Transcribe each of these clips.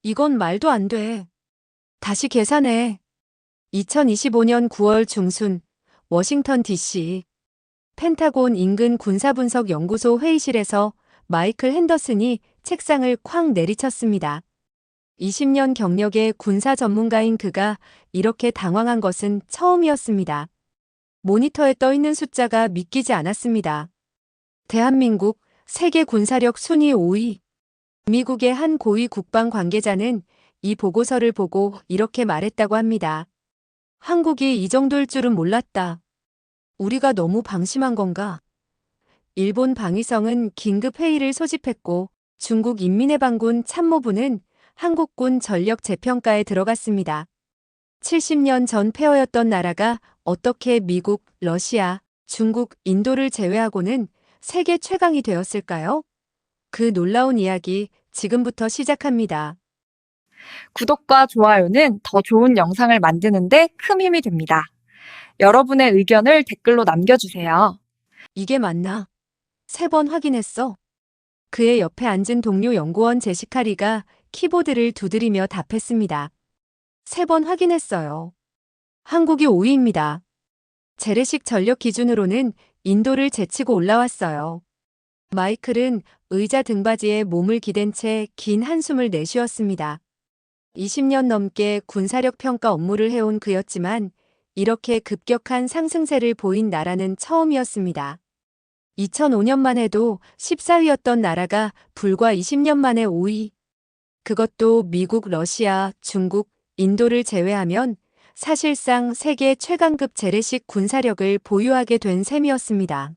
이건 말도 안 돼. 다시 계산해. 2025년 9월 중순, 워싱턴 DC. 펜타곤 인근 군사분석연구소 회의실에서 마이클 핸더슨이 책상을 쾅 내리쳤습니다. 20년 경력의 군사 전문가인 그가 이렇게 당황한 것은 처음이었습니다. 모니터에 떠 있는 숫자가 믿기지 않았습니다. 대한민국 세계 군사력 순위 5위. 미국의 한 고위 국방 관계자는 이 보고서를 보고 이렇게 말했다고 합니다. 한국이 이 정도일 줄은 몰랐다. 우리가 너무 방심한 건가? 일본 방위성은 긴급 회의를 소집했고 중국 인민해방군 참모부는 한국군 전력 재평가에 들어갔습니다. 70년 전 폐허였던 나라가 어떻게 미국, 러시아, 중국, 인도를 제외하고는 세계 최강이 되었을까요? 그 놀라운 이야기 지금부터 시작합니다. 구독과 좋아요는 더 좋은 영상을 만드는데 큰 힘이 됩니다. 여러분의 의견을 댓글로 남겨주세요. 이게 맞나? 3번 확인했어. 그의 옆에 앉은 동료 연구원 제시카 리가 키보드를 두드리며 답했습니다. 3번 확인했어요. 한국이 5위입니다. 재래식 전력 기준으로는 인도를 제치고 올라왔어요. 마이클은 의자 등받이에 몸을 기댄 채 긴 한숨을 내쉬었습니다. 20년 넘게 군사력 평가 업무를 해온 그였지만 이렇게 급격한 상승세를 보인 나라는 처음이었습니다. 2005년만 해도 14위였던 나라가 불과 20년 만에 5위. 그것도 미국, 러시아, 중국, 인도를 제외하면 사실상 세계 최강급 재래식 군사력을 보유하게 된 셈이었습니다.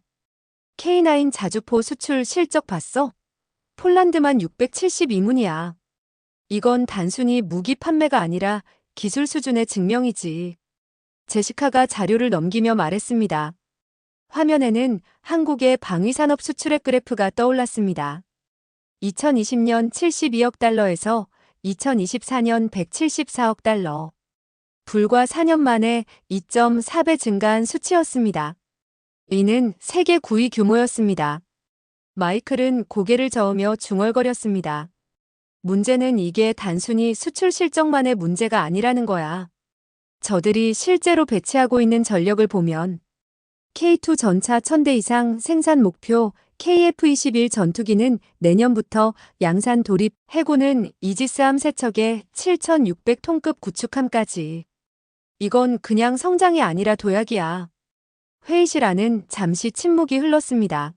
K9 자주포 수출 실적 봤어? 폴란드만 672문이야. 이건 단순히 무기 판매가 아니라 기술 수준의 증명이지. 제시카가 자료를 넘기며 말했습니다. 화면에는 한국의 방위산업 수출액 그래프가 떠올랐습니다. 2020년 72억 달러에서 2024년 174억 달러. 불과 4년 만에 2.4배 증가한 수치였습니다. 이는 세계 9위 규모였습니다. 마이클은 고개를 저으며 중얼거렸습니다. 문제는 이게 단순히 수출 실적만의 문제가 아니라는 거야. 저들이 실제로 배치하고 있는 전력을 보면 K2 전차 1000대 이상 생산 목표 KF-21 전투기는 내년부터 양산 돌입, 해군은 이지스함 3척에 7600톤급 구축함까지. 이건 그냥 성장이 아니라 도약이야. 회의실 안은 잠시 침묵이 흘렀습니다.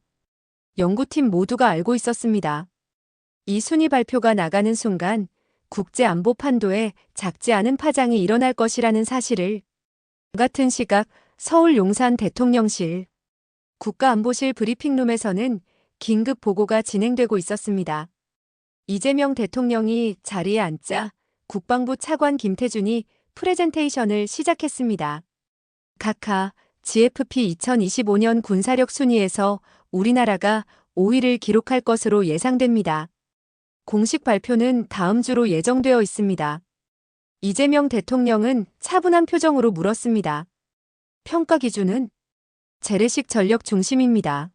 연구팀 모두가 알고 있었습니다. 이 순위 발표가 나가는 순간 국제 안보 판도에 작지 않은 파장이 일어날 것이라는 사실을. 같은 시각 서울 용산 대통령실 국가안보실 브리핑룸에서는 긴급 보고가 진행되고 있었습니다. 이재명 대통령이 자리에 앉자 국방부 차관 김태준이 프레젠테이션을 시작했습니다. 각하 GFP 2025년 군사력 순위에서 우리나라가 5위를 기록할 것으로 예상됩니다. 공식 발표는 다음 주로 예정되어 있습니다. 이재명 대통령은 차분한 표정으로 물었습니다. 평가 기준은 재래식 전력 중심입니다.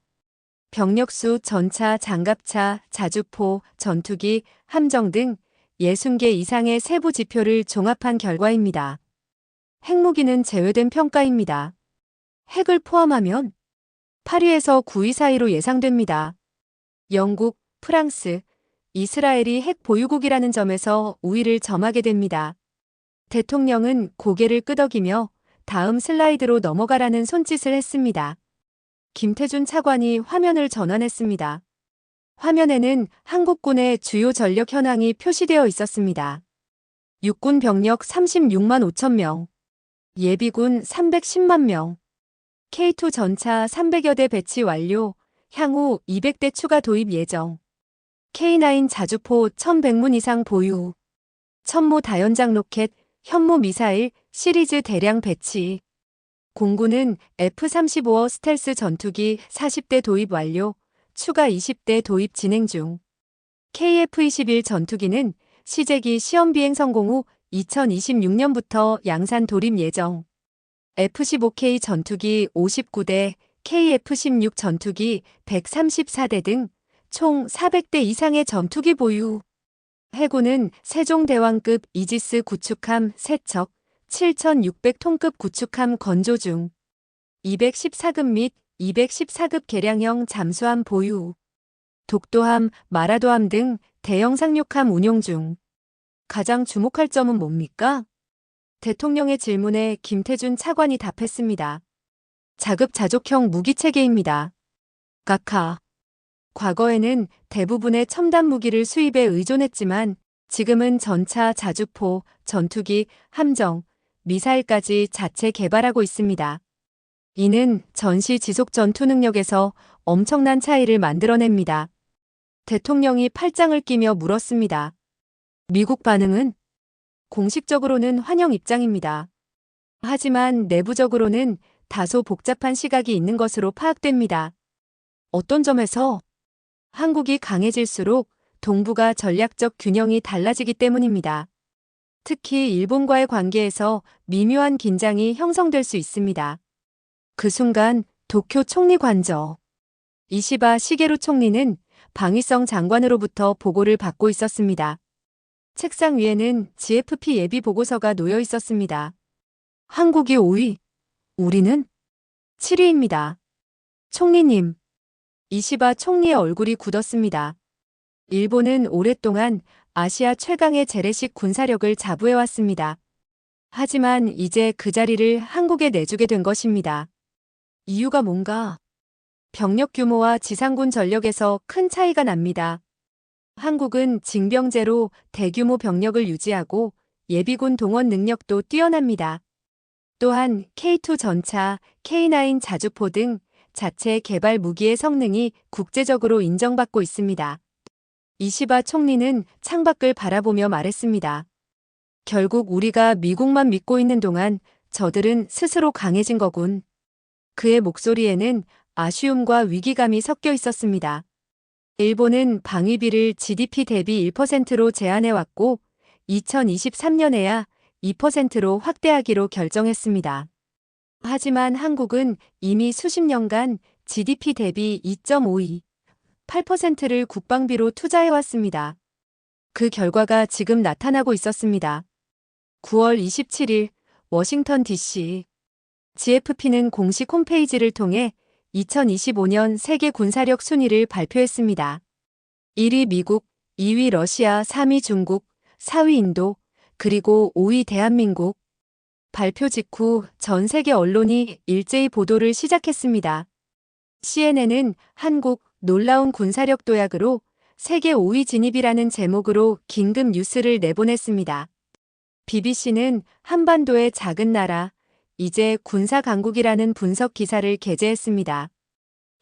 병력수, 전차, 장갑차, 자주포, 전투기, 함정 등 60개 이상의 세부 지표를 종합한 결과입니다. 핵무기는 제외된 평가입니다. 핵을 포함하면 8위에서 9위 사이로 예상됩니다. 영국, 프랑스, 이스라엘이 핵 보유국이라는 점에서 우위를 점하게 됩니다. 대통령은 고개를 끄덕이며 다음 슬라이드로 넘어가라는 손짓을 했습니다. 김태준 차관이 화면을 전환했습니다. 화면에는 한국군의 주요 전력 현황이 표시되어 있었습니다. 육군 병력 36만 5천 명, 예비군 310만 명, K2 전차 300여 대 배치 완료, 향후 200대 추가 도입 예정. K9 자주포 1100문 이상 보유. 천모 다연장 로켓, 현모 미사일 시리즈 대량 배치. 공군은 F-35어 스텔스 전투기 40대 도입 완료, 추가 20대 도입 진행 중. KF-21 전투기는 시제기 시험 비행 성공 후 2026년부터 양산 돌입 예정. F-15K 전투기 59대, KF-16 전투기 134대 등 총 400대 이상의 전투기 보유. 해군은 세종대왕급 이지스 구축함 3척, 7,600톤급 구축함 건조 중, 214급 및 214급 개량형 잠수함 보유, 독도함, 마라도함 등 대형 상륙함 운용 중. 가장 주목할 점은 뭡니까? 대통령의 질문에 김태준 차관이 답했습니다. 자급자족형 무기체계입니다. 각하. 과거에는 대부분의 첨단 무기를 수입에 의존했지만 지금은 전차, 자주포, 전투기, 함정, 미사일까지 자체 개발하고 있습니다. 이는 전시 지속 전투 능력에서 엄청난 차이를 만들어냅니다. 대통령이 팔짱을 끼며 물었습니다. 미국 반응은? 공식적으로는 환영 입장입니다. 하지만 내부적으로는 다소 복잡한 시각이 있는 것으로 파악됩니다. 어떤 점에서? 한국이 강해질수록 동북아 전략적 균형이 달라지기 때문입니다. 특히 일본과의 관계에서 미묘한 긴장이 형성될 수 있습니다. 그 순간 도쿄 총리 관저. 이시바 시게루 총리는 방위성 장관으로부터 보고를 받고 있었습니다. 책상 위에는 GFP 예비 보고서가 놓여 있었습니다. 한국이 5위, 우리는 7위입니다. 총리님. 이시바 총리의 얼굴이 굳었습니다. 일본은 오랫동안 아시아 최강의 재래식 군사력을 자부해왔습니다. 하지만 이제 그 자리를 한국에 내주게 된 것입니다. 이유가 뭔가? 병력 규모와 지상군 전력에서 큰 차이가 납니다. 한국은 징병제로 대규모 병력을 유지하고 예비군 동원 능력도 뛰어납니다. 또한 K2 전차, K9 자주포 등 자체 개발 무기의 성능이 국제적으로 인정받고 있습니다. 이시바 총리는 창밖을 바라보며 말했습니다. 결국 우리가 미국만 믿고 있는 동안 저들은 스스로 강해진 거군. 그의 목소리에는 아쉬움과 위기감이 섞여 있었습니다. 일본은 방위비를 GDP 대비 1%로 제한해왔고 2023년에야 2%로 확대하기로 결정했습니다. 하지만 한국은 이미 수십 년간 GDP 대비 2.52, 8%를 국방비로 투자해왔습니다. 그 결과가 지금 나타나고 있었습니다. 9월 27일 워싱턴 DC. GFP는 공식 홈페이지를 통해 2025년 세계 군사력 순위를 발표했습니다. 1위 미국, 2위 러시아, 3위 중국, 4위 인도, 그리고 5위 대한민국. 발표 직후 전 세계 언론이 일제히 보도를 시작했습니다. CNN은 한국 놀라운 군사력 도약으로 세계 5위 진입이라는 제목으로 긴급 뉴스를 내보냈습니다. BBC는 한반도의 작은 나라, 이제 군사 강국이라는 분석 기사를 게재했습니다.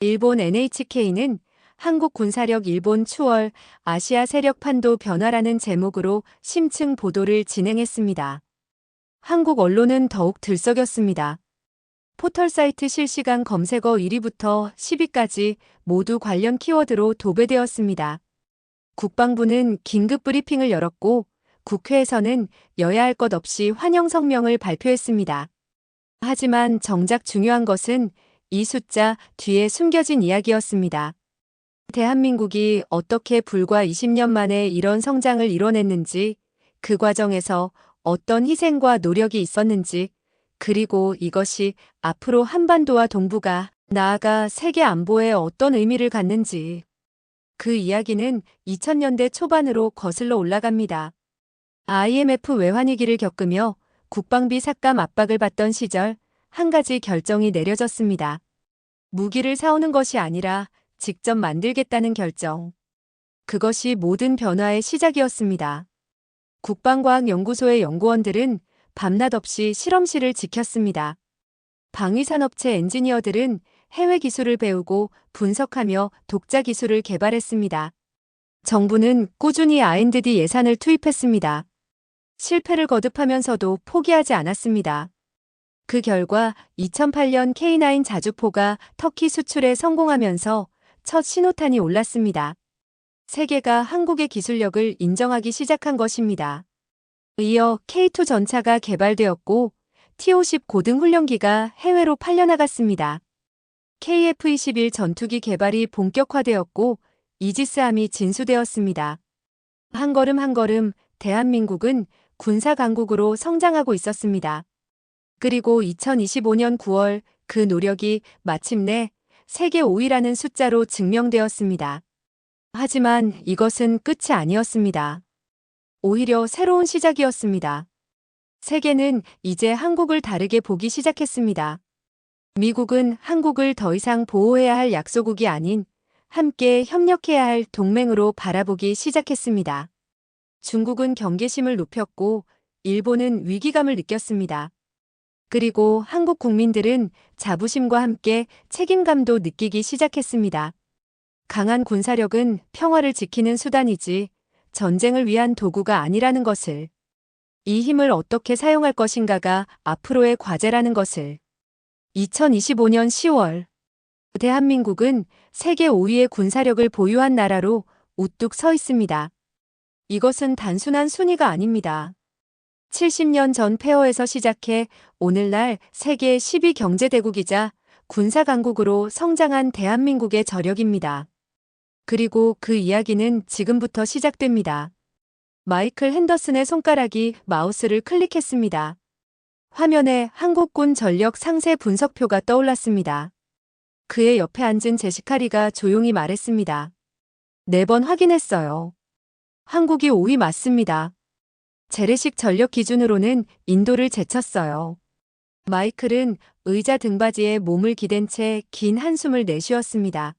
일본 NHK는 한국 군사력 일본 추월 아시아 세력 판도 변화라는 제목으로 심층 보도를 진행했습니다. 한국 언론은 더욱 들썩였습니다. 포털 사이트 실시간 검색어 1위부터 10위까지 모두 관련 키워드로 도배되었습니다. 국방부는 긴급 브리핑을 열었고 국회에서는 여야 할 것 없이 환영 성명을 발표했습니다. 하지만 정작 중요한 것은 이 숫자 뒤에 숨겨진 이야기였습니다. 대한민국이 어떻게 불과 20년 만에 이런 성장을 이뤄냈는지, 그 과정에서 어떤 희생과 노력이 있었는지, 그리고 이것이 앞으로 한반도와 동북아, 나아가 세계 안보에 어떤 의미를 갖는지. 그 이야기는 2000년대 초반으로 거슬러 올라갑니다. IMF 외환위기를 겪으며 국방비 삭감 압박을 받던 시절 한 가지 결정이 내려졌습니다. 무기를 사오는 것이 아니라 직접 만들겠다는 결정. 그것이 모든 변화의 시작이었습니다. 국방과학연구소의 연구원들은 밤낮 없이 실험실을 지켰습니다. 방위산업체 엔지니어들은 해외 기술을 배우고 분석하며 독자 기술을 개발했습니다. 정부는 꾸준히 R&D 예산을 투입했습니다. 실패를 거듭하면서도 포기하지 않았습니다. 그 결과 2008년 K9 자주포가 터키 수출에 성공하면서 첫 신호탄이 올랐습니다. 세계가 한국의 기술력을 인정하기 시작한 것입니다. 이어 K2 전차가 개발되었고 T-50 고등 훈련기가 해외로 팔려나갔습니다. KF-21 전투기 개발이 본격화되었고 이지스함이 진수되었습니다. 한 걸음 한 걸음 대한민국은 군사 강국으로 성장하고 있었습니다. 그리고 2025년 9월 그 노력이 마침내 세계 5위라는 숫자로 증명되었습니다. 하지만 이것은 끝이 아니었습니다. 오히려 새로운 시작이었습니다. 세계는 이제 한국을 다르게 보기 시작했습니다. 미국은 한국을 더 이상 보호해야 할 약소국이 아닌 함께 협력해야 할 동맹으로 바라보기 시작했습니다. 중국은 경계심을 높였고 일본은 위기감을 느꼈습니다. 그리고 한국 국민들은 자부심과 함께 책임감도 느끼기 시작했습니다. 강한 군사력은 평화를 지키는 수단이지 전쟁을 위한 도구가 아니라는 것을, 이 힘을 어떻게 사용할 것인가가 앞으로의 과제라는 것을. 2025년 10월, 대한민국은 세계 5위의 군사력을 보유한 나라로 우뚝 서 있습니다. 이것은 단순한 순위가 아닙니다. 70년 전 폐허에서 시작해 오늘날 세계 10위 경제대국이자 군사강국으로 성장한 대한민국의 저력입니다. 그리고 그 이야기는 지금부터 시작됩니다. 마이클 핸더슨의 손가락이 마우스를 클릭했습니다. 화면에 한국군 전력 상세 분석표가 떠올랐습니다. 그의 옆에 앉은 제시카리가 조용히 말했습니다. 4번 확인했어요. 한국이 5위 맞습니다. 재래식 전력 기준으로는 인도를 제쳤어요. 마이클은 의자 등받이에 몸을 기댄 채 긴 한숨을 내쉬었습니다.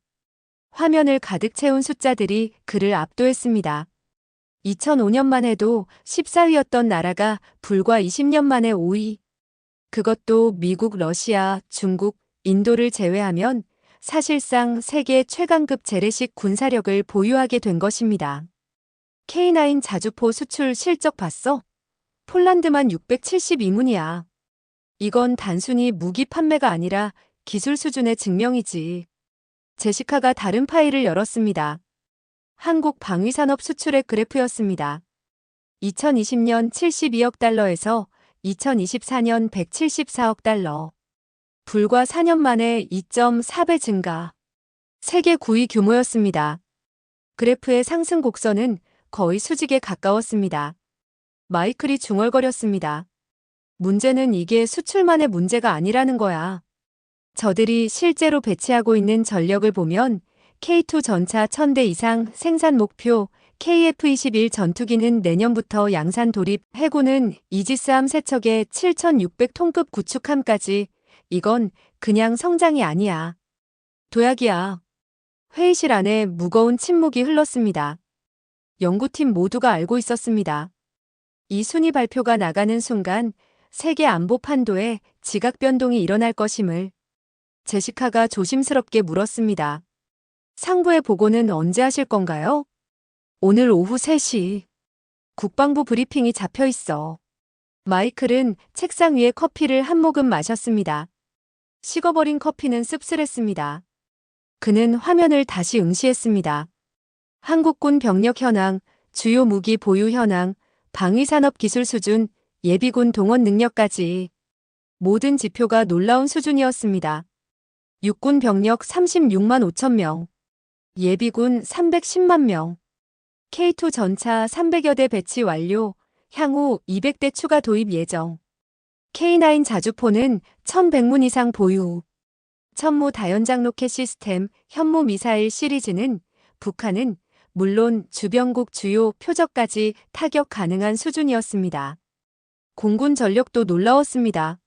화면을 가득 채운 숫자들이 그를 압도했습니다. 2005년만 해도 14위였던 나라가 불과 20년 만에 5위. 그것도 미국, 러시아, 중국, 인도를 제외하면 사실상 세계 최강급 재래식 군사력을 보유하게 된 것입니다. K9 자주포 수출 실적 봤어? 폴란드만 672문이야. 이건 단순히 무기 판매가 아니라 기술 수준의 증명이지. 제시카가 다른 파일을 열었습니다. 한국 방위산업 수출의 그래프였습니다. 2020년 72억 달러에서 2024년 174억 달러. 불과 4년 만에 2.4배 증가. 세계 9위 규모였습니다. 그래프의 상승 곡선은 거의 수직에 가까웠습니다. 마이클이 중얼거렸습니다. 문제는 이게 수출만의 문제가 아니라는 거야. 저들이 실제로 배치하고 있는 전력을 보면 K2 전차 1000대 이상 생산 목표, KF-21 전투기는 내년부터 양산 돌입, 해군은 이지스함 3척에 7600톤급 구축함까지. 이건 그냥 성장이 아니야. 도약이야. 회의실 안에 무거운 침묵이 흘렀습니다. 연구팀 모두가 알고 있었습니다. 이 순위 발표가 나가는 순간 세계 안보 판도에 지각 변동이 일어날 것임을. 제시카가 조심스럽게 물었습니다. 상부의 보고는 언제 하실 건가요? 오늘 오후 3시. 국방부 브리핑이 잡혀 있어. 마이클은 책상 위에 커피를 한 모금 마셨습니다. 식어버린 커피는 씁쓸했습니다. 그는 화면을 다시 응시했습니다. 한국군 병력 현황, 주요 무기 보유 현황, 방위산업 기술 수준, 예비군 동원 능력까지. 모든 지표가 놀라운 수준이었습니다. 육군 병력 36만 5천 명, 예비군 310만 명, K2 전차 300여 대 배치 완료, 향후 200대 추가 도입 예정. K9 자주포는 1100문 이상 보유. 천무 다연장 로켓 시스템, 현무 미사일 시리즈는 북한은 물론 주변국 주요 표적까지 타격 가능한 수준이었습니다. 공군 전력도 놀라웠습니다.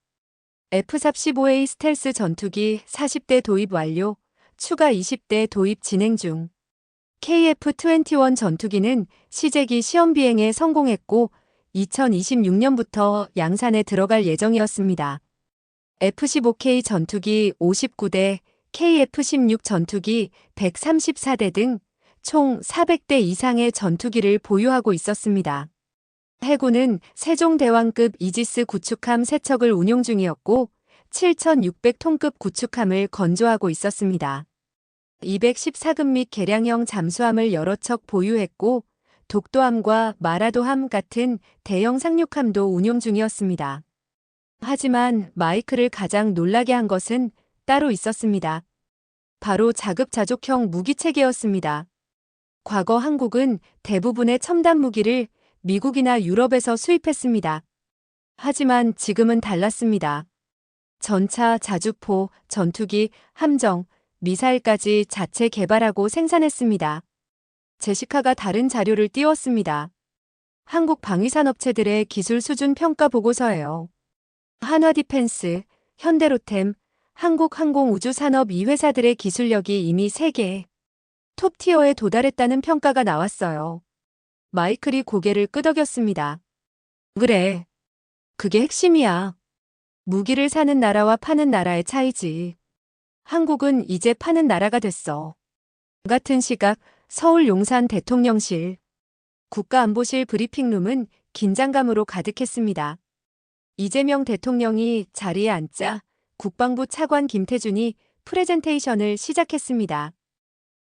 F-15A 스텔스 전투기 40대 도입 완료, 추가 20대 도입 진행 중. KF-21 전투기는 시제기 시험 비행에 성공했고 2026년부터 양산에 들어갈 예정이었습니다. F-15K 전투기 59대, KF-16 전투기 134대 등 총 400대 이상의 전투기를 보유하고 있었습니다. 해군은 세종대왕급 이지스 구축함 3척을 운용 중이었고 7,600톤급 구축함을 건조하고 있었습니다. 214급 및 개량형 잠수함을 여러 척 보유했고 독도함과 마라도함 같은 대형 상륙함도 운용 중이었습니다. 하지만 마이클을 가장 놀라게 한 것은 따로 있었습니다. 바로 자급자족형 무기체계였습니다. 과거 한국은 대부분의 첨단 무기를 미국이나 유럽에서 수입했습니다. 하지만 지금은 달랐습니다. 전차, 자주포, 전투기, 함정, 미사일까지 자체 개발하고 생산했습니다. 제시카가 다른 자료를 띄웠습니다. 한국 방위산업체들의 기술 수준 평가 보고서예요. 한화디펜스, 현대로템, 한국항공우주산업 이 회사들의 기술력이 이미 세계 톱티어에 도달했다는 평가가 나왔어요. 마이클이 고개를 끄덕였습니다. 그래. 그게 핵심이야. 무기를 사는 나라와 파는 나라의 차이지. 한국은 이제 파는 나라가 됐어. 같은 시각 서울 용산 대통령실 국가안보실 브리핑룸은 긴장감으로 가득했습니다. 이재명 대통령이 자리에 앉자 국방부 차관 김태준이 프레젠테이션을 시작했습니다.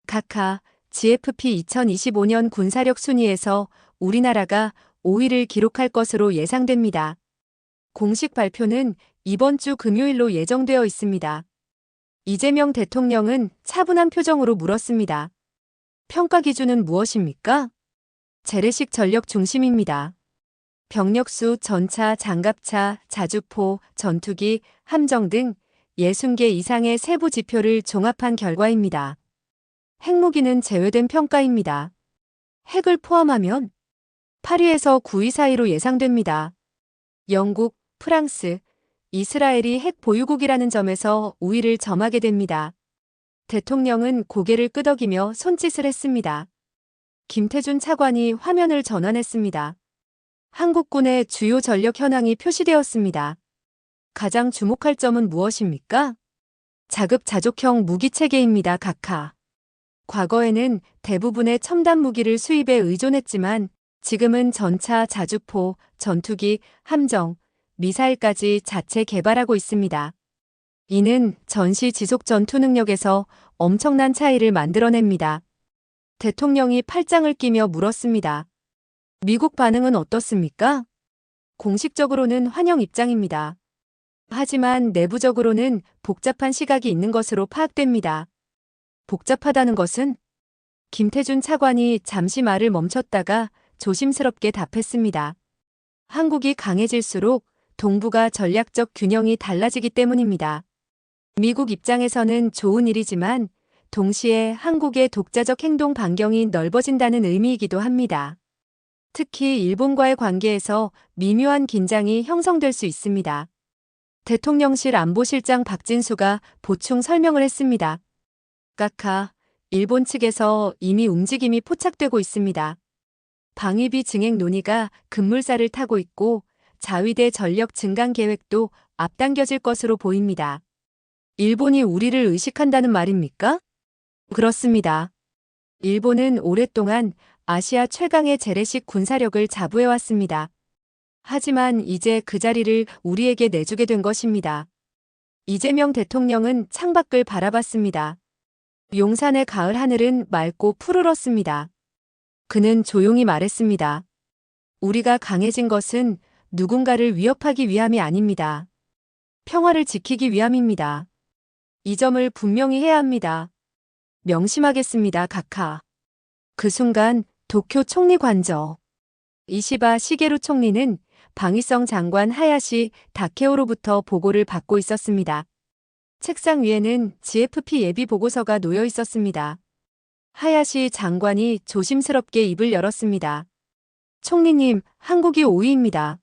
각하 GFP 2025년 군사력 순위에서 우리나라가 5위를 기록할 것으로 예상됩니다. 공식 발표는 이번 주 금요일로 예정되어 있습니다. 이재명 대통령은 차분한 표정으로 물었습니다. 평가 기준은 무엇입니까? 재래식 전력 중심입니다. 병력수, 전차, 장갑차, 자주포, 전투기, 함정 등 60개 이상의 세부 지표를 종합한 결과입니다. 핵무기는 제외된 평가입니다. 핵을 포함하면 8위에서 9위 사이로 예상됩니다. 영국, 프랑스, 이스라엘이 핵 보유국이라는 점에서 우위를 점하게 됩니다. 대통령은 고개를 끄덕이며 손짓을 했습니다. 김태준 차관이 화면을 전환했습니다. 한국군의 주요 전력 현황이 표시되었습니다. 가장 주목할 점은 무엇입니까? 자급자족형 무기 체계입니다. 각하. 과거에는 대부분의 첨단 무기를 수입에 의존했지만 지금은 전차, 자주포, 전투기, 함정, 미사일까지 자체 개발하고 있습니다. 이는 전시 지속 전투 능력에서 엄청난 차이를 만들어냅니다. 대통령이 팔짱을 끼며 물었습니다. 미국 반응은 어떻습니까? 공식적으로는 환영 입장입니다. 하지만 내부적으로는 복잡한 시각이 있는 것으로 파악됩니다. 복잡하다는 것은? 김태준 차관이 잠시 말을 멈췄다가 조심스럽게 답했습니다. 한국이 강해질수록 동북아 전략적 균형이 달라지기 때문입니다. 미국 입장에서는 좋은 일이지만 동시에 한국의 독자적 행동 반경이 넓어진다는 의미이기도 합니다. 특히 일본과의 관계에서 미묘한 긴장이 형성될 수 있습니다. 대통령실 안보실장 박진수가 보충 설명을 했습니다. 각하, 일본 측에서 이미 움직임이 포착되고 있습니다. 방위비 증액 논의가 급물살을 타고 있고 자위대 전력 증강 계획도 앞당겨질 것으로 보입니다. 일본이 우리를 의식한다는 말입니까? 그렇습니다. 일본은 오랫동안 아시아 최강의 재래식 군사력을 자부해왔습니다. 하지만 이제 그 자리를 우리에게 내주게 된 것입니다. 이재명 대통령은 창밖을 바라봤습니다. 용산의 가을 하늘은 맑고 푸르렀습니다. 그는 조용히 말했습니다. 우리가 강해진 것은 누군가를 위협하기 위함이 아닙니다. 평화를 지키기 위함입니다. 이 점을 분명히 해야 합니다. 명심하겠습니다, 각하. 그 순간 도쿄 총리 관저 이시바 시게루 총리는 방위성 장관 하야시 다케오로부터 보고를 받고 있었습니다. 책상 위에는 GFP 예비 보고서가 놓여 있었습니다. 하야시 장관이 조심스럽게 입을 열었습니다. 총리님, 한국이 5위입니다.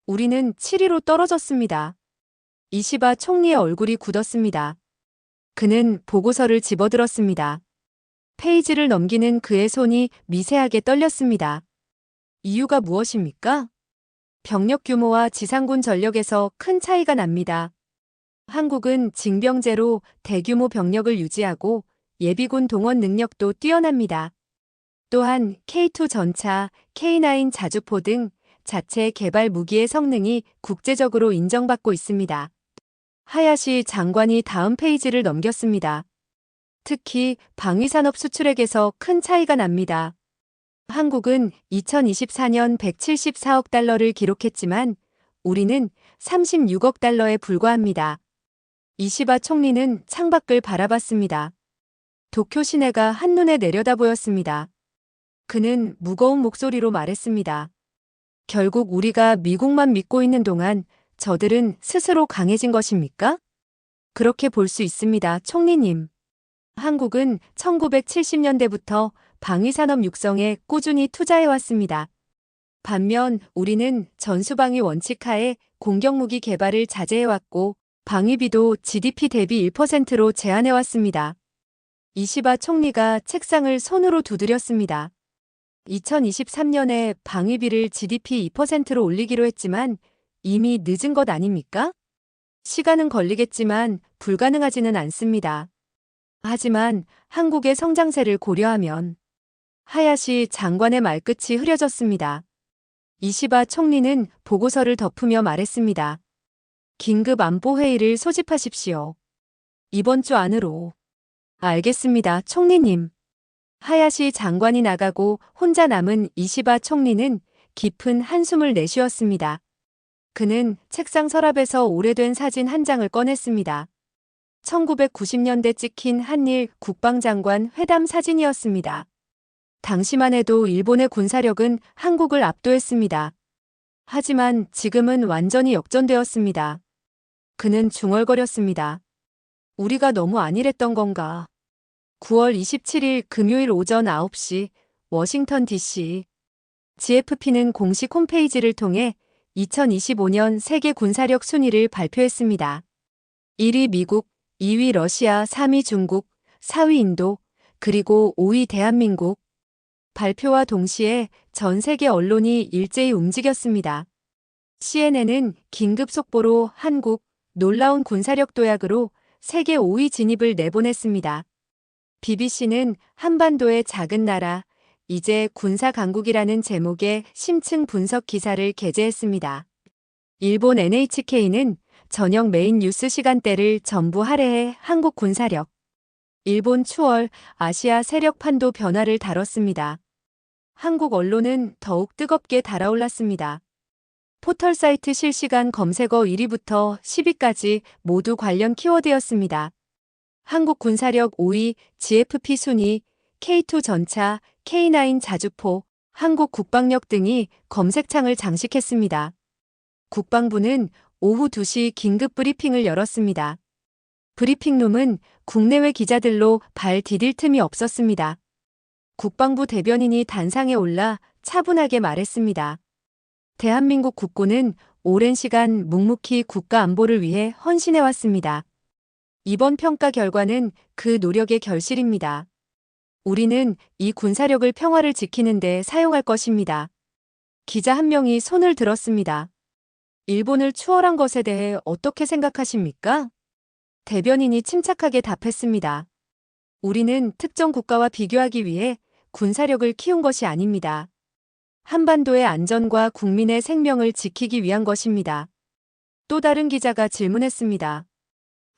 우리는 7위로 떨어졌습니다. 이시바 총리의 얼굴이 굳었습니다. 그는 보고서를 집어들었습니다. 페이지를 넘기는 그의 손이 미세하게 떨렸습니다. 이유가 무엇입니까? 병력 규모와 지상군 전력에서 큰 차이가 납니다. 한국은 징병제로 대규모 병력을 유지하고 예비군 동원 능력도 뛰어납니다. 또한 K2 전차, K9 자주포 등 자체 개발 무기의 성능이 국제적으로 인정받고 있습니다. 하야시 장관이 다음 페이지를 넘겼습니다. 특히 방위산업 수출액에서 큰 차이가 납니다. 한국은 2024년 174억 달러를 기록했지만 우리는 36억 달러에 불과합니다. 이시바 총리는 창밖을 바라봤습니다. 도쿄 시내가 한눈에 내려다 보였습니다. 그는 무거운 목소리로 말했습니다. 결국 우리가 미국만 믿고 있는 동안 저들은 스스로 강해진 것입니까? 그렇게 볼 수 있습니다, 총리님. 한국은 1970년대부터 방위산업 육성에 꾸준히 투자해왔습니다. 반면 우리는 전수방위 원칙 하에 공격무기 개발을 자제해왔고 방위비도 GDP 대비 1%로 제한해왔습니다. 이시바 총리가 책상을 손으로 두드렸습니다. 2023년에 방위비를 GDP 2%로 올리기로 했지만 이미 늦은 것 아닙니까? 시간은 걸리겠지만 불가능하지는 않습니다. 하지만 한국의 성장세를 고려하면 하야시 장관의 말끝이 흐려졌습니다. 이시바 총리는 보고서를 덮으며 말했습니다. 긴급 안보회의를 소집하십시오. 이번 주 안으로. 알겠습니다, 총리님. 하야시 장관이 나가고 혼자 남은 이시바 총리는 깊은 한숨을 내쉬었습니다. 그는 책상 서랍에서 오래된 사진 한 장을 꺼냈습니다. 1990년대 찍힌 한일 국방장관 회담 사진이었습니다. 당시만 해도 일본의 군사력은 한국을 압도했습니다. 하지만 지금은 완전히 역전되었습니다. 그는 중얼거렸습니다. 우리가 너무 안일했던 건가? 9월 27일 금요일 오전 9시 워싱턴 DC. GFP는 공식 홈페이지를 통해 2025년 세계 군사력 순위를 발표했습니다. 1위 미국, 2위 러시아, 3위 중국, 4위 인도, 그리고 5위 대한민국. 발표와 동시에 전 세계 언론이 일제히 움직였습니다. CNN은 긴급 속보로 한국, 놀라운 군사력 도약으로 세계 5위 진입을 내보냈습니다. BBC는 한반도의 작은 나라, 이제 군사 강국이라는 제목의 심층 분석 기사를 게재했습니다. 일본 NHK는 저녁 메인 뉴스 시간대를 전부 할애해 한국 군사력, 일본 추월, 아시아 세력 판도 변화를 다뤘습니다. 한국 언론은 더욱 뜨겁게 달아올랐습니다. 포털 사이트 실시간 검색어 1위부터 10위까지 모두 관련 키워드였습니다. 한국 군사력 5위, GFP 순위, K2 전차, K9 자주포, 한국 국방력 등이 검색창을 장식했습니다. 국방부는 오후 2시 긴급 브리핑을 열었습니다. 브리핑룸은 국내외 기자들로 발 디딜 틈이 없었습니다. 국방부 대변인이 단상에 올라 차분하게 말했습니다. 대한민국 국군은 오랜 시간 묵묵히 국가 안보를 위해 헌신해왔습니다. 이번 평가 결과는 그 노력의 결실입니다. 우리는 이 군사력을 평화를 지키는 데 사용할 것입니다. 기자 한 명이 손을 들었습니다. 일본을 추월한 것에 대해 어떻게 생각하십니까? 대변인이 침착하게 답했습니다. 우리는 특정 국가와 비교하기 위해 군사력을 키운 것이 아닙니다. 한반도의 안전과 국민의 생명을 지키기 위한 것입니다. 또 다른 기자가 질문했습니다.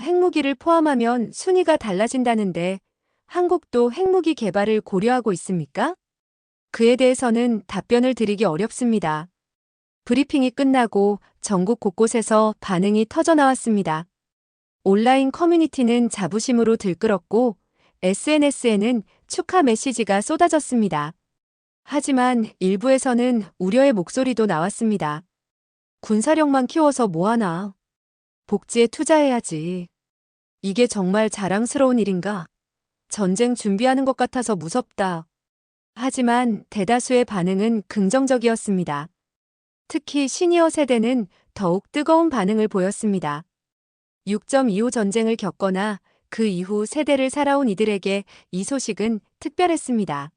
핵무기를 포함하면 순위가 달라진다는데 한국도 핵무기 개발을 고려하고 있습니까? 그에 대해서는 답변을 드리기 어렵습니다. 브리핑이 끝나고 전국 곳곳에서 반응이 터져나왔습니다. 온라인 커뮤니티는 자부심으로 들끓었고 SNS에는 축하 메시지가 쏟아졌습니다. 하지만 일부에서는 우려의 목소리도 나왔습니다. 군사력만 키워서 뭐하나? 복지에 투자해야지. 이게 정말 자랑스러운 일인가? 전쟁 준비하는 것 같아서 무섭다. 하지만 대다수의 반응은 긍정적이었습니다. 특히 시니어 세대는 더욱 뜨거운 반응을 보였습니다. 6.25 전쟁을 겪거나 그 이후 세대를 살아온 이들에게 이 소식은 특별했습니다.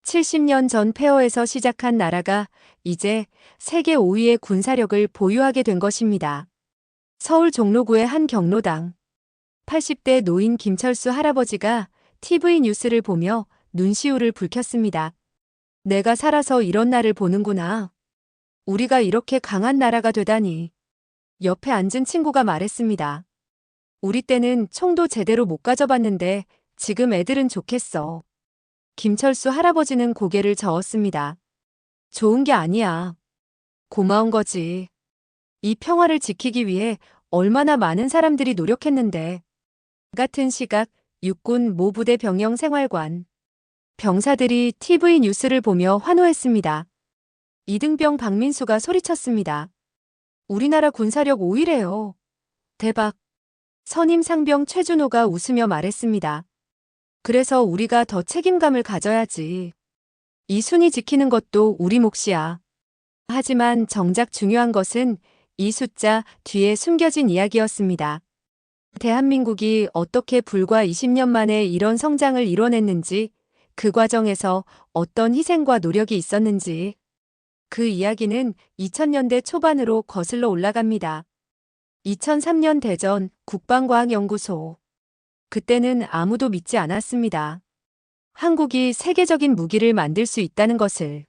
70년 전 폐허에서 시작한 나라가 이제 세계 5위의 군사력을 보유하게 된 것입니다. 서울 종로구의 한 경로당. 80대 노인 김철수 할아버지가 TV 뉴스를 보며 눈시울을 붉혔습니다. 내가 살아서 이런 날을 보는구나. 우리가 이렇게 강한 나라가 되다니. 옆에 앉은 친구가 말했습니다. 우리 때는 총도 제대로 못 가져봤는데 지금 애들은 좋겠어. 김철수 할아버지는 고개를 저었습니다. 좋은 게 아니야. 고마운 거지. 이 평화를 지키기 위해 얼마나 많은 사람들이 노력했는데. 같은 시각 육군 모부대 병영 생활관. 병사들이 TV 뉴스를 보며 환호했습니다. 이등병 박민수가 소리쳤습니다. 우리나라 군사력 5위래요. 대박. 선임 상병 최준호가 웃으며 말했습니다. 그래서 우리가 더 책임감을 가져야지. 이 순위 지키는 것도 우리 몫이야. 하지만 정작 중요한 것은 이 숫자 뒤에 숨겨진 이야기였습니다. 대한민국이 어떻게 불과 20년 만에 이런 성장을 이뤄냈는지, 그 과정에서 어떤 희생과 노력이 있었는지, 그 이야기는 2000년대 초반으로 거슬러 올라갑니다. 2003년 대전 국방과학연구소. 그때는 아무도 믿지 않았습니다. 한국이 세계적인 무기를 만들 수 있다는 것을.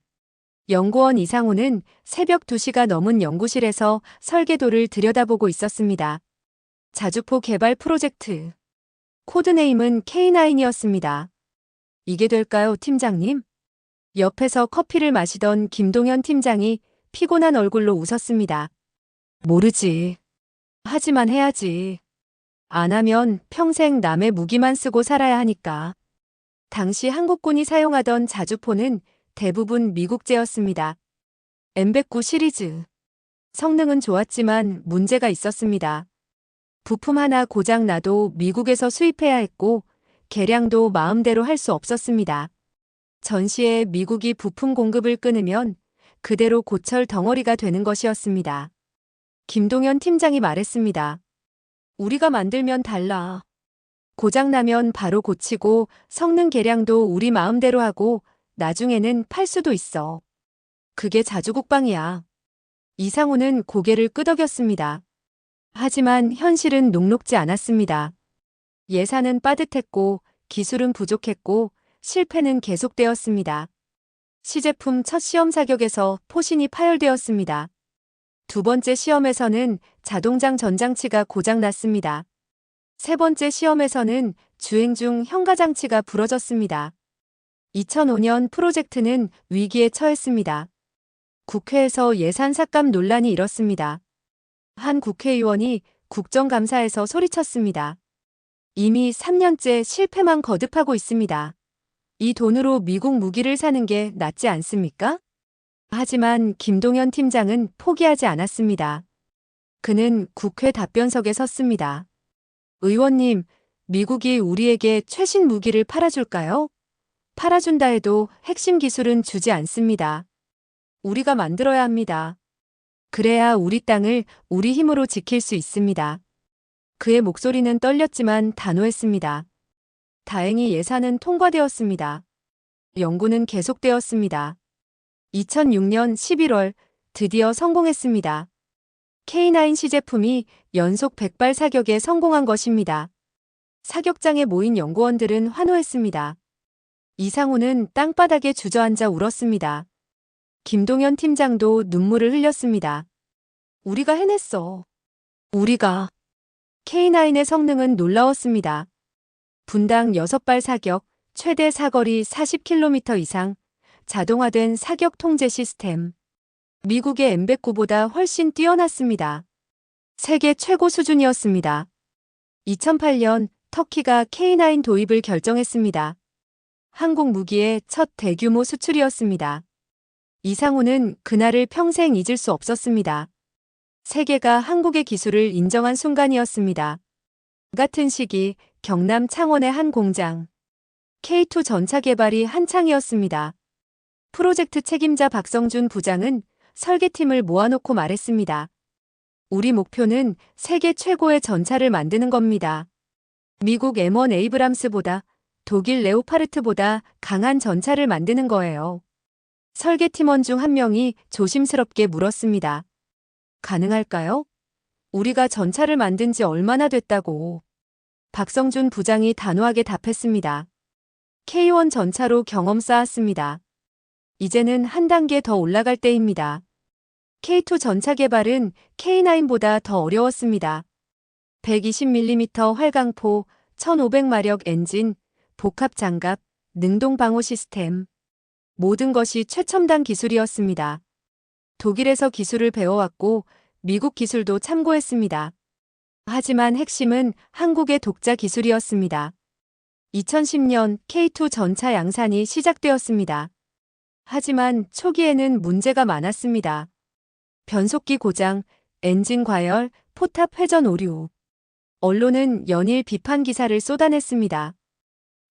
연구원 이상우는 새벽 2시가 넘은 연구실에서 설계도를 들여다보고 있었습니다. 자주포 개발 프로젝트. 코드네임은 K9이었습니다. 이게 될까요, 팀장님? 옆에서 커피를 마시던 김동현 팀장이 피곤한 얼굴로 웃었습니다. 모르지. 하지만 해야지. 안 하면 평생 남의 무기만 쓰고 살아야 하니까. 당시 한국군이 사용하던 자주포는 대부분 미국제였습니다. M109 시리즈. 성능은 좋았지만 문제가 있었습니다. 부품 하나 고장 나도 미국에서 수입해야 했고, 개량도 마음대로 할 수 없었습니다. 전시에 미국이 부품 공급을 끊으면 그대로 고철 덩어리가 되는 것이었습니다. 김동현 팀장이 말했습니다. 우리가 만들면 달라. 고장나면 바로 고치고 성능 개량도 우리 마음대로 하고 나중에는 팔 수도 있어. 그게 자주국방이야. 이상우는 고개를 끄덕였습니다. 하지만 현실은 녹록지 않았습니다. 예산은 빠듯했고 기술은 부족했고 실패는 계속되었습니다. 시제품 첫 시험 사격에서 포신이 파열되었습니다. 두 번째 시험에서는 자동장 전장치가 고장났습니다. 세 번째 시험에서는 주행 중 현가장치가 부러졌습니다. 2005년 프로젝트는 위기에 처했습니다. 국회에서 예산 삭감 논란이 일었습니다. 한 국회의원이 국정감사에서 소리쳤습니다. 이미 3년째 실패만 거듭하고 있습니다. 이 돈으로 미국 무기를 사는 게 낫지 않습니까? 하지만 김동현 팀장은 포기하지 않았습니다. 그는 국회 답변석에 섰습니다. 의원님, 미국이 우리에게 최신 무기를 팔아줄까요? 팔아준다 해도 핵심 기술은 주지 않습니다. 우리가 만들어야 합니다. 그래야 우리 땅을 우리 힘으로 지킬 수 있습니다. 그의 목소리는 떨렸지만 단호했습니다. 다행히 예산은 통과되었습니다. 연구는 계속되었습니다. 2006년 11월 드디어 성공했습니다. K9 시제품이 연속 100발 사격에 성공한 것입니다. 사격장에 모인 연구원들은 환호했습니다. 이상우는 땅바닥에 주저앉아 울었습니다. 김동현 팀장도 눈물을 흘렸습니다. 우리가 해냈어. 우리가. K9의 성능은 놀라웠습니다. 분당 6발 사격, 최대 사거리 40km 이상, 자동화된 사격 통제 시스템. 미국의 M109보다 훨씬 뛰어났습니다. 세계 최고 수준이었습니다. 2008년 터키가 K9 도입을 결정했습니다. 한국 무기의 첫 대규모 수출이었습니다. 이상우는 그날을 평생 잊을 수 없었습니다. 세계가 한국의 기술을 인정한 순간이었습니다. 같은 시기 경남 창원의 한 공장. K2 전차 개발이 한창이었습니다. 프로젝트 책임자 박성준 부장은 설계팀을 모아놓고 말했습니다. 우리 목표는 세계 최고의 전차를 만드는 겁니다. 미국 M1 에이브람스보다 독일 레오파르트보다 강한 전차를 만드는 거예요. 설계팀원 중 한 명이 조심스럽게 물었습니다. 가능할까요? 우리가 전차를 만든 지 얼마나 됐다고. 박성준 부장이 단호하게 답했습니다. K1 전차로 경험 쌓았습니다. 이제는 한 단계 더 올라갈 때입니다. K2 전차 개발은 K9보다 더 어려웠습니다. 120mm 활강포, 1500마력 엔진, 복합 장갑, 능동 방호 시스템. 모든 것이 최첨단 기술이었습니다. 독일에서 기술을 배워왔고 미국 기술도 참고했습니다. 하지만 핵심은 한국의 독자 기술이었습니다. 2010년 K2 전차 양산이 시작되었습니다. 하지만 초기에는 문제가 많았습니다. 변속기 고장, 엔진 과열, 포탑 회전 오류. 언론은 연일 비판 기사를 쏟아냈습니다.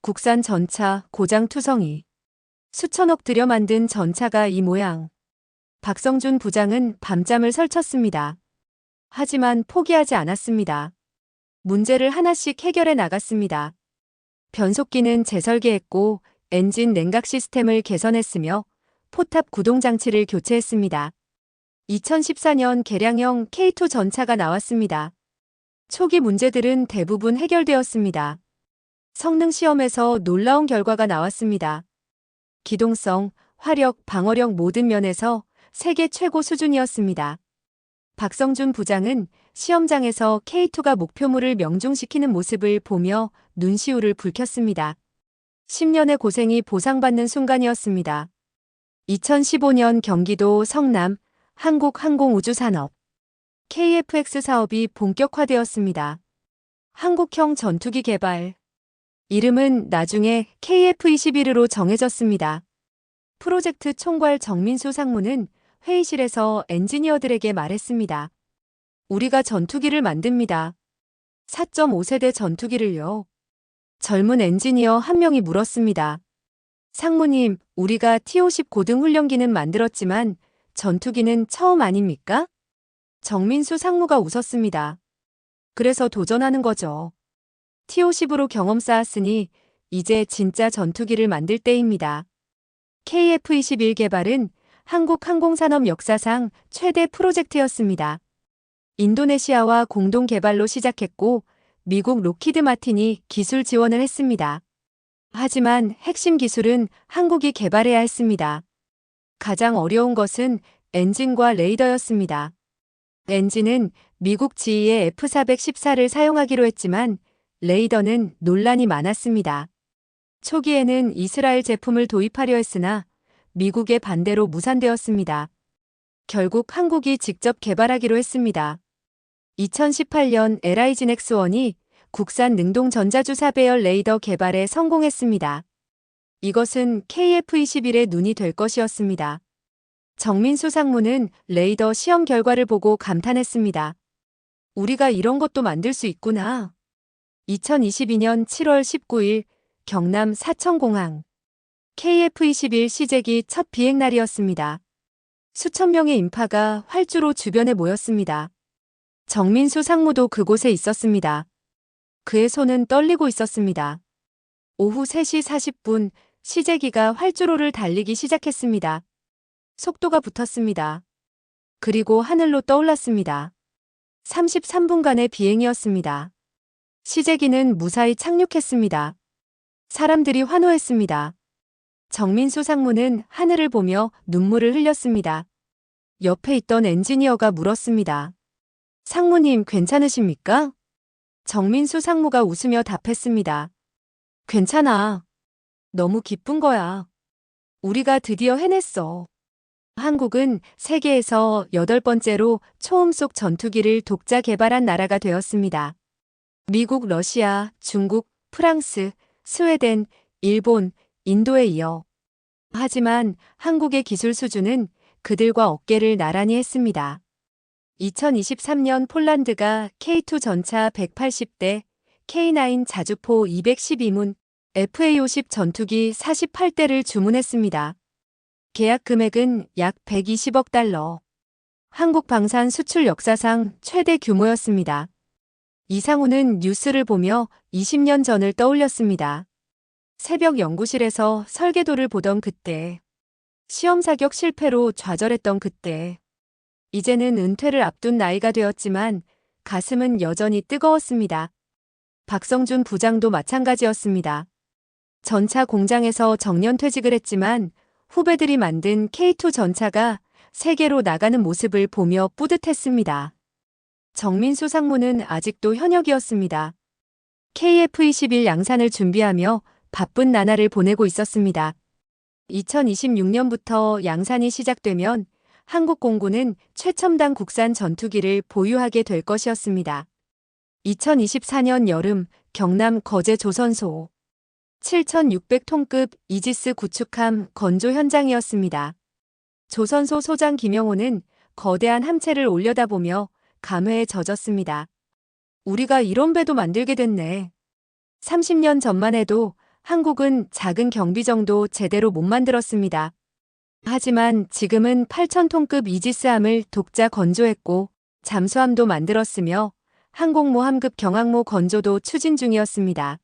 국산 전차 고장투성이. 수천억 들여 만든 전차가 이 모양. 박성준 부장은 밤잠을 설쳤습니다. 하지만 포기하지 않았습니다. 문제를 하나씩 해결해 나갔습니다. 변속기는 재설계했고 엔진 냉각 시스템을 개선했으며 포탑 구동 장치를 교체했습니다. 2014년 개량형 K2 전차가 나왔습니다. 초기 문제들은 대부분 해결되었습니다. 성능 시험에서 놀라운 결과가 나왔습니다. 기동성, 화력, 방어력 모든 면에서 세계 최고 수준이었습니다. 박성준 부장은 시험장에서 K2가 목표물을 명중시키는 모습을 보며 눈시울을 붉혔습니다. 10년의 고생이 보상받는 순간이었습니다. 2015년 경기도 성남 한국항공우주산업 KFX 사업이 본격화되었습니다. 한국형 전투기 개발. 이름은 나중에 KF-21으로 정해졌습니다. 프로젝트 총괄 정민수 상무는 회의실에서 엔지니어들에게 말했습니다. 우리가 전투기를 만듭니다. 4.5세대 전투기를요. 젊은 엔지니어 한 명이 물었습니다. 상무님, 우리가 T-50 고등 훈련기는 만들었지만 전투기는 처음 아닙니까? 정민수 상무가 웃었습니다. 그래서 도전하는 거죠. T-50으로 경험 쌓았으니 이제 진짜 전투기를 만들 때입니다. KF-21 개발은 한국 항공산업 역사상 최대 프로젝트였습니다. 인도네시아와 공동 개발로 시작했고 미국 로키드 마틴이 기술 지원을 했습니다. 하지만 핵심 기술은 한국이 개발해야 했습니다. 가장 어려운 것은 엔진과 레이더였습니다. 엔진은 미국 GE의 F414를 사용하기로 했지만 레이더는 논란이 많았습니다. 초기에는 이스라엘 제품을 도입하려 했으나 미국의 반대로 무산되었습니다. 결국 한국이 직접 개발하기로 했습니다. 2018년 LIG 넥스1이 국산 능동 전자주사 배열 레이더 개발에 성공했습니다. 이것은 KF-21의 눈이 될 것이었습니다. 정민수 상무는 레이더 시험 결과를 보고 감탄했습니다. 우리가 이런 것도 만들 수 있구나. 2022년 7월 19일 경남 사천공항 KF-21 시제기 첫 비행 날이었습니다. 수천 명의 인파가 활주로 주변에 모였습니다. 정민수 상무도 그곳에 있었습니다. 그의 손은 떨리고 있었습니다. 오후 3시 40분 시제기가 활주로를 달리기 시작했습니다. 속도가 붙었습니다. 그리고 하늘로 떠올랐습니다. 33분간의 비행이었습니다. 시제기는 무사히 착륙했습니다. 사람들이 환호했습니다. 정민수 상무는 하늘을 보며 눈물을 흘렸습니다. 옆에 있던 엔지니어가 물었습니다. 상무님 괜찮으십니까? 정민수 상무가 웃으며 답했습니다. 괜찮아. 너무 기쁜 거야. 우리가 드디어 해냈어. 한국은 세계에서 8번째로 초음속 전투기를 독자 개발한 나라가 되었습니다. 미국, 러시아, 중국, 프랑스, 스웨덴, 일본, 인도에 이어. 하지만 한국의 기술 수준은 그들과 어깨를 나란히 했습니다. 2023년 폴란드가 K2 전차 180대, K9 자주포 212문, FA-50 전투기 48대를 주문했습니다. 계약 금액은 약 120억 달러. 한국 방산 수출 역사상 최대 규모였습니다. 이상우는 뉴스를 보며 20년 전을 떠올렸습니다. 새벽 연구실에서 설계도를 보던 그때. 시험 사격 실패로 좌절했던 그때. 이제는 은퇴를 앞둔 나이가 되었지만 가슴은 여전히 뜨거웠습니다. 박성준 부장도 마찬가지였습니다. 전차 공장에서 정년퇴직을 했지만 후배들이 만든 K2 전차가 세계로 나가는 모습을 보며 뿌듯했습니다. 정민수 상무는 아직도 현역이었습니다. KF-21 양산을 준비하며 바쁜 나날을 보내고 있었습니다. 2026년부터 양산이 시작되면 한국 공군은 최첨단 국산 전투기를 보유하게 될 것이었습니다. 2024년 여름 경남 거제 조선소 7,600톤급 이지스 구축함 건조 현장이었습니다. 조선소 소장 김영호는 거대한 함체를 올려다보며 감회에 젖었습니다. 우리가 이런 배도 만들게 됐네. 30년 전만 해도 한국은 작은 경비정도 제대로 못 만들었습니다. 하지만 지금은 8,000톤급 이지스함을 독자 건조했고 잠수함도 만들었으며 항공모함급 경항모 건조도 추진 중이었습니다.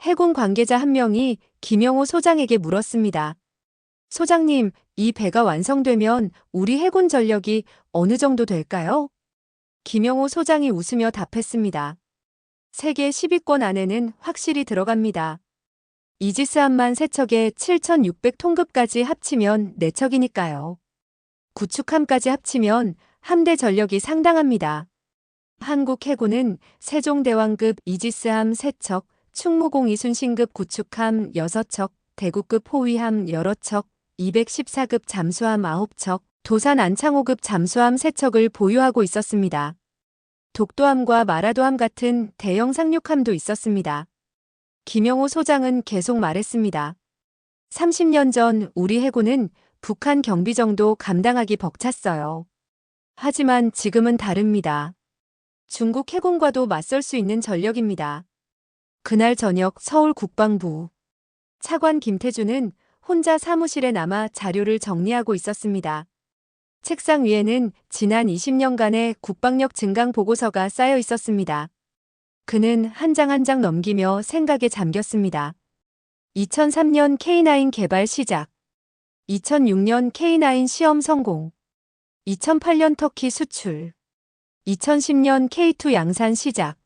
해군 관계자 한 명이 김영호 소장에게 물었습니다. 소장님, 이 배가 완성되면 우리 해군 전력이 어느 정도 될까요? 김영호 소장이 웃으며 답했습니다. 세계 10위권 안에는 확실히 들어갑니다. 이지스함만 3척에 7,600톤급까지 합치면 4척이니까요. 구축함까지 합치면 함대 전력이 상당합니다. 한국 해군은 세종대왕급 이지스함 3척, 충무공 이순신급 구축함 6척, 대구급 호위함 여러 척, 214급 잠수함 9척, 도산 안창호급 잠수함 3척을 보유하고 있었습니다. 독도함과 마라도함 같은 대형 상륙함도 있었습니다. 김영호 소장은 계속 말했습니다. 30년 전 우리 해군은 북한 경비정도 감당하기 벅찼어요. 하지만 지금은 다릅니다. 중국 해군과도 맞설 수 있는 전력입니다. 그날 저녁 서울 국방부 차관 김태준은 혼자 사무실에 남아 자료를 정리하고 있었습니다. 책상 위에는 지난 20년간의 국방력 증강 보고서가 쌓여 있었습니다. 그는 한 장 한 장 넘기며 생각에 잠겼습니다. 2003년 K9 개발 시작, 2006년 K9 시험 성공, 2008년 터키 수출, 2010년 K2 양산 시작,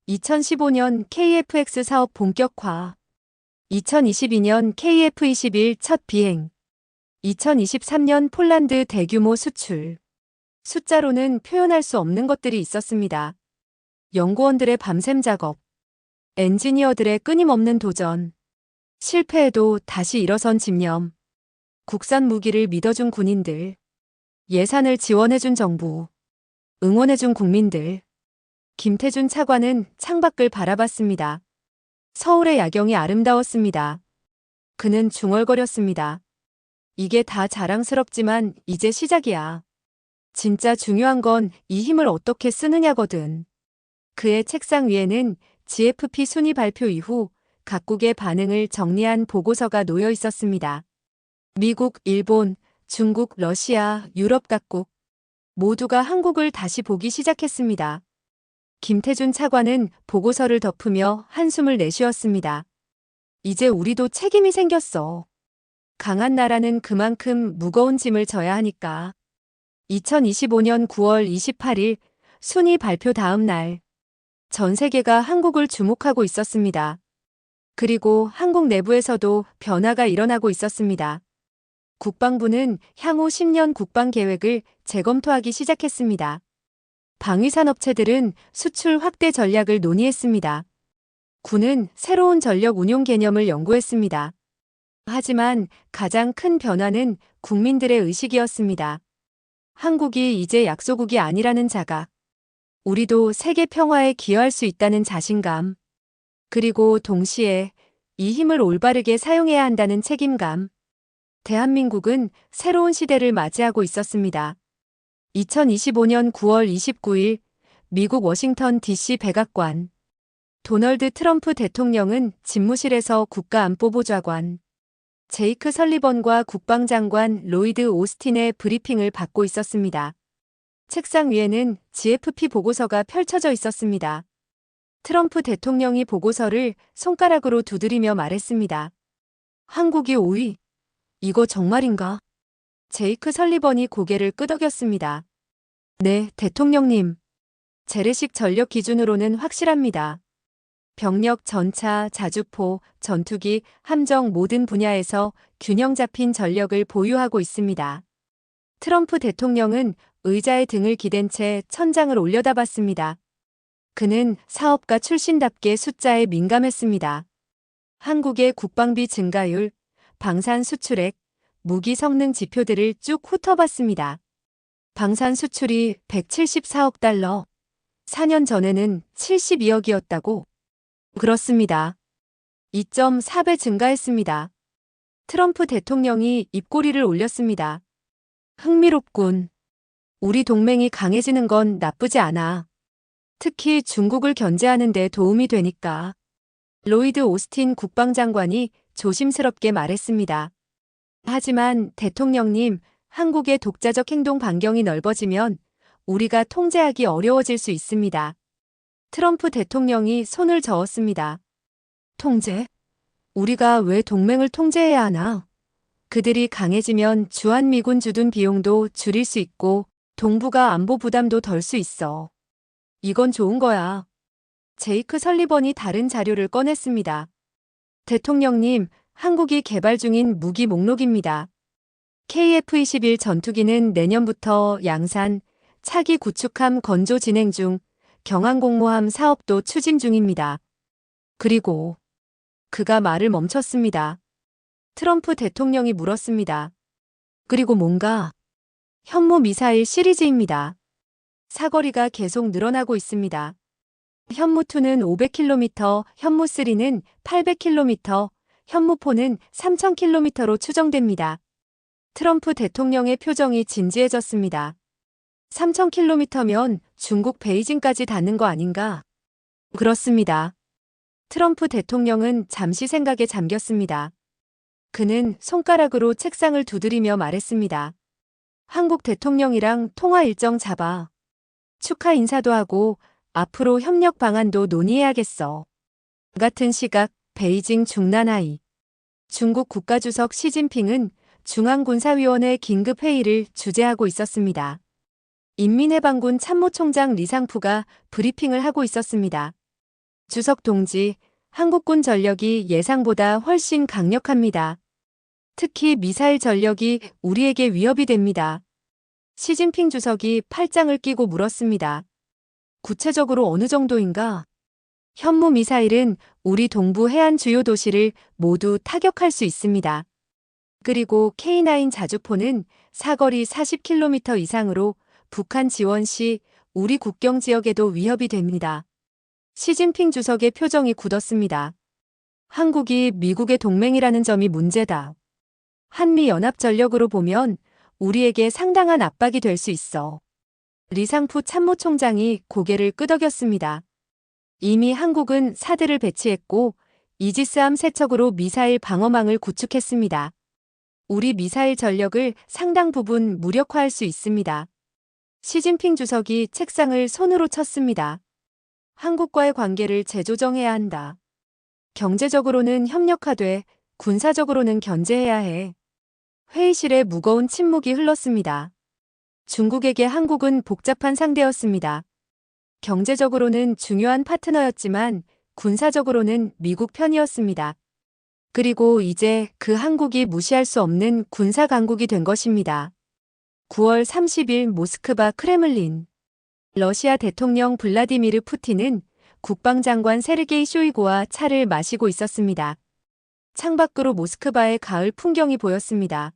2015년 KF-X 사업 본격화, 2022년 KF-21 첫 비행, 2023년 폴란드 대규모 수출. 숫자로는 표현할 수 없는 것들이 있었습니다. 연구원들의 밤샘 작업, 엔지니어들의 끊임없는 도전, 실패해도 다시 일어선 집념, 국산 무기를 믿어준 군인들, 예산을 지원해준 정부, 응원해준 국민들. 김태준 차관은 창밖을 바라봤습니다. 서울의 야경이 아름다웠습니다. 그는 중얼거렸습니다. 이게 다 자랑스럽지만 이제 시작이야. 진짜 중요한 건 이 힘을 어떻게 쓰느냐거든. 그의 책상 위에는 GFP 순위 발표 이후 각국의 반응을 정리한 보고서가 놓여 있었습니다. 미국, 일본, 중국, 러시아, 유럽 각국 모두가 한국을 다시 보기 시작했습니다. 김태준 차관은 보고서를 덮으며 한숨을 내쉬었습니다. 이제 우리도 책임이 생겼어. 강한 나라는 그만큼 무거운 짐을 져야 하니까. 2025년 9월 28일 순위 발표 다음 날. 전 세계가 한국을 주목하고 있었습니다. 그리고 한국 내부에서도 변화가 일어나고 있었습니다. 국방부는 향후 10년 국방 계획을 재검토하기 시작했습니다. 방위산업체들은 수출 확대 전략을 논의했습니다. 군은 새로운 전력 운용 개념을 연구했습니다. 하지만 가장 큰 변화는 국민들의 의식이었습니다. 한국이 이제 약소국이 아니라는 자각. 우리도 세계 평화에 기여할 수 있다는 자신감. 그리고 동시에 이 힘을 올바르게 사용해야 한다는 책임감. 대한민국은 새로운 시대를 맞이하고 있었습니다. 2025년 9월 29일 미국 워싱턴 DC 백악관. 도널드 트럼프 대통령은 집무실에서 국가안보보좌관 제이크 설리번과 국방장관 로이드 오스틴의 브리핑을 받고 있었습니다. 책상 위에는 GFP 보고서가 펼쳐져 있었습니다. 트럼프 대통령이 보고서를 손가락으로 두드리며 말했습니다. 한국이 5위. 이거 정말인가? 제이크 설리번이 고개를 끄덕였습니다. 네, 대통령님. 재래식 전력 기준으로는 확실합니다. 병력, 전차, 자주포, 전투기, 함정 모든 분야에서 균형 잡힌 전력을 보유하고 있습니다. 트럼프 대통령은 의자에 등을 기댄 채 천장을 올려다봤습니다. 그는 사업가 출신답게 숫자에 민감했습니다. 한국의 국방비 증가율, 방산 수출액, 무기 성능 지표들을 쭉 훑어봤습니다. 방산 수출이 174억 달러, 4년 전에는 72억이었다고? 그렇습니다. 2.4배 증가했습니다. 트럼프 대통령이 입꼬리를 올렸습니다. 흥미롭군. 우리 동맹이 강해지는 건 나쁘지 않아. 특히 중국을 견제하는 데 도움이 되니까. 로이드 오스틴 국방장관이 조심스럽게 말했습니다. 하지만 대통령님, 한국의 독자적 행동 반경이 넓어지면 우리가 통제하기 어려워질 수 있습니다. 트럼프 대통령이 손을 저었습니다. 통제? 우리가 왜 동맹을 통제해야 하나? 그들이 강해지면 주한미군 주둔 비용도 줄일 수 있고 동북아 안보 부담도 덜 수 있어. 이건 좋은 거야. 제이크 설리번이 다른 자료를 꺼냈습니다. 대통령님, 한국이 개발 중인 무기 목록입니다. KF-21 전투기는 내년부터 양산, 차기 구축함 건조 진행 중, 경항공모함 사업도 추진 중입니다. 그리고 그가 말을 멈췄습니다. 트럼프 대통령이 물었습니다. 그리고 뭔가? 현무 미사일 시리즈입니다. 사거리가 계속 늘어나고 있습니다. 현무2는 500km, 현무3는 800km, 현무4는 3000km로 추정됩니다. 트럼프 대통령의 표정이 진지해졌습니다. 3000km면 중국 베이징까지 닿는 거 아닌가? 그렇습니다. 트럼프 대통령은 잠시 생각에 잠겼습니다. 그는 손가락으로 책상을 두드리며 말했습니다. 한국 대통령이랑 통화 일정 잡아. 축하 인사도 하고 앞으로 협력 방안도 논의해야겠어. 같은 시각 베이징 중난하이. 중국 국가주석 시진핑은 중앙군사위원회 긴급회의를 주재하고 있었습니다. 인민해방군 참모총장 리상푸가 브리핑을 하고 있었습니다. 주석 동지, 한국군 전력이 예상보다 훨씬 강력합니다. 특히 미사일 전력이 우리에게 위협이 됩니다. 시진핑 주석이 팔짱을 끼고 물었습니다. 구체적으로 어느 정도인가? 현무 미사일은 우리 동부 해안 주요 도시를 모두 타격할 수 있습니다. 그리고 K9 자주포는 사거리 40km 이상으로 북한 지원 시 우리 국경 지역에도 위협이 됩니다. 시진핑 주석의 표정이 굳었습니다. 한국이 미국의 동맹이라는 점이 문제다. 한미연합전력으로 보면 우리에게 상당한 압박이 될 수 있어. 리상푸 참모총장이 고개를 끄덕였습니다. 이미 한국은 사드를 배치했고 이지스함 세척으로 미사일 방어망을 구축했습니다. 우리 미사일 전력을 상당 부분 무력화할 수 있습니다. 시진핑 주석이 책상을 손으로 쳤습니다. 한국과의 관계를 재조정해야 한다. 경제적으로는 협력하되 군사적으로는 견제해야 해. 회의실에 무거운 침묵이 흘렀습니다. 중국에게 한국은 복잡한 상대였습니다. 경제적으로는 중요한 파트너였지만 군사적으로는 미국 편이었습니다. 그리고 이제 그 한국이 무시할 수 없는 군사 강국이 된 것입니다. 9월 30일 모스크바 크레물린. 러시아 대통령 블라디미르 푸틴은 국방장관 세르게이 쇼이구와 차를 마시고 있었습니다. 창밖으로 모스크바의 가을 풍경이 보였습니다.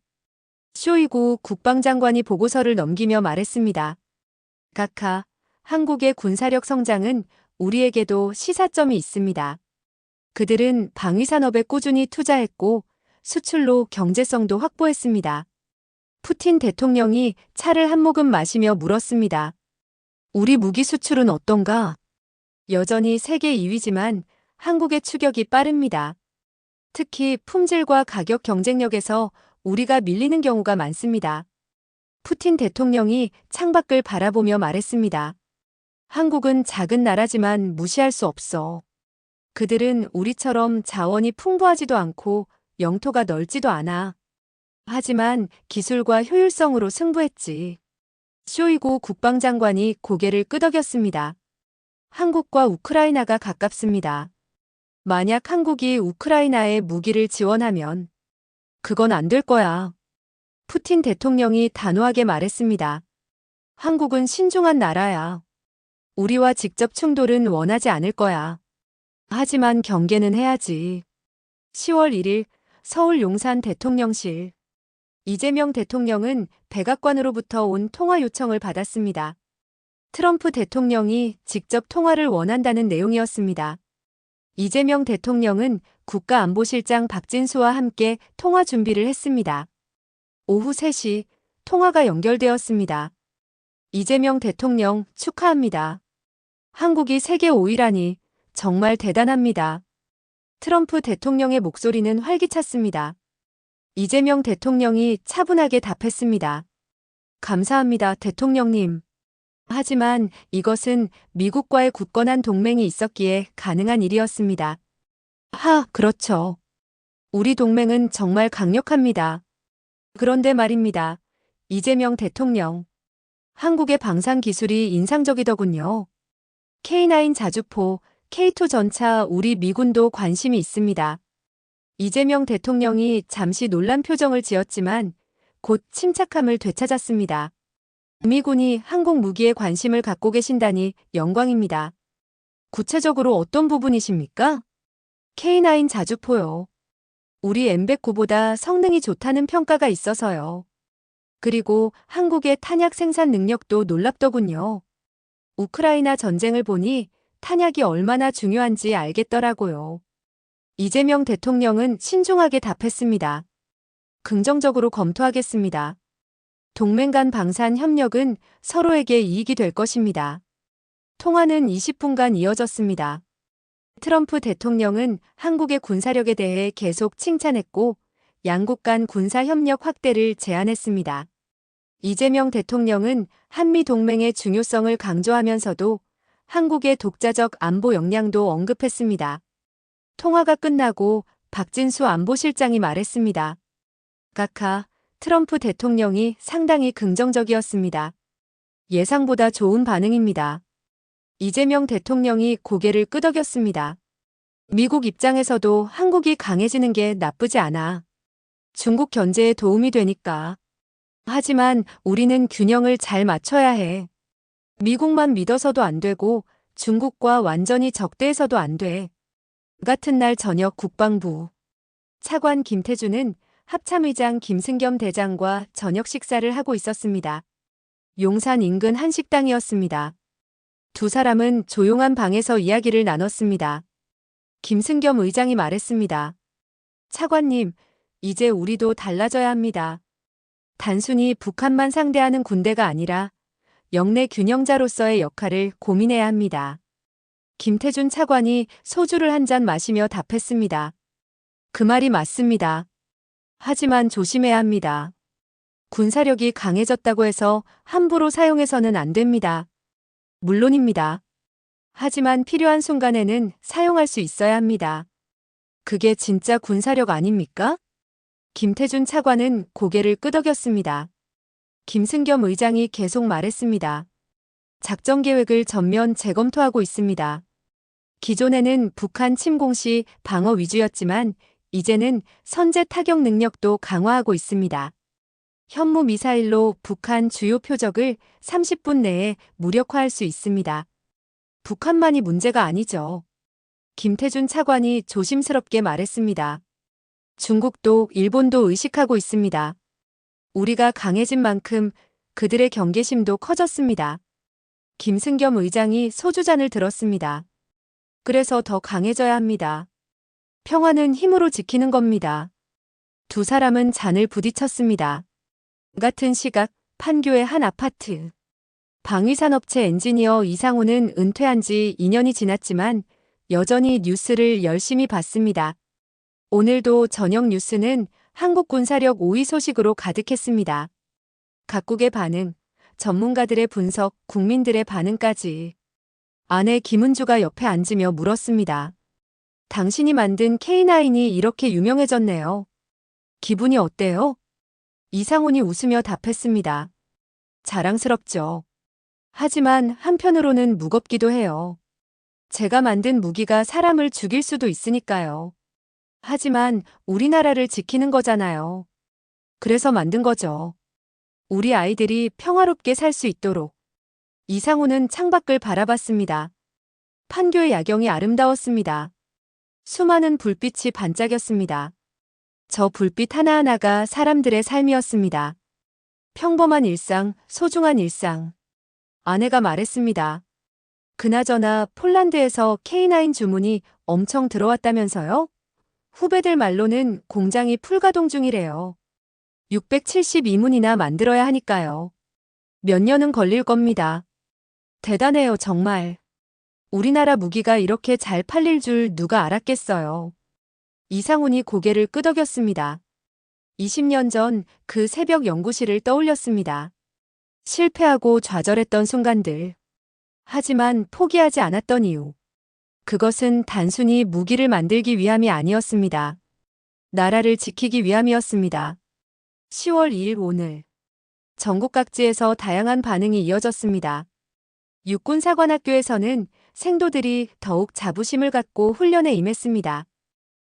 쇼이구 국방장관이 보고서를 넘기며 말했습니다. 카카, 한국의 군사력 성장은 우리에게도 시사점이 있습니다. 그들은 방위산업에 꾸준히 투자했고 수출로 경제성도 확보했습니다. 푸틴 대통령이 차를 한 모금 마시며 물었습니다. 우리 무기 수출은 어떤가? 여전히 세계 2위지만 한국의 추격이 빠릅니다. 특히 품질과 가격 경쟁력에서 우리가 밀리는 경우가 많습니다. 푸틴 대통령이 창밖을 바라보며 말했습니다. 한국은 작은 나라지만 무시할 수 없어. 그들은 우리처럼 자원이 풍부하지도 않고 영토가 넓지도 않아. 하지만 기술과 효율성으로 승부했지. 쇼이구 국방장관이 고개를 끄덕였습니다. 한국과 우크라이나가 가깝습니다. 만약 한국이 우크라이나에 무기를 지원하면 그건 안 될 거야. 푸틴 대통령이 단호하게 말했습니다. 한국은 신중한 나라야. 우리와 직접 충돌은 원하지 않을 거야. 하지만 경계는 해야지. 10월 1일 서울 용산 대통령실. 이재명 대통령은 백악관으로부터 온 통화 요청을 받았습니다. 트럼프 대통령이 직접 통화를 원한다는 내용이었습니다. 이재명 대통령은 국가안보실장 박진수와 함께 통화 준비를 했습니다. 오후 3시 통화가 연결되었습니다. 이재명 대통령 축하합니다. 한국이 세계 5위라니 정말 대단합니다. 트럼프 대통령의 목소리는 활기찼습니다. 이재명 대통령이 차분하게 답했습니다. 감사합니다, 대통령님. 하지만 이것은 미국과의 굳건한 동맹이 있었기에 가능한 일이었습니다. 그렇죠. 우리 동맹은 정말 강력합니다. 그런데 말입니다. 이재명 대통령. 한국의 방산 기술이 인상적이더군요. K9 자주포, K2 전차 우리 미군도 관심이 있습니다. 이재명 대통령이 잠시 놀란 표정을 지었지만 곧 침착함을 되찾았습니다. 미군이 항공 무기에 관심을 갖고 계신다니 영광입니다. 구체적으로 어떤 부분이십니까? K9 자주포요. 우리 M109보다 성능이 좋다는 평가가 있어서요. 그리고 한국의 탄약 생산 능력도 놀랍더군요. 우크라이나 전쟁을 보니 탄약이 얼마나 중요한지 알겠더라고요. 이재명 대통령은 신중하게 답했습니다. 긍정적으로 검토하겠습니다. 동맹 간 방산 협력은 서로에게 이익이 될 것입니다. 통화는 20분간 이어졌습니다. 트럼프 대통령은 한국의 군사력에 대해 계속 칭찬했고 양국 간 군사 협력 확대를 제안했습니다. 이재명 대통령은 한미 동맹의 중요성을 강조하면서도 한국의 독자적 안보 역량도 언급했습니다. 통화가 끝나고 박진수 안보실장이 말했습니다. 트럼프 대통령이 상당히 긍정적이었습니다. 예상보다 좋은 반응입니다. 이재명 대통령이 고개를 끄덕였습니다. 미국 입장에서도 한국이 강해지는 게 나쁘지 않아. 중국 견제에 도움이 되니까. 하지만 우리는 균형을 잘 맞춰야 해. 미국만 믿어서도 안 되고 중국과 완전히 적대해서도 안 돼. 같은 날 저녁 국방부 차관 김태준은 합참의장 김승겸 대장과 저녁 식사를 하고 있었습니다. 용산 인근 한 식당이었습니다. 두 사람은 조용한 방에서 이야기를 나눴습니다. 김승겸 의장이 말했습니다. 차관님, 이제 우리도 달라져야 합니다. 단순히 북한만 상대하는 군대가 아니라 영내 균형자로서의 역할을 고민해야 합니다. 김태준 차관이 소주를 한 잔 마시며 답했습니다. 그 말이 맞습니다. 하지만 조심해야 합니다. 군사력이 강해졌다고 해서 함부로 사용해서는 안 됩니다. 물론입니다. 하지만 필요한 순간에는 사용할 수 있어야 합니다. 그게 진짜 군사력 아닙니까? 김태준 차관은 고개를 끄덕였습니다. 김승겸 의장이 계속 말했습니다. 작전 계획을 전면 재검토하고 있습니다. 기존에는 북한 침공 시 방어 위주였지만 이제는 선제 타격 능력도 강화하고 있습니다. 현무 미사일로 북한 주요 표적을 30분 내에 무력화할 수 있습니다. 북한만이 문제가 아니죠. 김태준 차관이 조심스럽게 말했습니다. 중국도 일본도 의식하고 있습니다. 우리가 강해진 만큼 그들의 경계심도 커졌습니다. 김승겸 의장이 소주잔을 들었습니다. 그래서 더 강해져야 합니다. 평화는 힘으로 지키는 겁니다. 두 사람은 잔을 부딪혔습니다. 같은 시각 판교의 한 아파트. 방위산업체 엔지니어 이상우는 은퇴한 지 2년이 지났지만 여전히 뉴스를 열심히 봤습니다. 오늘도 저녁 뉴스는 한국 군사력 5위 소식으로 가득했습니다. 각국의 반응, 전문가들의 분석, 국민들의 반응까지. 아내 김은주가 옆에 앉으며 물었습니다. 당신이 만든 K9이 이렇게 유명해졌네요. 기분이 어때요? 이상훈이 웃으며 답했습니다. 자랑스럽죠. 하지만 한편으로는 무겁기도 해요. 제가 만든 무기가 사람을 죽일 수도 있으니까요. 하지만 우리나라를 지키는 거잖아요. 그래서 만든 거죠. 우리 아이들이 평화롭게 살 수 있도록. 이상훈은 창밖을 바라봤습니다. 판교의 야경이 아름다웠습니다. 수많은 불빛이 반짝였습니다. 저 불빛 하나하나가 사람들의 삶이었습니다. 평범한 일상, 소중한 일상. 아내가 말했습니다. 그나저나 폴란드에서 K9 주문이 엄청 들어왔다면서요? 후배들 말로는 공장이 풀가동 중이래요. 672문이나 만들어야 하니까요. 몇 년은 걸릴 겁니다. 대단해요, 정말. 우리나라 무기가 이렇게 잘 팔릴 줄 누가 알았겠어요. 이상훈이 고개를 끄덕였습니다. 20년 전 그 새벽 연구실을 떠올렸습니다. 실패하고 좌절했던 순간들. 하지만 포기하지 않았던 이유. 그것은 단순히 무기를 만들기 위함이 아니었습니다. 나라를 지키기 위함이었습니다. 10월 2일 오늘. 전국 각지에서 다양한 반응이 이어졌습니다. 육군사관학교에서는 생도들이 더욱 자부심을 갖고 훈련에 임했습니다.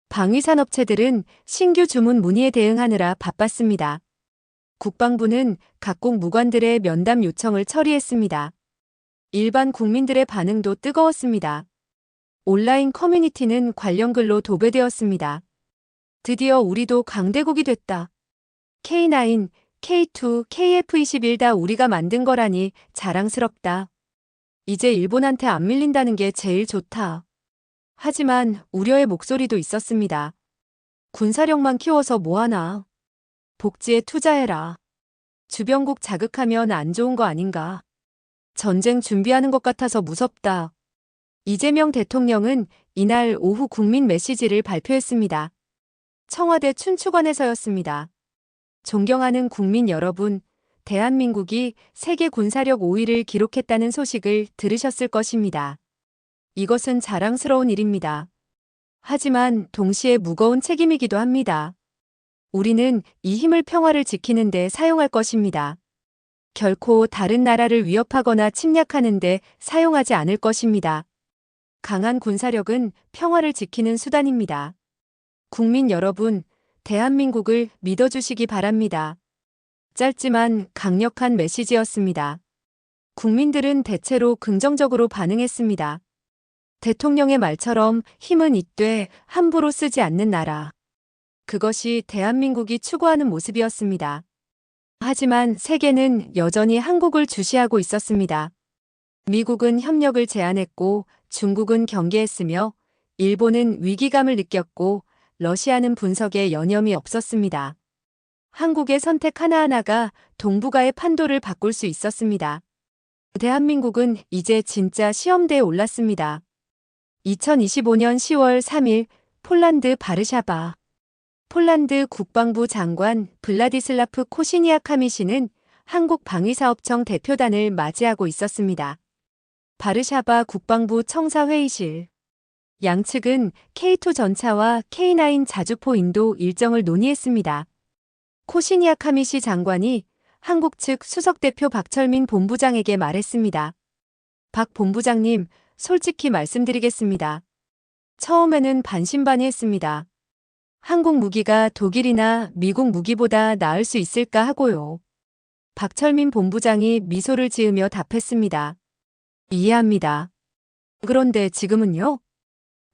방위산업체들은 신규 주문 문의에 대응하느라 바빴습니다. 국방부는 각국 무관들의 면담 요청을 처리했습니다. 일반 국민들의 반응도 뜨거웠습니다. 온라인 커뮤니티는 관련 글로 도배되었습니다. 드디어 우리도 강대국이 됐다. K9, K2, KF-21 다 우리가 만든 거라니 자랑스럽다. 이제 일본한테 안 밀린다는 게 제일 좋다. 하지만 우려의 목소리도 있었습니다. 군사력만 키워서 뭐하나. 복지에 투자해라. 주변국 자극하면 안 좋은 거 아닌가. 전쟁 준비하는 것 같아서 무섭다. 이재명 대통령은 이날 오후 국민 메시지를 발표했습니다. 청와대 춘추관에서였습니다. 존경하는 국민 여러분, 대한민국이 세계 군사력 5위를 기록했다는 소식을 들으셨을 것입니다. 이것은 자랑스러운 일입니다. 하지만 동시에 무거운 책임이기도 합니다. 우리는 이 힘을 평화를 지키는 데 사용할 것입니다. 결코 다른 나라를 위협하거나 침략하는 데 사용하지 않을 것입니다. 강한 군사력은 평화를 지키는 수단입니다. 국민 여러분, 대한민국을 믿어주시기 바랍니다. 짧지만 강력한 메시지였습니다. 국민들은 대체로 긍정적으로 반응했습니다. 대통령의 말처럼 힘은 있되 함부로 쓰지 않는 나라. 그것이 대한민국이 추구하는 모습이었습니다. 하지만 세계는 여전히 한국을 주시하고 있었습니다. 미국은 협력을 제안했고 중국은 경계했으며 일본은 위기감을 느꼈고 러시아는 분석에 여념이 없었습니다. 한국의 선택 하나하나가 동북아의 판도를 바꿀 수 있었습니다. 대한민국은 이제 진짜 시험대에 올랐습니다. 2025년 10월 3일 폴란드 바르샤바. 폴란드 국방부 장관 블라디슬라프 코시니아카미시는 한국 방위사업청 대표단을 맞이하고 있었습니다. 바르샤바 국방부 청사회의실. 양측은 K2 전차와 K9 자주포 인도 일정을 논의했습니다. 코시니아카미시 장관이 한국 측 수석대표 박철민 본부장에게 말했습니다. 박 본부장님, 솔직히 말씀드리겠습니다. 처음에는 반신반의했습니다. 한국 무기가 독일이나 미국 무기보다 나을 수 있을까 하고요. 박철민 본부장이 미소를 지으며 답했습니다. 이해합니다. 그런데 지금은요?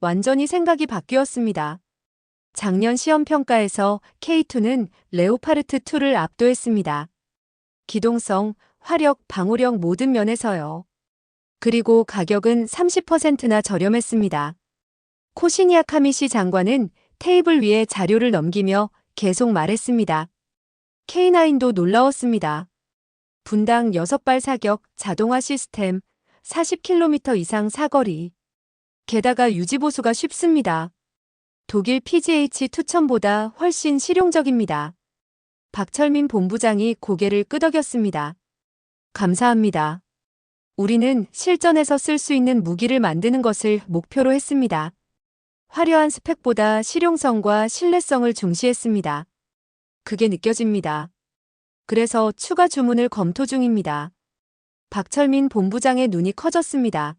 완전히 생각이 바뀌었습니다. 작년 시험평가에서 K2는 레오파르트2를 압도했습니다. 기동성, 화력, 방호력 모든 면에서요. 그리고 가격은 30%나 저렴했습니다. 코시니아카미시 장관은 테이블 위에 자료를 넘기며 계속 말했습니다. K9도 놀라웠습니다. 분당 6발 사격, 자동화 시스템, 40km 이상 사거리. 게다가 유지보수가 쉽습니다. 독일 PGH-2000보다 훨씬 실용적입니다. 박철민 본부장이 고개를 끄덕였습니다. 감사합니다. 우리는 실전에서 쓸 수 있는 무기를 만드는 것을 목표로 했습니다. 화려한 스펙보다 실용성과 신뢰성을 중시했습니다. 그게 느껴집니다. 그래서 추가 주문을 검토 중입니다. 박철민 본부장의 눈이 커졌습니다.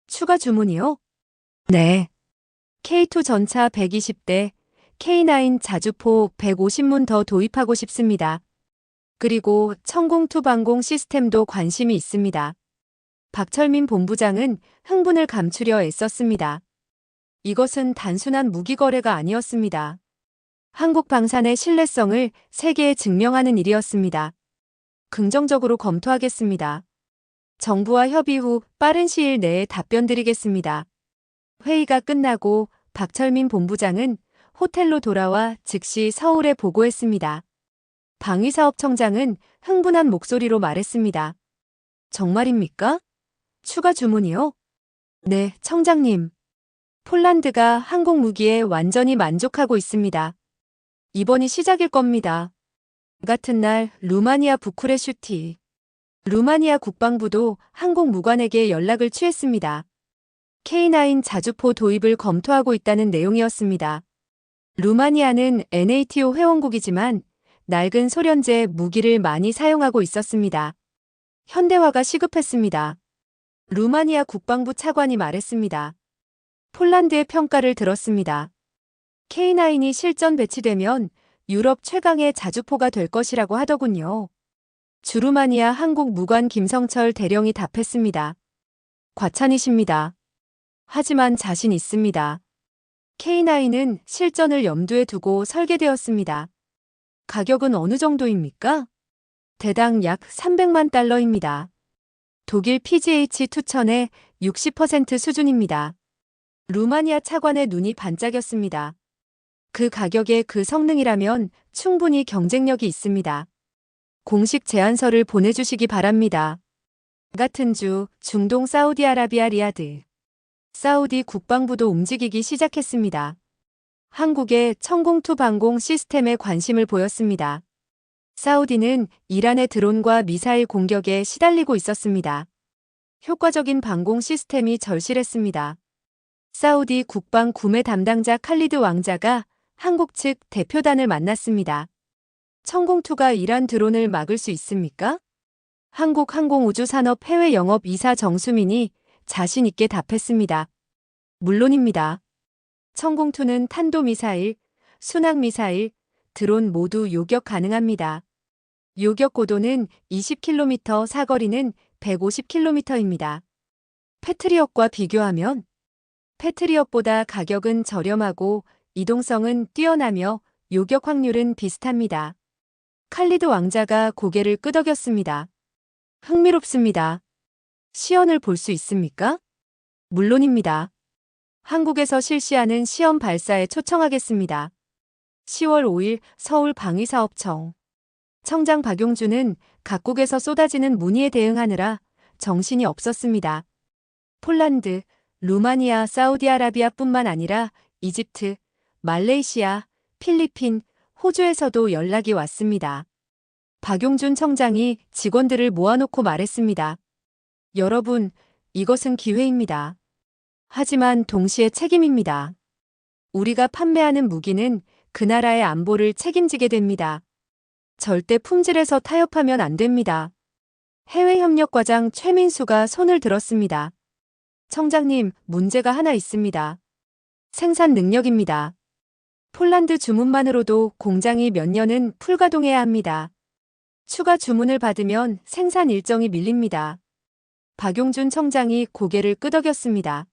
추가 주문이요? 네. K2 전차 120대, K9 자주포 150문 더 도입하고 싶습니다. 그리고 천공2 방공 시스템도 관심이 있습니다. 박철민 본부장은 흥분을 감추려 애썼습니다. 이것은 단순한 무기 거래가 아니었습니다. 한국 방산의 신뢰성을 세계에 증명하는 일이었습니다. 긍정적으로 검토하겠습니다. 정부와 협의 후 빠른 시일 내에 답변 드리겠습니다. 회의가 끝나고 박철민 본부장은 호텔로 돌아와 즉시 서울에 보고했습니다. 방위사업청장은 흥분한 목소리로 말했습니다. 정말입니까? 추가 주문이요? 네, 청장님. 폴란드가 한국 무기에 완전히 만족하고 있습니다. 이번이 시작일 겁니다. 같은 날 루마니아 부쿠레슈티. 루마니아 국방부도 한국 무관에게 연락을 취했습니다. K9 자주포 도입을 검토하고 있다는 내용이었습니다. 루마니아는 NATO 회원국이지만 낡은 소련제 무기를 많이 사용하고 있었습니다. 현대화가 시급했습니다. 루마니아 국방부 차관이 말했습니다. 폴란드의 평가를 들었습니다. K9이 실전 배치되면 유럽 최강의 자주포가 될 것이라고 하더군요. 주루마니아 한국 무관 김성철 대령이 답했습니다. 과찬이십니다. 하지만 자신 있습니다. K9은 실전을 염두에 두고 설계되었습니다. 가격은 어느 정도입니까? 대당 약 300만 달러입니다. 독일 PGH-2000의 60% 수준입니다. 루마니아 차관의 눈이 반짝였습니다. 그 가격에 그 성능이라면 충분히 경쟁력이 있습니다. 공식 제안서를 보내주시기 바랍니다. 같은 주 중동 사우디아라비아 리야드. 사우디 국방부도 움직이기 시작했습니다. 한국의 천공투 방공 시스템에 관심을 보였습니다. 사우디는 이란의 드론과 미사일 공격에 시달리고 있었습니다. 효과적인 방공 시스템이 절실했습니다. 사우디 국방 구매 담당자 칼리드 왕자가 한국 측 대표단을 만났습니다. 천공투가 이란 드론을 막을 수 있습니까? 한국 항공우주산업 해외 영업 이사 정수민이 자신 있게 답했습니다. 물론입니다. 천공투는 탄도미사일, 순항미사일, 드론 모두 요격 가능합니다. 요격 고도는 20km, 사거리는 150km입니다. 패트리엇과 비교하면 패트리엇보다 가격은 저렴하고 이동성은 뛰어나며 요격 확률은 비슷합니다. 칼리드 왕자가 고개를 끄덕였습니다. 흥미롭습니다. 시연을 볼 수 있습니까? 물론입니다. 한국에서 실시하는 시험 발사에 초청하겠습니다. 10월 5일 서울 방위사업청. 청장 박용준은 각국에서 쏟아지는 문의에 대응하느라 정신이 없었습니다. 폴란드, 루마니아, 사우디아라비아뿐만 아니라 이집트, 말레이시아, 필리핀, 호주에서도 연락이 왔습니다. 박용준 청장이 직원들을 모아놓고 말했습니다. 여러분, 이것은 기회입니다. 하지만 동시에 책임입니다. 우리가 판매하는 무기는 그 나라의 안보를 책임지게 됩니다. 절대 품질에서 타협하면 안 됩니다. 해외협력과장 최민수가 손을 들었습니다. 청장님, 문제가 하나 있습니다. 생산 능력입니다. 폴란드 주문만으로도 공장이 몇 년은 풀가동해야 합니다. 추가 주문을 받으면 생산 일정이 밀립니다. 박용준 청장이 고개를 끄덕였습니다.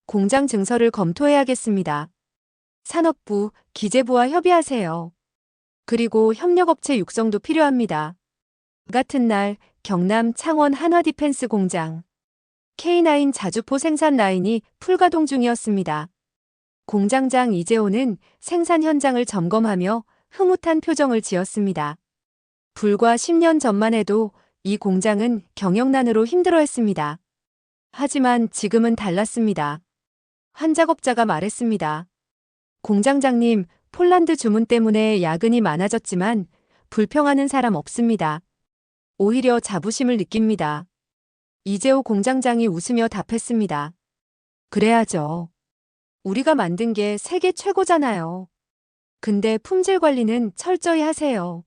공장 증설을 검토해야겠습니다. 산업부, 기재부와 협의하세요. 그리고 협력업체 육성도 필요합니다. 같은 날 경남 창원 한화디펜스 공장. K9 자주포 생산 라인이 풀가동 중이었습니다. 공장장 이재호는 생산 현장을 점검하며 흐뭇한 표정을 지었습니다. 불과 10년 전만 해도 이 공장은 경영난으로 힘들어했습니다. 하지만 지금은 달랐습니다. 한 작업자가 말했습니다. 공장장님, 폴란드 주문 때문에 야근이 많아졌지만 불평하는 사람 없습니다. 오히려 자부심을 느낍니다. 이재호 공장장이 웃으며 답했습니다. 그래야죠. 우리가 만든 게 세계 최고잖아요. 근데 품질 관리는 철저히 하세요.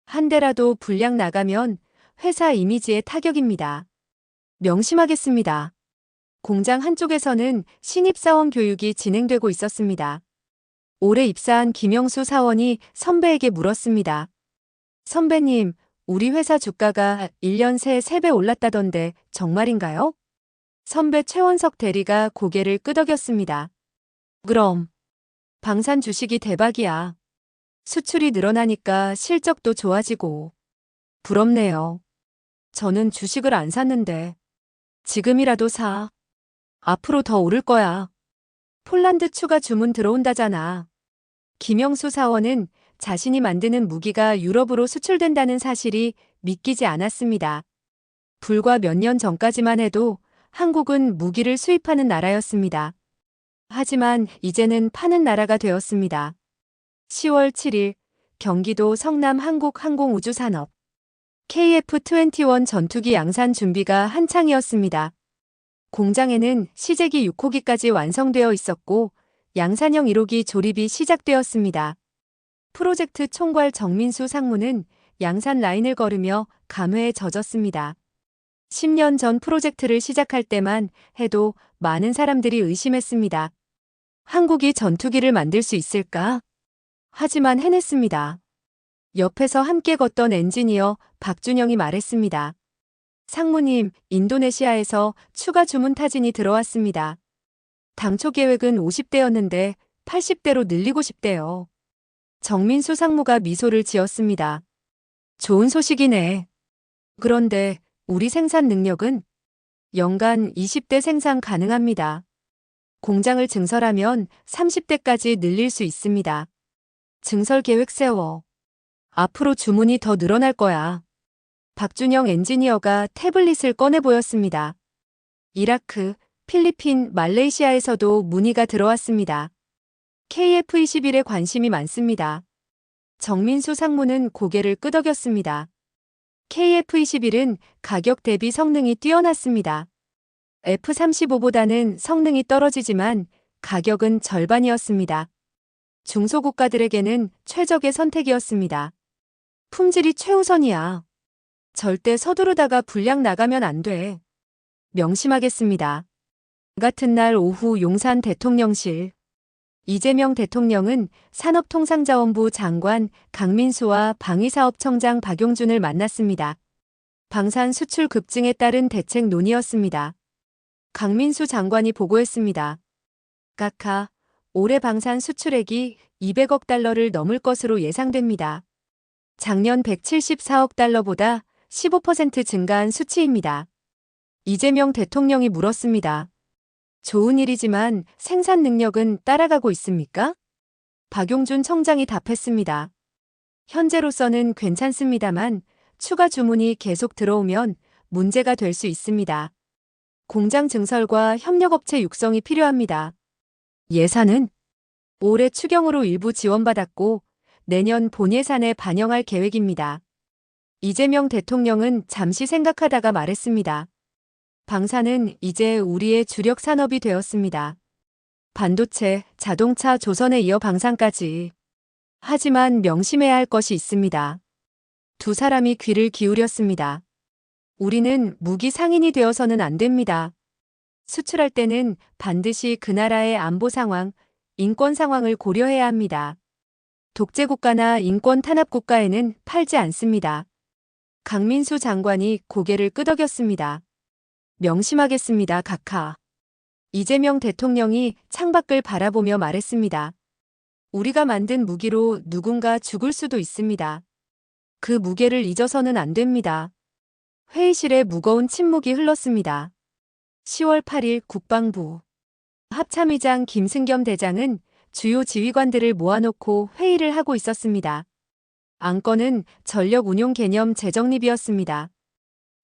한 대라도 불량 나가면 회사 이미지에 타격입니다. 명심하겠습니다. 공장 한쪽에서는 신입사원 교육이 진행되고 있었습니다. 올해 입사한 김영수 사원이 선배에게 물었습니다. 선배님, 우리 회사 주가가 1년 새 3배 올랐다던데 정말인가요? 선배 최원석 대리가 고개를 끄덕였습니다. 그럼 방산 주식이 대박이야. 수출이 늘어나니까 실적도 좋아지고. 부럽네요. 저는 주식을 안 샀는데. 지금이라도 사. 앞으로 더 오를 거야. 폴란드 추가 주문 들어온다잖아. 김영수 사원은 자신이 만드는 무기가 유럽으로 수출된다는 사실이 믿기지 않았습니다. 불과 몇 년 전까지만 해도 한국은 무기를 수입하는 나라였습니다. 하지만 이제는 파는 나라가 되었습니다. 10월 7일 경기도 성남 한국항공우주산업 KF-21 전투기 양산 준비가 한창이었습니다. 공장에는 시제기 6호기까지 완성되어 있었고 양산형 1호기 조립이 시작되었습니다. 프로젝트 총괄 정민수 상무는 양산 라인을 걸으며 감회에 젖었습니다. 10년 전 프로젝트를 시작할 때만 해도 많은 사람들이 의심했습니다. 한국이 전투기를 만들 수 있을까? 하지만 해냈습니다. 옆에서 함께 걷던 엔지니어 박준영이 말했습니다. 상무님, 인도네시아에서 추가 주문 타진이 들어왔습니다. 당초 계획은 50대였는데 80대로 늘리고 싶대요. 정민수 상무가 미소를 지었습니다. 좋은 소식이네. 그런데 우리 생산 능력은 연간 20대 생산 가능합니다. 공장을 증설하면 30대까지 늘릴 수 있습니다. 증설 계획 세워. 앞으로 주문이 더 늘어날 거야. 박준영 엔지니어가 태블릿을 꺼내 보였습니다. 이라크, 필리핀, 말레이시아에서도 문의가 들어왔습니다. KF-21에 관심이 많습니다. 정민수 상무는 고개를 끄덕였습니다. KF-21은 가격 대비 성능이 뛰어났습니다. F-35보다는 성능이 떨어지지만 가격은 절반이었습니다. 중소국가들에게는 최적의 선택이었습니다. 품질이 최우선이야. 절대 서두르다가 불량 나가면 안 돼. 명심하겠습니다. 같은 날 오후 용산 대통령실. 이재명 대통령은 산업통상자원부 장관 강민수와 방위사업청장 박용준을 만났습니다. 방산 수출 급증에 따른 대책 논의였습니다. 강민수 장관이 보고했습니다. 각하, 올해 방산 수출액이 200억 달러를 넘을 것으로 예상됩니다. 작년 174억 달러보다 15% 증가한 수치입니다. 이재명 대통령이 물었습니다. 좋은 일이지만 생산 능력은 따라가고 있습니까? 박용준 청장이 답했습니다. 현재로서는 괜찮습니다만 추가 주문이 계속 들어오면 문제가 될 수 있습니다. 공장 증설과 협력업체 육성이 필요합니다. 예산은 올해 추경으로 일부 지원받았고 내년 본 예산에 반영할 계획입니다. 이재명 대통령은 잠시 생각하다가 말했습니다. 방산은 이제 우리의 주력 산업이 되었습니다. 반도체, 자동차, 조선에 이어 방산까지. 하지만 명심해야 할 것이 있습니다. 두 사람이 귀를 기울였습니다. 우리는 무기 상인이 되어서는 안 됩니다. 수출할 때는 반드시 그 나라의 안보 상황, 인권 상황을 고려해야 합니다. 독재국가나 인권 탄압국가에는 팔지 않습니다. 강민수 장관이 고개를 끄덕였습니다. 명심하겠습니다, 각하. 이재명 대통령이 창밖을 바라보며 말했습니다. 우리가 만든 무기로 누군가 죽을 수도 있습니다. 그 무게를 잊어서는 안 됩니다. 회의실에 무거운 침묵이 흘렀습니다. 10월 8일 국방부 합참의장 김승겸 대장은 주요 지휘관들을 모아놓고 회의를 하고 있었습니다. 안건은 전력 운용 개념 재정립이었습니다.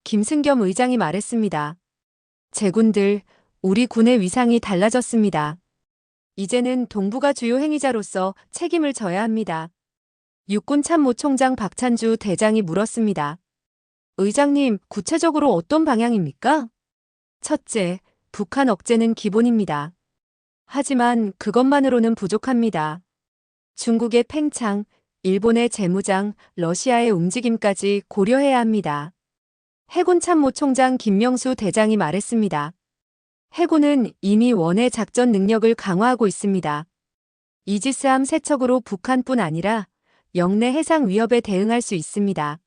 김승겸 의장이 말했습니다. 제군들, 우리 군의 위상이 달라졌습니다. 이제는 동부가 주요 행위자로서 책임을 져야 합니다. 육군참모총장 박찬주 대장이 물었습니다. 의장님, 구체적으로 어떤 방향입니까? 첫째, 북한 억제는 기본입니다. 하지만 그것만으로는 부족합니다. 중국의 팽창, 일본의 재무장, 러시아의 움직임까지 고려해야 합니다. 해군 참모총장 김명수 대장이 말했습니다. 해군은 이미 원해 작전 능력을 강화하고 있습니다. 이지스함 3척으로 북한뿐 아니라 영내 해상 위협에 대응할 수 있습니다.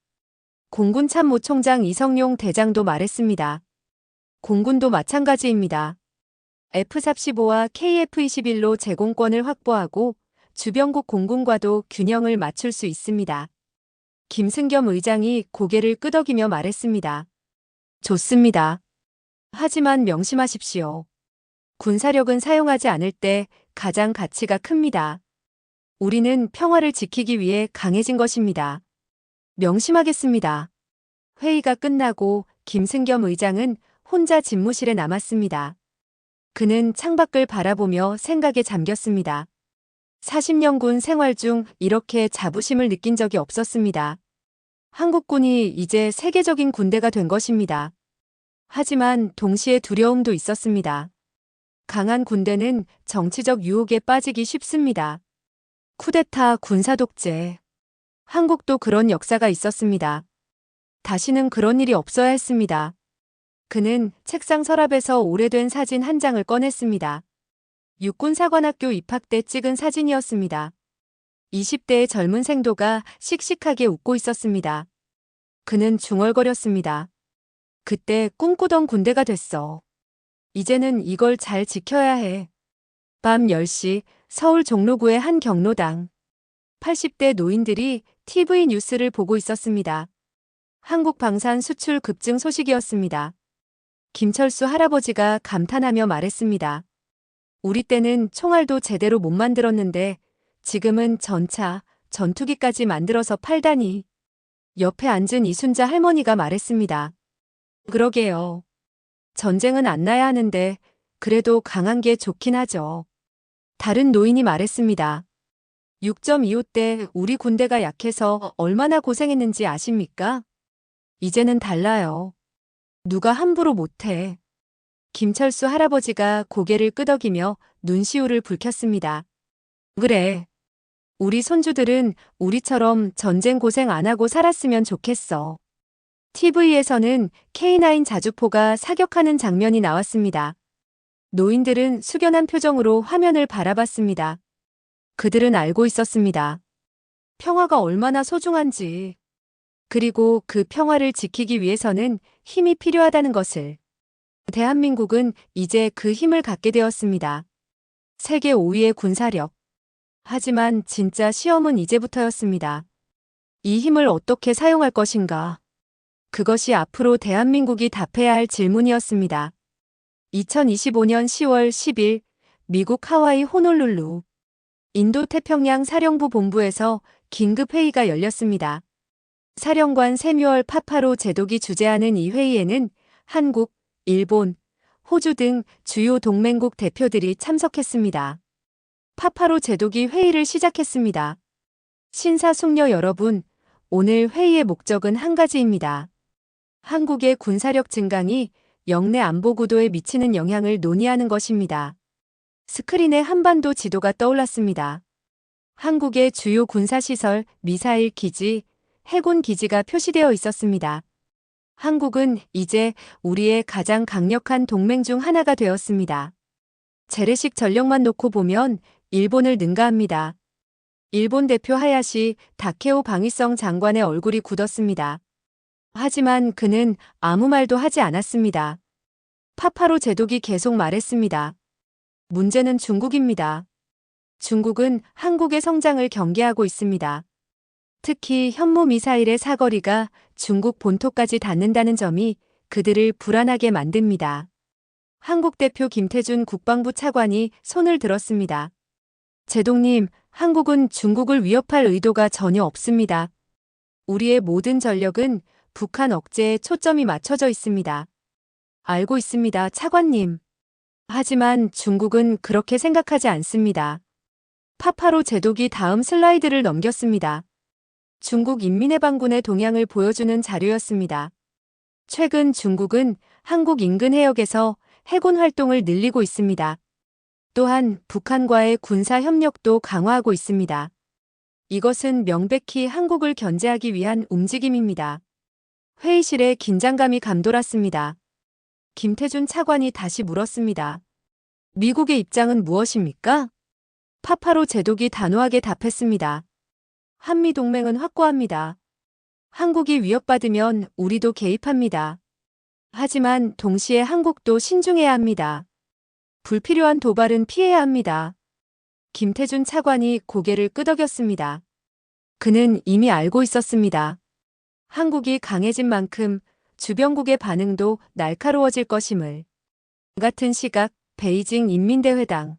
공군 참모총장 이성용 대장도 말했습니다. 공군도 마찬가지입니다. F-35와 KF-21로 제공권을 확보하고 주변국 공군과도 균형을 맞출 수 있습니다. 김승겸 의장이 고개를 끄덕이며 말했습니다. 좋습니다. 하지만 명심하십시오. 군사력은 사용하지 않을 때 가장 가치가 큽니다. 우리는 평화를 지키기 위해 강해진 것입니다. 명심하겠습니다. 회의가 끝나고 김승겸 의장은 혼자 집무실에 남았습니다. 그는 창밖을 바라보며 생각에 잠겼습니다. 40년 군 생활 중 이렇게 자부심을 느낀 적이 없었습니다. 한국군이 이제 세계적인 군대가 된 것입니다. 하지만 동시에 두려움도 있었습니다. 강한 군대는 정치적 유혹에 빠지기 쉽습니다. 쿠데타, 군사독재. 한국도 그런 역사가 있었습니다. 다시는 그런 일이 없어야 했습니다. 그는 책상 서랍에서 오래된 사진 한 장을 꺼냈습니다. 육군사관학교 입학 때 찍은 사진이었습니다. 20대의 젊은 생도가 씩씩하게 웃고 있었습니다. 그는 중얼거렸습니다. 그때 꿈꾸던 군대가 됐어. 이제는 이걸 잘 지켜야 해. 밤 10시 서울 종로구의 한 경로당. 80대 노인들이 TV 뉴스를 보고 있었습니다. 한국 방산 수출 급증 소식이었습니다. 김철수 할아버지가 감탄하며 말했습니다. 우리 때는 총알도 제대로 못 만들었는데 지금은 전차, 전투기까지 만들어서 팔다니. 옆에 앉은 이순자 할머니가 말했습니다. 그러게요. 전쟁은 안 나야 하는데 그래도 강한 게 좋긴 하죠. 다른 노인이 말했습니다. 6.25 때 우리 군대가 약해서 얼마나 고생했는지 아십니까? 이제는 달라요. 누가 함부로 못해. 김철수 할아버지가 고개를 끄덕이며 눈시울을 붉혔습니다. 그래. 우리 손주들은 우리처럼 전쟁 고생 안 하고 살았으면 좋겠어. TV에서는 K9 자주포가 사격하는 장면이 나왔습니다. 노인들은 숙연한 표정으로 화면을 바라봤습니다. 그들은 알고 있었습니다. 평화가 얼마나 소중한지. 그리고 그 평화를 지키기 위해서는 힘이 필요하다는 것을. 대한민국은 이제 그 힘을 갖게 되었습니다. 세계 5위의 군사력. 하지만 진짜 시험은 이제부터였습니다. 이 힘을 어떻게 사용할 것인가? 그것이 앞으로 대한민국이 답해야 할 질문이었습니다. 2025년 10월 10일 미국 하와이 호놀룰루 인도태평양 사령부 본부에서 긴급회의가 열렸습니다. 사령관 세뮤얼 파파로 제독이 주재하는 이 회의에는 한국, 일본, 호주 등 주요 동맹국 대표들이 참석했습니다. 파파로 제독이 회의를 시작했습니다. 신사숙녀 여러분, 오늘 회의의 목적은 한 가지입니다. 한국의 군사력 증강이 영내 안보 구도에 미치는 영향을 논의하는 것입니다. 스크린에 한반도 지도가 떠올랐습니다. 한국의 주요 군사시설, 미사일 기지, 해군 기지가 표시되어 있었습니다. 한국은 이제 우리의 가장 강력한 동맹 중 하나가 되었습니다. 재래식 전력만 놓고 보면 일본을 능가합니다. 일본 대표 하야시 다케오 방위성 장관의 얼굴이 굳었습니다. 하지만 그는 아무 말도 하지 않았습니다. 파파로 제독이 계속 말했습니다. 문제는 중국입니다. 중국은 한국의 성장을 경계하고 있습니다. 특히 현무 미사일의 사거리가 중국 본토까지 닿는다는 점이 그들을 불안하게 만듭니다. 한국 대표 김태준 국방부 차관이 손을 들었습니다. 제독님, 한국은 중국을 위협할 의도가 전혀 없습니다. 우리의 모든 전력은 북한 억제에 초점이 맞춰져 있습니다. 알고 있습니다, 차관님. 하지만 중국은 그렇게 생각하지 않습니다. 파파로 제독이 다음 슬라이드를 넘겼습니다. 중국 인민해방군의 동향을 보여주는 자료였습니다. 최근 중국은 한국 인근 해역에서 해군 활동을 늘리고 있습니다. 또한 북한과의 군사 협력도 강화하고 있습니다. 이것은 명백히 한국을 견제하기 위한 움직임입니다. 회의실에 긴장감이 감돌았습니다. 김태준 차관이 다시 물었습니다. 미국의 입장은 무엇입니까? 파파로 제독이 단호하게 답했습니다. 한미동맹은 확고합니다. 한국이 위협받으면 우리도 개입합니다. 하지만 동시에 한국도 신중해야 합니다. 불필요한 도발은 피해야 합니다. 김태준 차관이 고개를 끄덕였습니다. 그는 이미 알고 있었습니다. 한국이 강해진 만큼 주변국의 반응도 날카로워질 것임을. 같은 시각 베이징 인민대회당.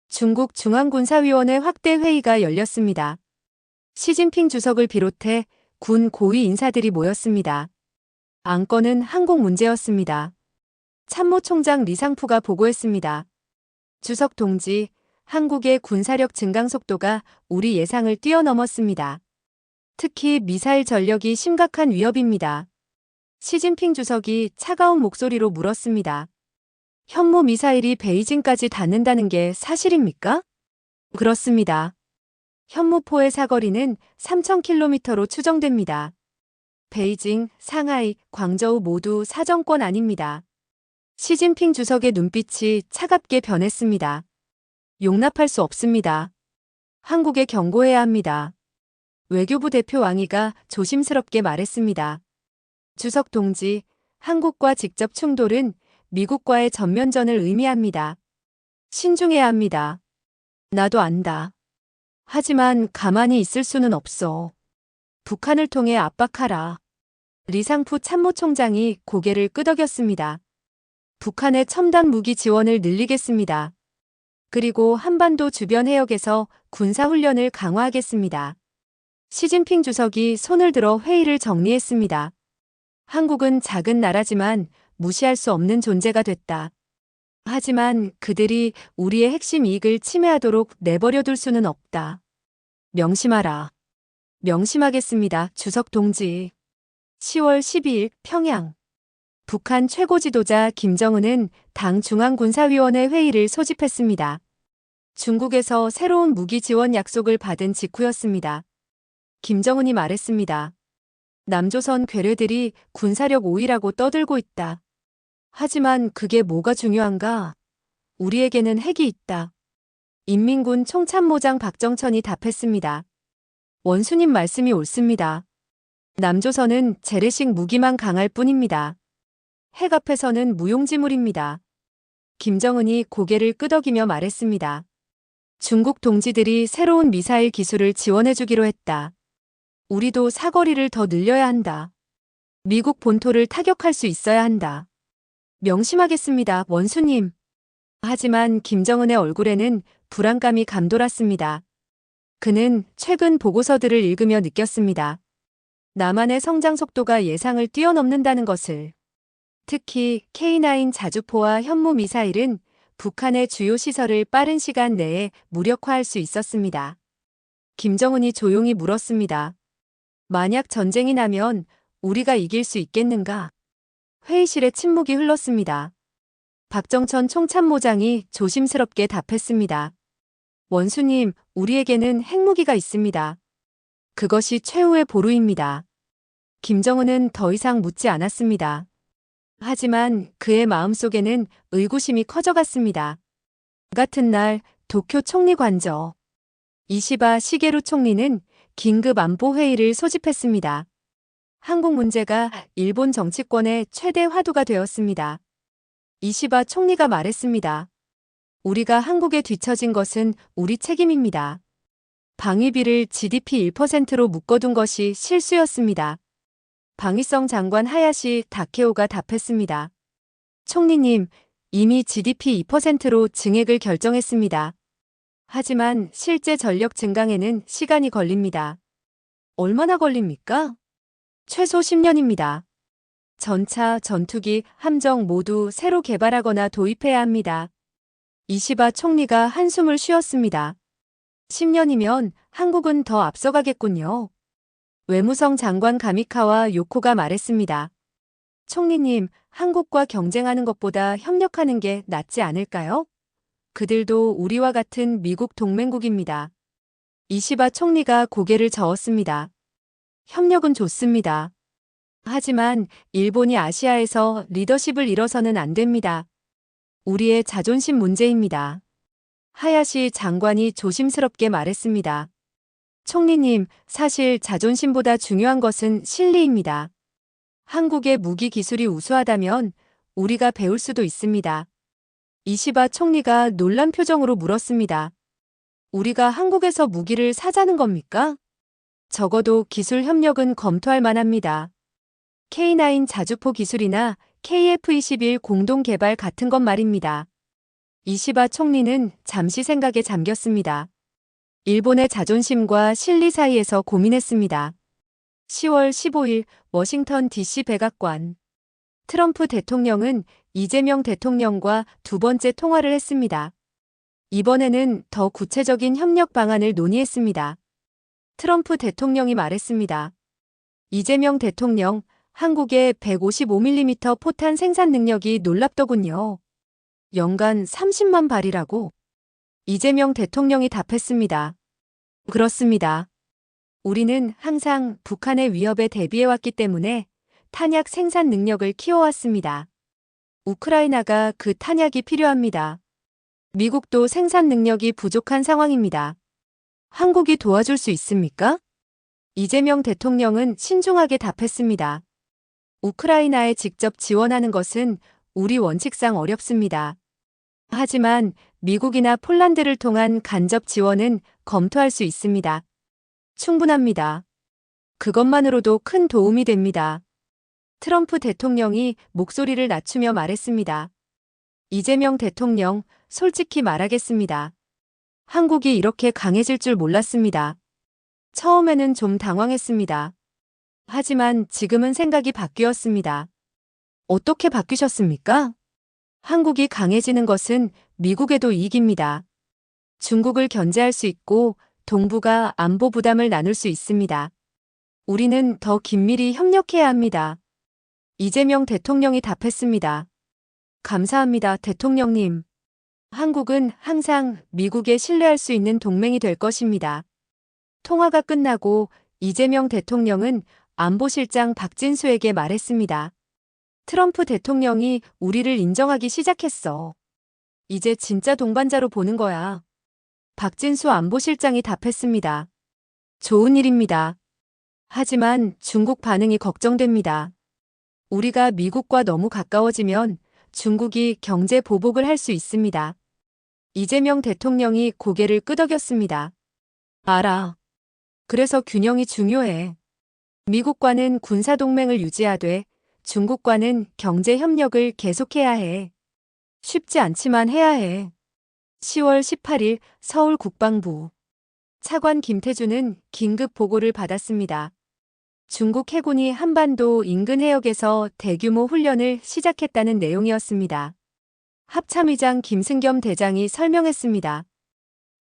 중국 중앙군사위원회 확대 회의가 열렸습니다. 시진핑 주석을 비롯해 군 고위 인사들이 모였습니다. 안건은 항공 문제였습니다. 참모총장 리상푸가 보고했습니다. 주석 동지, 한국의 군사력 증강 속도가 우리 예상을 뛰어넘었습니다. 특히 미사일 전력이 심각한 위협입니다. 시진핑 주석이 차가운 목소리로 물었습니다. 현무 미사일이 베이징까지 닿는다는 게 사실입니까? 그렇습니다. 현무포의 사거리는 3,000km로 추정됩니다. 베이징, 상하이, 광저우 모두 사정권 아닙니다. 시진핑 주석의 눈빛이 차갑게 변했습니다. 용납할 수 없습니다. 한국에 경고해야 합니다. 외교부 대표 왕이가 조심스럽게 말했습니다. 주석 동지, 한국과 직접 충돌은 미국과의 전면전을 의미합니다. 신중해야 합니다. 나도 안다. 하지만 가만히 있을 수는 없어. 북한을 통해 압박하라. 리상푸 참모총장이 고개를 끄덕였습니다. 북한의 첨단 무기 지원을 늘리겠습니다. 그리고 한반도 주변 해역에서 군사훈련을 강화하겠습니다. 시진핑 주석이 손을 들어 회의를 정리했습니다. 한국은 작은 나라지만 무시할 수 없는 존재가 됐다. 하지만 그들이 우리의 핵심 이익을 침해하도록 내버려둘 수는 없다. 명심하라. 명심하겠습니다, 주석 동지. 10월 12일 평양. 북한 최고 지도자 김정은은 당 중앙군사위원회 회의를 소집했습니다. 중국에서 새로운 무기 지원 약속을 받은 직후였습니다. 김정은이 말했습니다. 남조선 괴뢰들이 군사력 5위라고 떠들고 있다. 하지만 그게 뭐가 중요한가? 우리에게는 핵이 있다. 인민군 총참모장 박정천이 답했습니다. 원수님 말씀이 옳습니다. 남조선은 재래식 무기만 강할 뿐입니다. 핵 앞에서는 무용지물입니다. 김정은이 고개를 끄덕이며 말했습니다. 중국 동지들이 새로운 미사일 기술을 지원해주기로 했다. 우리도 사거리를 더 늘려야 한다. 미국 본토를 타격할 수 있어야 한다. 명심하겠습니다, 원수님. 하지만 김정은의 얼굴에는 불안감이 감돌았습니다. 그는 최근 보고서들을 읽으며 느꼈습니다. 남한의 성장 속도가 예상을 뛰어넘는다는 것을. 특히 K9 자주포와 현무 미사일은 북한의 주요 시설을 빠른 시간 내에 무력화할 수 있었습니다. 김정은이 조용히 물었습니다. 만약 전쟁이 나면 우리가 이길 수 있겠는가? 회의실에 침묵이 흘렀습니다. 박정천 총참모장이 조심스럽게 답했습니다. 원수님, 우리에게는 핵무기가 있습니다. 그것이 최후의 보루입니다. 김정은은 더 이상 묻지 않았습니다. 하지만 그의 마음속에는 의구심이 커져갔습니다. 같은 날 도쿄 총리관저. 이시바 시게루 총리는 긴급 안보회의를 소집했습니다. 한국 문제가 일본 정치권의 최대 화두가 되었습니다. 이시바 총리가 말했습니다. 우리가 한국에 뒤처진 것은 우리 책임입니다. 방위비를 GDP 1%로 묶어둔 것이 실수였습니다. 방위성 장관 하야시 다케오가 답했습니다. 총리님, 이미 GDP 2%로 증액을 결정했습니다. 하지만 실제 전력 증강에는 시간이 걸립니다. 얼마나 걸립니까? 최소 10년입니다. 전차, 전투기, 함정 모두 새로 개발하거나 도입해야 합니다. 이시바 총리가 한숨을 쉬었습니다. 10년이면 한국은 더 앞서가겠군요. 외무성 장관 가미카와 요코가 말했습니다. 총리님, 한국과 경쟁하는 것보다 협력하는 게 낫지 않을까요? 그들도 우리와 같은 미국 동맹국입니다. 이시바 총리가 고개를 저었습니다. 협력은 좋습니다. 하지만 일본이 아시아에서 리더십을 잃어서는 안 됩니다. 우리의 자존심 문제입니다. 하야시 장관이 조심스럽게 말했습니다. 총리님, 사실 자존심보다 중요한 것은 실리입니다. 한국의 무기 기술이 우수하다면 우리가 배울 수도 있습니다. 이시바 총리가 놀란 표정으로 물었습니다. 우리가 한국에서 무기를 사자는 겁니까? 적어도 기술 협력은 검토할 만합니다. K9 자주포 기술이나 KF-21 공동 개발 같은 것 말입니다. 이시바 총리는 잠시 생각에 잠겼습니다. 일본의 자존심과 실리 사이에서 고민했습니다. 10월 15일 워싱턴 DC 백악관. 트럼프 대통령은 이재명 대통령과 두 번째 통화를 했습니다. 이번에는 더 구체적인 협력 방안을 논의했습니다. 트럼프 대통령이 말했습니다. 이재명 대통령, 한국의 155mm 포탄 생산 능력이 놀랍더군요. 연간 30만 발이라고? 이재명 대통령이 답했습니다. 그렇습니다. 우리는 항상 북한의 위협에 대비해왔기 때문에 탄약 생산 능력을 키워왔습니다. 우크라이나가 그 탄약이 필요합니다. 미국도 생산 능력이 부족한 상황입니다. 한국이 도와줄 수 있습니까? 이재명 대통령은 신중하게 답했습니다. 우크라이나에 직접 지원하는 것은 우리 원칙상 어렵습니다. 하지만 미국이나 폴란드를 통한 간접 지원은 검토할 수 있습니다. 충분합니다. 그것만으로도 큰 도움이 됩니다. 트럼프 대통령이 목소리를 낮추며 말했습니다. 이재명 대통령, 솔직히 말하겠습니다. 한국이 이렇게 강해질 줄 몰랐습니다. 처음에는 좀 당황했습니다. 하지만 지금은 생각이 바뀌었습니다. 어떻게 바뀌셨습니까? 한국이 강해지는 것은 미국에도 이익입니다. 중국을 견제할 수 있고 동북아 안보 부담을 나눌 수 있습니다. 우리는 더 긴밀히 협력해야 합니다. 이재명 대통령이 답했습니다. 감사합니다, 대통령님. 한국은 항상 미국에 신뢰할 수 있는 동맹이 될 것입니다. 통화가 끝나고 이재명 대통령은 안보실장 박진수에게 말했습니다. 트럼프 대통령이 우리를 인정하기 시작했어. 이제 진짜 동반자로 보는 거야. 박진수 안보실장이 답했습니다. 좋은 일입니다. 하지만 중국 반응이 걱정됩니다. 우리가 미국과 너무 가까워지면 중국이 경제 보복을 할 수 있습니다. 이재명 대통령이 고개를 끄덕였습니다. 알아. 그래서 균형이 중요해. 미국과는 군사동맹을 유지하되 중국과는 경제 협력을 계속해야 해. 쉽지 않지만 해야 해. 10월 18일 서울 국방부. 차관 김태준은 긴급 보고를 받았습니다. 중국 해군이 한반도 인근 해역에서 대규모 훈련을 시작했다는 내용이었습니다. 합참의장 김승겸 대장이 설명했습니다.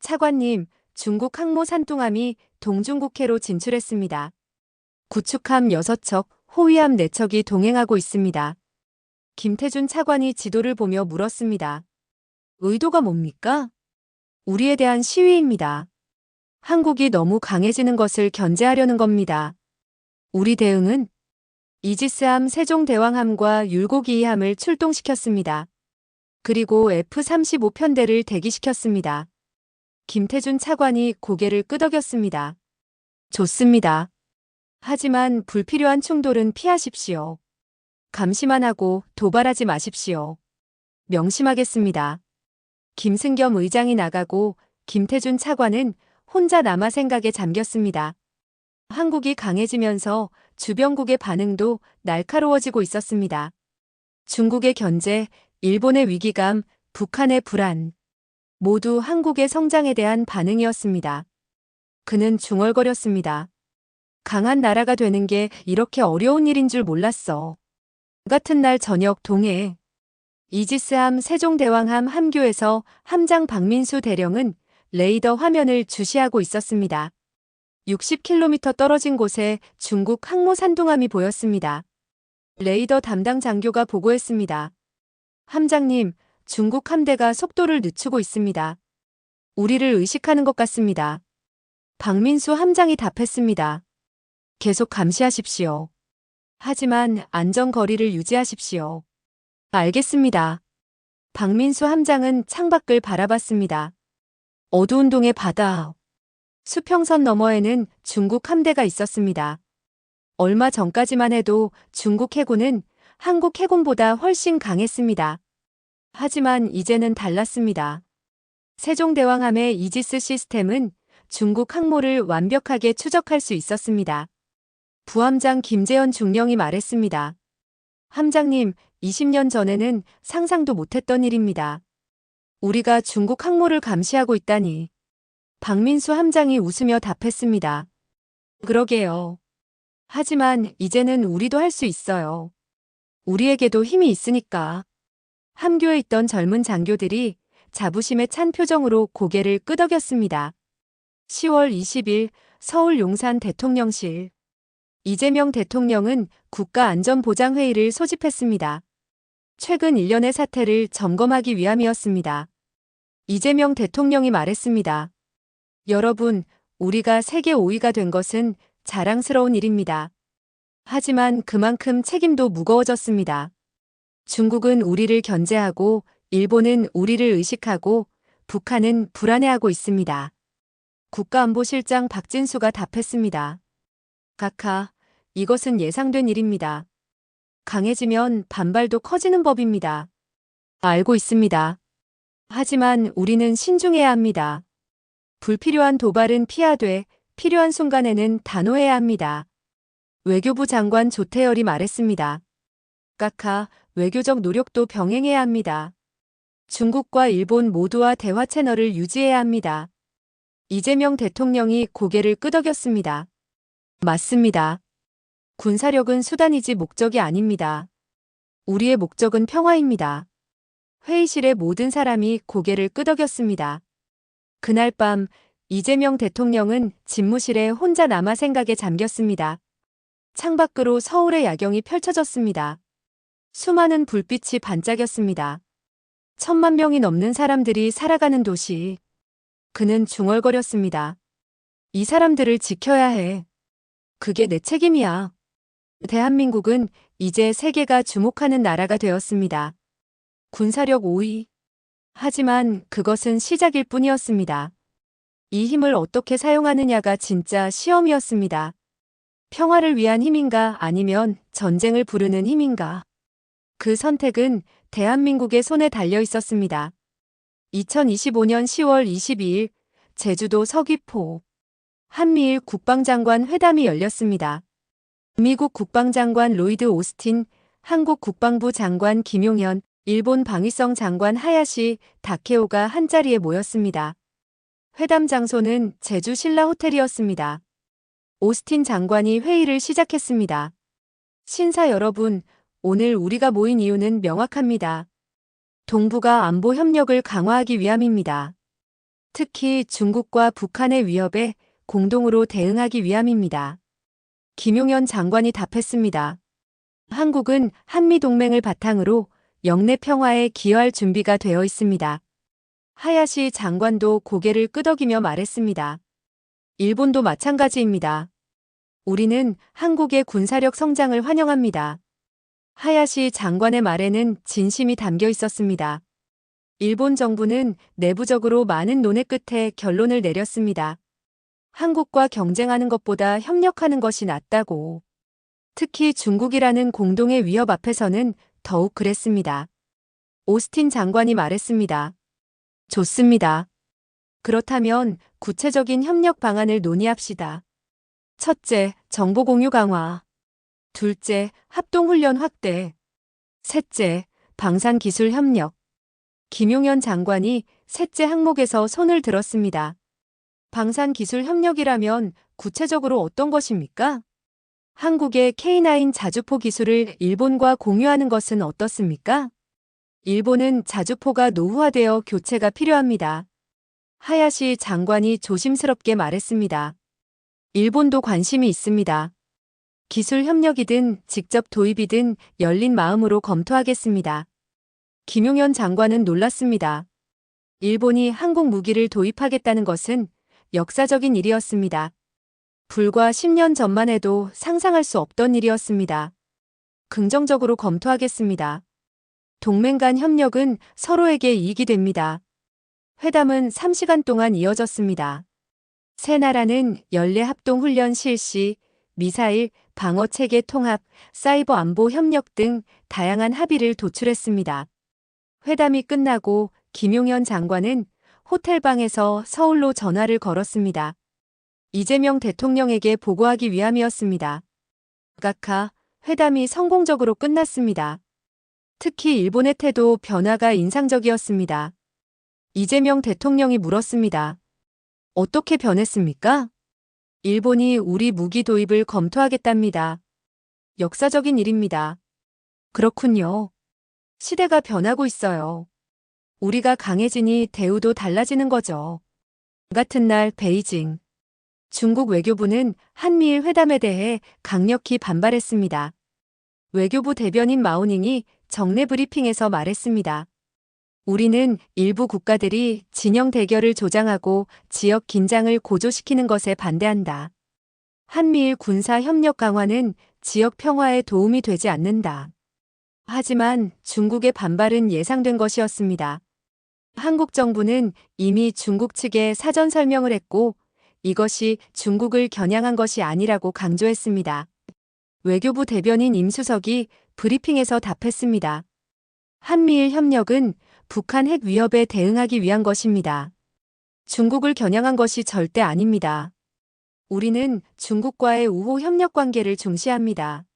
차관님, 중국 항모 산둥함이 동중국해로 진출했습니다. 구축함 6척, 호위함 4척이 동행하고 있습니다. 김태준 차관이 지도를 보며 물었습니다. 의도가 뭡니까? 우리에 대한 시위입니다. 한국이 너무 강해지는 것을 견제하려는 겁니다. 우리 대응은 이지스함 세종대왕함과 율곡2함을 출동시켰습니다. 그리고 F-35편대를 대기시켰습니다. 김태준 차관이 고개를 끄덕였습니다. 좋습니다. 하지만 불필요한 충돌은 피하십시오. 감시만 하고 도발하지 마십시오. 명심하겠습니다. 김승겸 의장이 나가고 김태준 차관은 혼자 남아 생각에 잠겼습니다. 한국이 강해지면서 주변국의 반응도 날카로워지고 있었습니다. 중국의 견제, 일본의 위기감, 북한의 불안. 모두 한국의 성장에 대한 반응이었습니다. 그는 중얼거렸습니다. 강한 나라가 되는 게 이렇게 어려운 일인 줄 몰랐어. 같은 날 저녁 동해. 이지스함 세종대왕함 함교에서 함장 박민수 대령은 레이더 화면을 주시하고 있었습니다. 60km 떨어진 곳에 중국 항모 산둥함이 보였습니다. 레이더 담당 장교가 보고했습니다. 함장님, 중국 함대가 속도를 늦추고 있습니다. 우리를 의식하는 것 같습니다. 박민수 함장이 답했습니다. 계속 감시하십시오. 하지만 안전거리를 유지하십시오. 알겠습니다. 박민수 함장은 창밖을 바라봤습니다. 어두운 동의 바다. 수평선 너머에는 중국 함대가 있었습니다. 얼마 전까지만 해도 중국 해군은 한국 해군보다 훨씬 강했습니다. 하지만 이제는 달랐습니다. 세종대왕함의 이지스 시스템은 중국 항모를 완벽하게 추적할 수 있었습니다. 부함장 김재현 중령이 말했습니다. 함장님, 20년 전에는 상상도 못했던 일입니다. 우리가 중국 항모를 감시하고 있다니. 박민수 함장이 웃으며 답했습니다. 그러게요. 하지만 이제는 우리도 할 수 있어요. 우리에게도 힘이 있으니까. 함교에 있던 젊은 장교들이 자부심에 찬 표정으로 고개를 끄덕였습니다. 10월 20일 서울 용산 대통령실. 이재명 대통령은 국가안전보장회의를 소집했습니다. 최근 일련의 사태를 점검하기 위함이었습니다. 이재명 대통령이 말했습니다. 여러분, 우리가 세계 5위가 된 것은 자랑스러운 일입니다. 하지만 그만큼 책임도 무거워졌습니다. 중국은 우리를 견제하고 일본은 우리를 의식하고 북한은 불안해하고 있습니다. 국가안보실장 박진수가 답했습니다. 각하, 이것은 예상된 일입니다. 강해지면 반발도 커지는 법입니다. 알고 있습니다. 하지만 우리는 신중해야 합니다. 불필요한 도발은 피하되 필요한 순간에는 단호해야 합니다. 외교부 장관 조태열이 말했습니다. 각하, 외교적 노력도 병행해야 합니다. 중국과 일본 모두와 대화 채널을 유지해야 합니다. 이재명 대통령이 고개를 끄덕였습니다. 맞습니다. 군사력은 수단이지 목적이 아닙니다. 우리의 목적은 평화입니다. 회의실의 모든 사람이 고개를 끄덕였습니다. 그날 밤 이재명 대통령은 집무실에 혼자 남아 생각에 잠겼습니다. 창밖으로 서울의 야경이 펼쳐졌습니다. 수많은 불빛이 반짝였습니다. 1,000만 명이 넘는 사람들이 살아가는 도시. 그는 중얼거렸습니다. 이 사람들을 지켜야 해. 그게 내 책임이야. 대한민국은 이제 세계가 주목하는 나라가 되었습니다. 군사력 5위. 하지만 그것은 시작일 뿐이었습니다. 이 힘을 어떻게 사용하느냐가 진짜 시험이었습니다. 평화를 위한 힘인가 아니면 전쟁을 부르는 힘인가. 그 선택은 대한민국의 손에 달려 있었습니다. 2025년 10월 22일 제주도 서귀포. 한미일 국방장관 회담이 열렸습니다. 미국 국방장관 로이드 오스틴, 한국 국방부 장관 김용현, 일본 방위성 장관 하야시 다케오가 한자리에 모였습니다. 회담 장소는 제주 신라 호텔이었습니다. 오스틴 장관이 회의를 시작했습니다. 신사 여러분, 오늘 우리가 모인 이유는 명확합니다. 동북아 안보 협력을 강화하기 위함입니다. 특히 중국과 북한의 위협에 공동으로 대응하기 위함입니다. 김용현 장관이 답했습니다. 한국은 한미동맹을 바탕으로 영내 평화에 기여할 준비가 되어 있습니다. 하야시 장관도 고개를 끄덕이며 말했습니다. 일본도 마찬가지입니다. 우리는 한국의 군사력 성장을 환영합니다. 하야시 장관의 말에는 진심이 담겨 있었습니다. 일본 정부는 내부적으로 많은 논의 끝에 결론을 내렸습니다. 한국과 경쟁하는 것보다 협력하는 것이 낫다고. 특히 중국이라는 공동의 위협 앞에서는 더욱 그랬습니다. 오스틴 장관이 말했습니다. 좋습니다. 그렇다면 구체적인 협력 방안을 논의합시다. 첫째, 정보 공유 강화. 둘째, 합동훈련 확대. 셋째, 방산기술 협력. 김용현 장관이 셋째 항목에서 손을 들었습니다. 방산기술 협력이라면 구체적으로 어떤 것입니까? 한국의 K9 자주포 기술을 일본과 공유하는 것은 어떻습니까? 일본은 자주포가 노후화되어 교체가 필요합니다. 하야시 장관이 조심스럽게 말했습니다. 일본도 관심이 있습니다. 기술 협력이든 직접 도입이든 열린 마음으로 검토하겠습니다. 김용현 장관은 놀랐습니다. 일본이 한국 무기를 도입하겠다는 것은 역사적인 일이었습니다. 불과 10년 전만 해도 상상할 수 없던 일이었습니다. 긍정적으로 검토하겠습니다. 동맹 간 협력은 서로에게 이익이 됩니다. 회담은 3시간 동안 이어졌습니다. 세 나라는 연례 합동훈련 실시, 미사일, 방어체계 통합, 사이버 안보 협력 등 다양한 합의를 도출했습니다. 회담이 끝나고 김용현 장관은 호텔방에서 서울로 전화를 걸었습니다. 이재명 대통령에게 보고하기 위함이었습니다. 각하, 회담이 성공적으로 끝났습니다. 특히 일본의 태도 변화가 인상적이었습니다. 이재명 대통령이 물었습니다. 어떻게 변했습니까? 일본이 우리 무기 도입을 검토하겠답니다. 역사적인 일입니다. 그렇군요. 시대가 변하고 있어요. 우리가 강해지니 대우도 달라지는 거죠. 같은 날 베이징. 중국 외교부는 한미일 회담에 대해 강력히 반발했습니다. 외교부 대변인 마오닝이 정례 브리핑에서 말했습니다. 우리는 일부 국가들이 진영 대결을 조장하고 지역 긴장을 고조시키는 것에 반대한다. 한미일 군사 협력 강화는 지역 평화에 도움이 되지 않는다. 하지만 중국의 반발은 예상된 것이었습니다. 한국 정부는 이미 중국 측에 사전 설명을 했고 이것이 중국을 겨냥한 것이 아니라고 강조했습니다. 외교부 대변인 임수석이 브리핑에서 답했습니다. 한미일 협력은 북한 핵 위협에 대응하기 위한 것입니다. 중국을 겨냥한 것이 절대 아닙니다. 우리는 중국과의 우호 협력 관계를 중시합니다.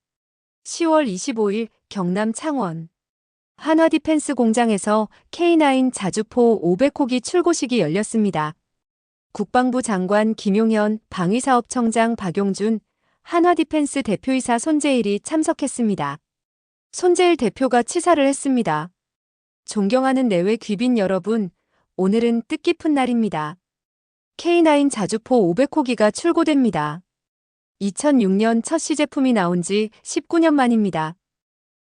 10월 25일 경남 창원 한화디펜스 공장에서 K9 자주포 500호기 출고식이 열렸습니다. 국방부 장관 김용현, 방위사업청장 박용준, 한화디펜스 대표이사 손재일이 참석했습니다. 손재일 대표가 치사를 했습니다. 존경하는 내외 귀빈 여러분, 오늘은 뜻깊은 날입니다. K9 자주포 500호기가 출고됩니다. 2006년 첫 시제품이 나온 지 19년 만입니다.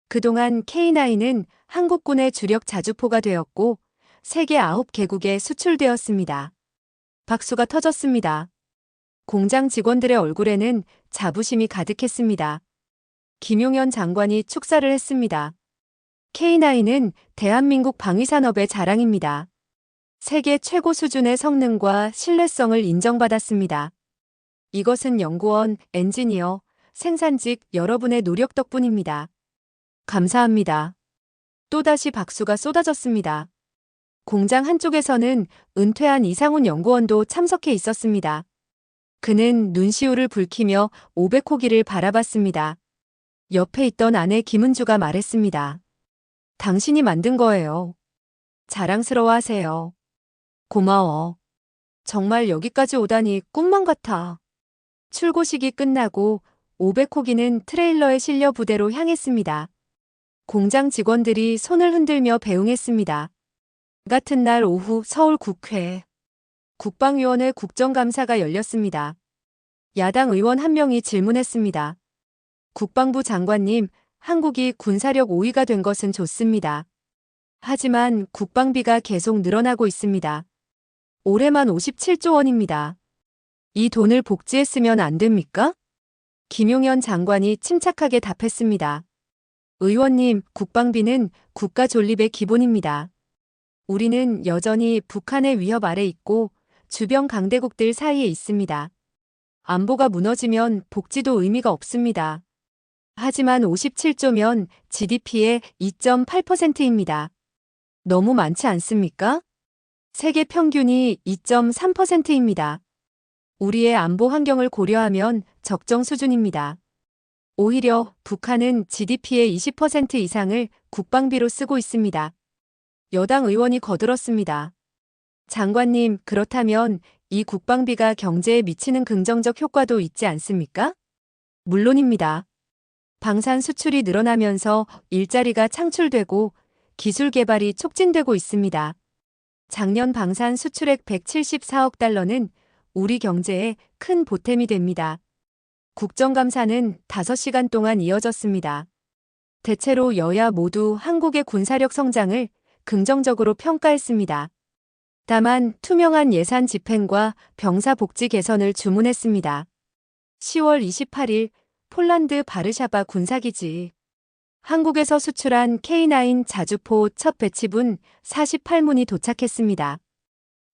그동안 K9은 한국군의 주력 자주포가 되었고 세계 9개국에 수출되었습니다. 박수가 터졌습니다. 공장 직원들의 얼굴에는 자부심이 가득했습니다. 김용현 장관이 축사를 했습니다. K9은 대한민국 방위산업의 자랑입니다. 세계 최고 수준의 성능과 신뢰성을 인정받았습니다. 이것은 연구원, 엔지니어, 생산직 여러분의 노력 덕분입니다. 감사합니다. 또다시 박수가 쏟아졌습니다. 공장 한쪽에서는 은퇴한 이상훈 연구원도 참석해 있었습니다. 그는 눈시울을 붉히며 500호기를 바라봤습니다. 옆에 있던 아내 김은주가 말했습니다. 당신이 만든 거예요. 자랑스러워하세요. 고마워. 정말 여기까지 오다니 꿈만 같아. 출고식이 끝나고 500호기는 트레일러에 실려 부대로 향했습니다. 공장 직원들이 손을 흔들며 배웅했습니다. 같은 날 오후 서울 국회 국방위원회 국정감사가 열렸습니다. 야당 의원 한 명이 질문했습니다. 국방부 장관님, 한국이 군사력 5위가 된 것은 좋습니다. 하지만 국방비가 계속 늘어나고 있습니다. 올해만 57조 원입니다. 이 돈을 복지했으면 안 됩니까? 김용현 장관이 침착하게 답했습니다. 의원님, 국방비는 국가 존립의 기본입니다. 우리는 여전히 북한의 위협 아래 있고 주변 강대국들 사이에 있습니다. 안보가 무너지면 복지도 의미가 없습니다. 하지만 57조면 GDP의 2.8%입니다. 너무 많지 않습니까? 세계 평균이 2.3%입니다. 우리의 안보 환경을 고려하면 적정 수준입니다. 오히려 북한은 GDP의 20% 이상을 국방비로 쓰고 있습니다. 여당 의원이 거들었습니다. 장관님, 그렇다면 이 국방비가 경제에 미치는 긍정적 효과도 있지 않습니까? 물론입니다. 방산 수출이 늘어나면서 일자리가 창출되고 기술 개발이 촉진되고 있습니다. 작년 방산 수출액 174억 달러는 우리 경제에 큰 보탬이 됩니다. 국정감사는 5시간 동안 이어졌습니다. 대체로 여야 모두 한국의 군사력 성장을 긍정적으로 평가했습니다. 다만 투명한 예산 집행과 병사 복지 개선을 주문했습니다. 10월 28일 폴란드 바르샤바 군사기지. 한국에서 수출한 K9 자주포 첫 배치분 48문이 도착했습니다.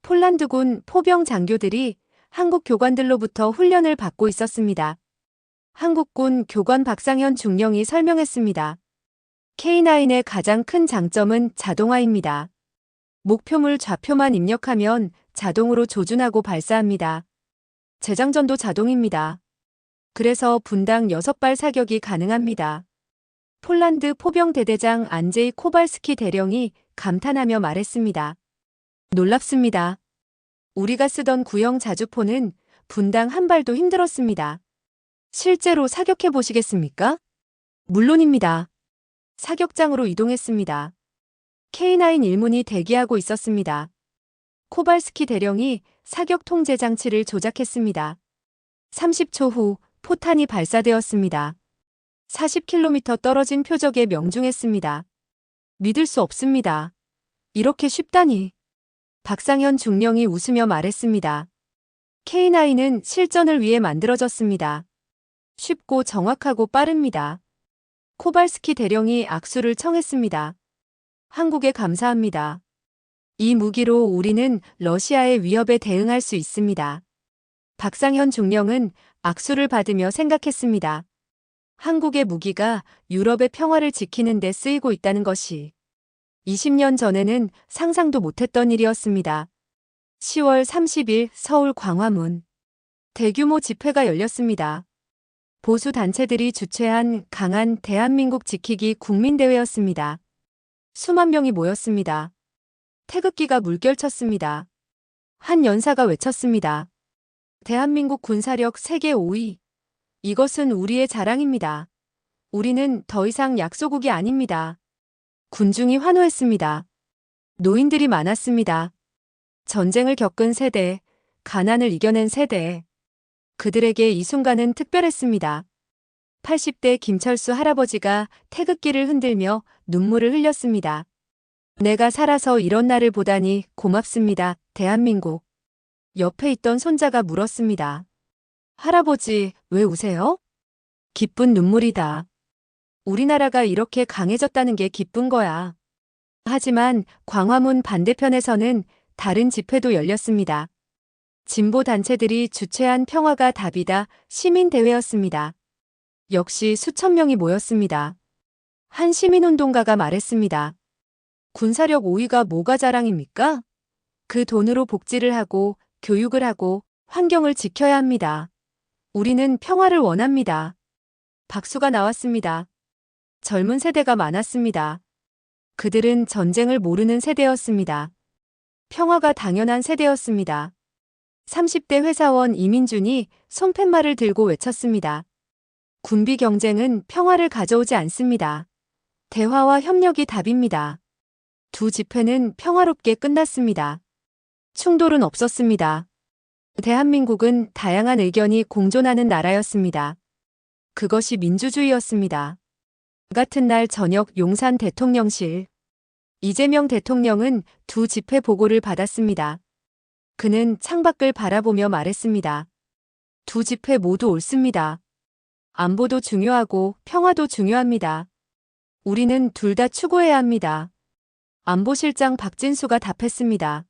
폴란드군 포병 장교들이 한국 교관들로부터 훈련을 받고 있었습니다. 한국군 교관 박상현 중령이 설명했습니다. K9의 가장 큰 장점은 자동화입니다. 목표물 좌표만 입력하면 자동으로 조준하고 발사합니다. 재장전도 자동입니다. 그래서 분당 6발 사격이 가능합니다. 폴란드 포병대대장 안제이 코발스키 대령이 감탄하며 말했습니다. 놀랍습니다. 우리가 쓰던 구형 자주포는 분당 한 발도 힘들었습니다. 실제로 사격해 보시겠습니까? 물론입니다. 사격장으로 이동했습니다. K9 일문이 대기하고 있었습니다. 코발스키 대령이 사격 통제 장치를 조작했습니다. 30초 후 포탄이 발사되었습니다. 40km 떨어진 표적에 명중했습니다. 믿을 수 없습니다. 이렇게 쉽다니. 박상현 중령이 웃으며 말했습니다. K9은 실전을 위해 만들어졌습니다. 쉽고 정확하고 빠릅니다. 코발스키 대령이 악수를 청했습니다. 한국에 감사합니다. 이 무기로 우리는 러시아의 위협에 대응할 수 있습니다. 박상현 중령은 악수를 받으며 생각했습니다. 한국의 무기가 유럽의 평화를 지키는 데 쓰이고 있다는 것이 20년 전에는 상상도 못했던 일이었습니다. 10월 30일 서울 광화문. 대규모 집회가 열렸습니다. 보수 단체들이 주최한 강한 대한민국 지키기 국민대회였습니다. 수만 명이 모였습니다. 태극기가 물결쳤습니다. 한 연사가 외쳤습니다. 대한민국 군사력 세계 5위. 이것은 우리의 자랑입니다. 우리는 더 이상 약소국이 아닙니다. 군중이 환호했습니다. 노인들이 많았습니다. 전쟁을 겪은 세대, 가난을 이겨낸 세대. 그들에게 이 순간은 특별했습니다. 80대 김철수 할아버지가 태극기를 흔들며 눈물을 흘렸습니다. 내가 살아서 이런 날을 보다니 고맙습니다, 대한민국. 옆에 있던 손자가 물었습니다. 할아버지, 왜 우세요? 기쁜 눈물이다. 우리나라가 이렇게 강해졌다는 게 기쁜 거야. 하지만 광화문 반대편에서는 다른 집회도 열렸습니다. 진보 단체들이 주최한 평화가 답이다 시민대회였습니다. 역시 수천 명이 모였습니다. 한 시민운동가가 말했습니다. 군사력 5위가 뭐가 자랑입니까? 그 돈으로 복지를 하고 교육을 하고 환경을 지켜야 합니다. 우리는 평화를 원합니다. 박수가 나왔습니다. 젊은 세대가 많았습니다. 그들은 전쟁을 모르는 세대였습니다. 평화가 당연한 세대였습니다. 30대 회사원 이민준이 손팻말을 들고 외쳤습니다. 군비 경쟁은 평화를 가져오지 않습니다. 대화와 협력이 답입니다. 두 집회는 평화롭게 끝났습니다. 충돌은 없었습니다. 대한민국은 다양한 의견이 공존하는 나라였습니다. 그것이 민주주의였습니다. 같은 날 저녁 용산 대통령실. 이재명 대통령은 두 집회 보고를 받았습니다. 그는 창밖을 바라보며 말했습니다. 두 집회 모두 옳습니다. 안보도 중요하고 평화도 중요합니다. 우리는 둘 다 추구해야 합니다. 안보실장 박진수가 답했습니다.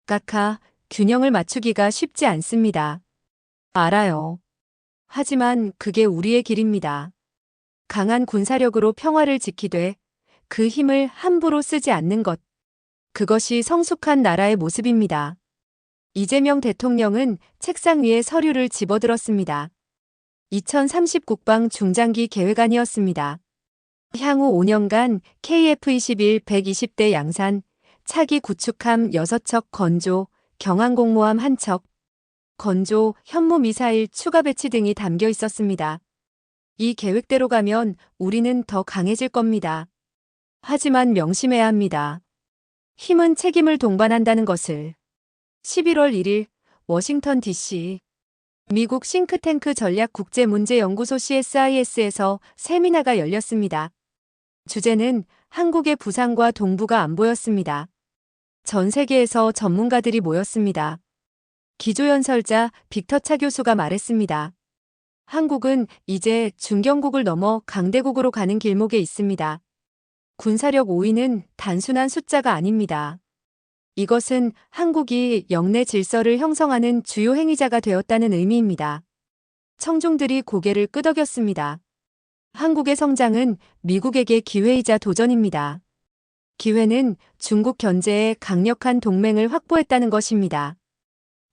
각하, 균형을 맞추기가 쉽지 않습니다. 알아요. 하지만 그게 우리의 길입니다. 강한 군사력으로 평화를 지키되 그 힘을 함부로 쓰지 않는 것. 그것이 성숙한 나라의 모습입니다. 이재명 대통령은 책상 위에 서류를 집어들었습니다. 2030 국방 중장기 계획안이었습니다. 향후 5년간 KF-21 120대 양산, 차기 구축함 6척 건조, 경항공모함 1척, 건조, 현무미사일 추가 배치 등이 담겨 있었습니다. 이 계획대로 가면 우리는 더 강해질 겁니다. 하지만 명심해야 합니다. 힘은 책임을 동반한다는 것을. 11월 1일 워싱턴 DC 미국 싱크탱크 전략국제문제연구소 CSIS에서 세미나가 열렸습니다. 주제는 한국의 부상과 동북아 안보였습니다. 전 세계에서 전문가들이 모였습니다. 기조연설자 빅터 차 교수가 말했습니다. 한국은 이제 중견국을 넘어 강대국으로 가는 길목에 있습니다. 군사력 5위는 단순한 숫자가 아닙니다. 이것은 한국이 영내 질서를 형성하는 주요 행위자가 되었다는 의미입니다. 청중들이 고개를 끄덕였습니다. 한국의 성장은 미국에게 기회이자 도전입니다. 기회는 중국 견제에 강력한 동맹을 확보했다는 것입니다.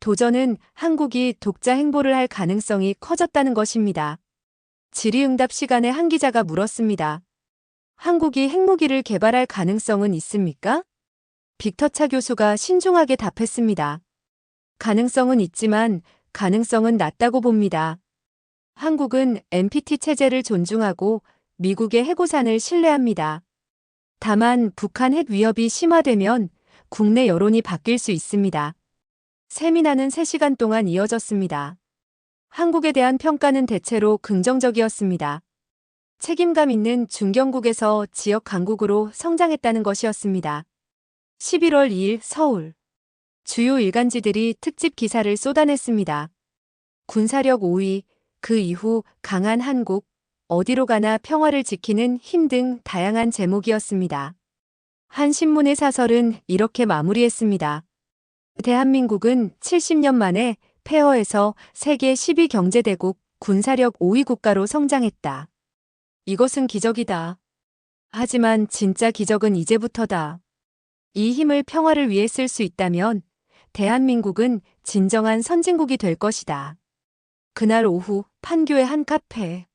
도전은 한국이 독자 행보를 할 가능성이 커졌다는 것입니다. 질의응답 시간에 한 기자가 물었습니다. 한국이 핵무기를 개발할 가능성은 있습니까? 빅터차 교수가 신중하게 답했습니다. 가능성은 있지만 가능성은 낮다고 봅니다. 한국은 NPT 체제를 존중하고 미국의 해고산을 신뢰합니다. 다만 북한 핵 위협이 심화되면 국내 여론이 바뀔 수 있습니다. 세미나는 3시간 동안 이어졌습니다. 한국에 대한 평가는 대체로 긍정적이었습니다. 책임감 있는 중견국에서 지역 강국으로 성장했다는 것이었습니다. 11월 2일 서울. 주요 일간지들이 특집 기사를 쏟아냈습니다. 군사력 5위, 그 이후 강한 한국, 어디로 가나 평화를 지키는 힘 등 다양한 제목이었습니다. 한 신문의 사설은 이렇게 마무리했습니다. 대한민국은 70년 만에 폐허에서 세계 10위 경제대국 군사력 5위 국가로 성장했다. 이것은 기적이다. 하지만 진짜 기적은 이제부터다. 이 힘을 평화를 위해 쓸 수 있다면 대한민국은 진정한 선진국이 될 것이다. 그날 오후 판교의 한 카페.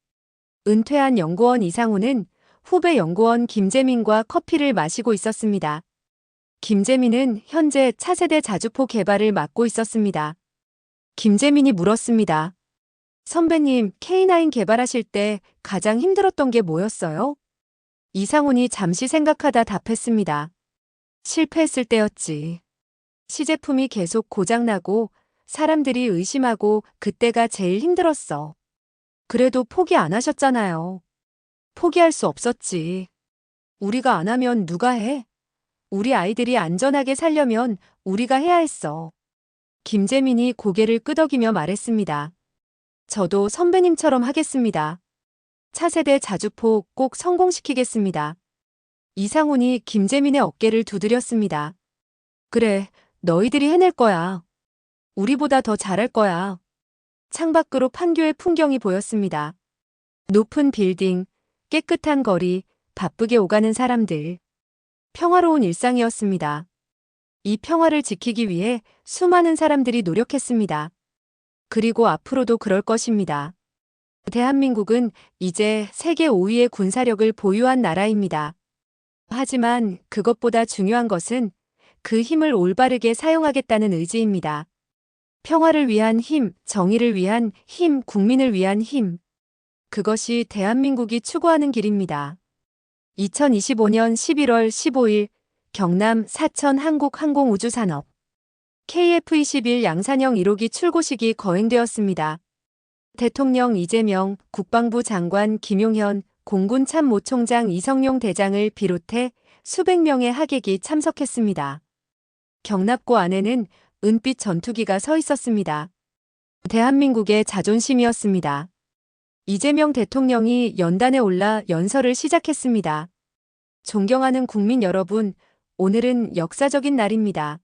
은퇴한 연구원 이상우는 후배 연구원 김재민과 커피를 마시고 있었습니다. 김재민은 현재 차세대 자주포 개발을 맡고 있었습니다. 김재민이 물었습니다. 선배님, K9 개발하실 때 가장 힘들었던 게 뭐였어요? 이상훈이 잠시 생각하다 답했습니다. 실패했을 때였지. 시제품이 계속 고장나고 사람들이 의심하고 그때가 제일 힘들었어. 그래도 포기 안 하셨잖아요. 포기할 수 없었지. 우리가 안 하면 누가 해? 우리 아이들이 안전하게 살려면 우리가 해야 했어. 김재민이 고개를 끄덕이며 말했습니다. 저도 선배님처럼 하겠습니다. 차세대 자주포 꼭 성공시키겠습니다. 이상훈이 김재민의 어깨를 두드렸습니다. 그래, 너희들이 해낼 거야. 우리보다 더 잘할 거야. 창밖으로 판교의 풍경이 보였습니다. 높은 빌딩, 깨끗한 거리, 바쁘게 오가는 사람들. 평화로운 일상이었습니다. 이 평화를 지키기 위해 수많은 사람들이 노력했습니다. 그리고 앞으로도 그럴 것입니다. 대한민국은 이제 세계 5위의 군사력을 보유한 나라입니다. 하지만 그것보다 중요한 것은 그 힘을 올바르게 사용하겠다는 의지입니다. 평화를 위한 힘, 정의를 위한 힘, 국민을 위한 힘. 그것이 대한민국이 추구하는 길입니다. 2025년 11월 15일 경남 사천 한국항공우주산업 KF-21 양산형 1호기 출고식이 거행되었습니다. 대통령 이재명, 국방부 장관 김용현, 공군 참모총장 이성용 대장을 비롯해 수백 명의 하객이 참석했습니다. 경납고 안에는 은빛 전투기가 서 있었습니다. 대한민국의 자존심이었습니다. 이재명 대통령이 연단에 올라 연설을 시작했습니다. 존경하는 국민 여러분, 오늘은 역사적인 날입니다.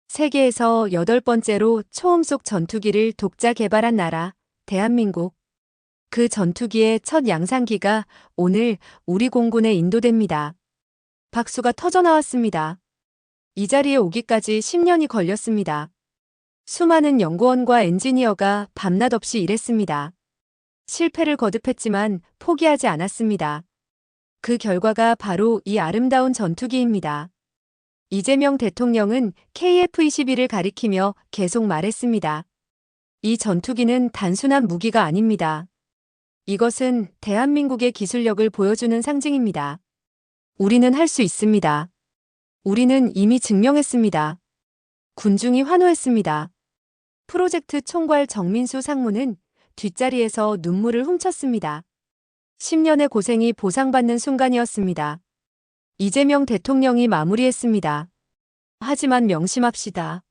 세계에서 8번째로 초음속 전투기를 독자 개발한 나라, 대한민국. 그 전투기의 첫 양산기가 오늘 우리 공군에 인도됩니다. 박수가 터져나왔습니다. 이 자리에 오기까지 10년이 걸렸습니다. 수많은 연구원과 엔지니어가 밤낮 없이 일했습니다. 실패를 거듭했지만 포기하지 않았습니다. 그 결과가 바로 이 아름다운 전투기입니다. 이재명 대통령은 KF-21을 가리키며 계속 말했습니다. 이 전투기는 단순한 무기가 아닙니다. 이것은 대한민국의 기술력을 보여주는 상징입니다. 우리는 할 수 있습니다. 우리는 이미 증명했습니다. 군중이 환호했습니다. 프로젝트 총괄 정민수 상무는 뒷자리에서 눈물을 훔쳤습니다. 10년의 고생이 보상받는 순간이었습니다. 이재명 대통령이 마무리했습니다. 하지만 명심합시다.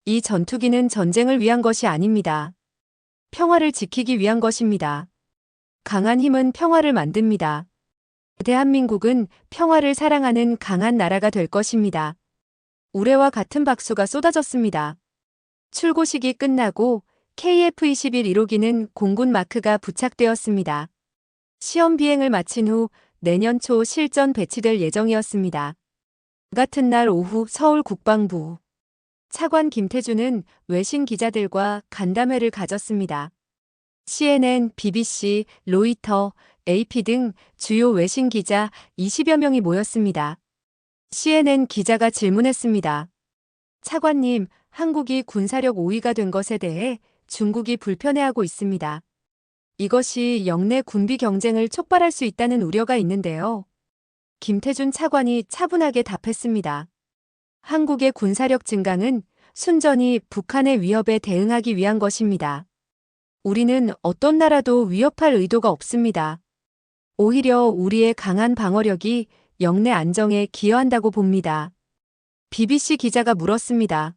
이 전투기는 전쟁을 위한 것이 아닙니다. 평화를 지키기 위한 것입니다. 강한 힘은 평화를 만듭니다. 대한민국은 평화를 사랑하는 강한 나라가 될 것입니다. 우레와 같은 박수가 쏟아졌습니다. 출고식이 끝나고 KF-21 1호기는 공군 마크가 부착되었습니다. 시험 비행을 마친 후 내년 초 실전 배치될 예정이었습니다. 같은 날 오후 서울 국방부 차관 김태주는 외신 기자들과 간담회를 가졌습니다. CNN, BBC, 로이터, AP 등 주요 외신 기자 20여 명이 모였습니다. CNN 기자가 질문했습니다. 차관님, 한국이 군사력 5위가 된 것에 대해 중국이 불편해하고 있습니다. 이것이 영내 군비 경쟁을 촉발할 수 있다는 우려가 있는데요. 김태준 차관이 차분하게 답했습니다. 한국의 군사력 증강은 순전히 북한의 위협에 대응하기 위한 것입니다. 우리는 어떤 나라도 위협할 의도가 없습니다. 오히려 우리의 강한 방어력이 영내 안정에 기여한다고 봅니다. BBC 기자가 물었습니다.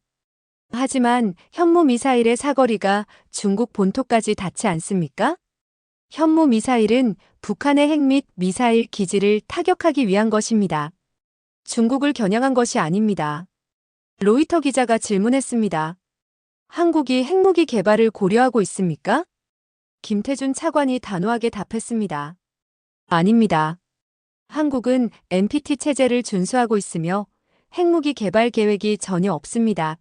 하지만 현무미사일의 사거리가 중국 본토까지 닿지 않습니까? 현무미사일은 북한의 핵 및 미사일 기지를 타격하기 위한 것입니다. 중국을 겨냥한 것이 아닙니다. 로이터 기자가 질문했습니다. 한국이 핵무기 개발을 고려하고 있습니까? 김태준 차관이 단호하게 답했습니다. 아닙니다. 한국은 NPT 체제를 준수하고 있으며 핵무기 개발 계획이 전혀 없습니다.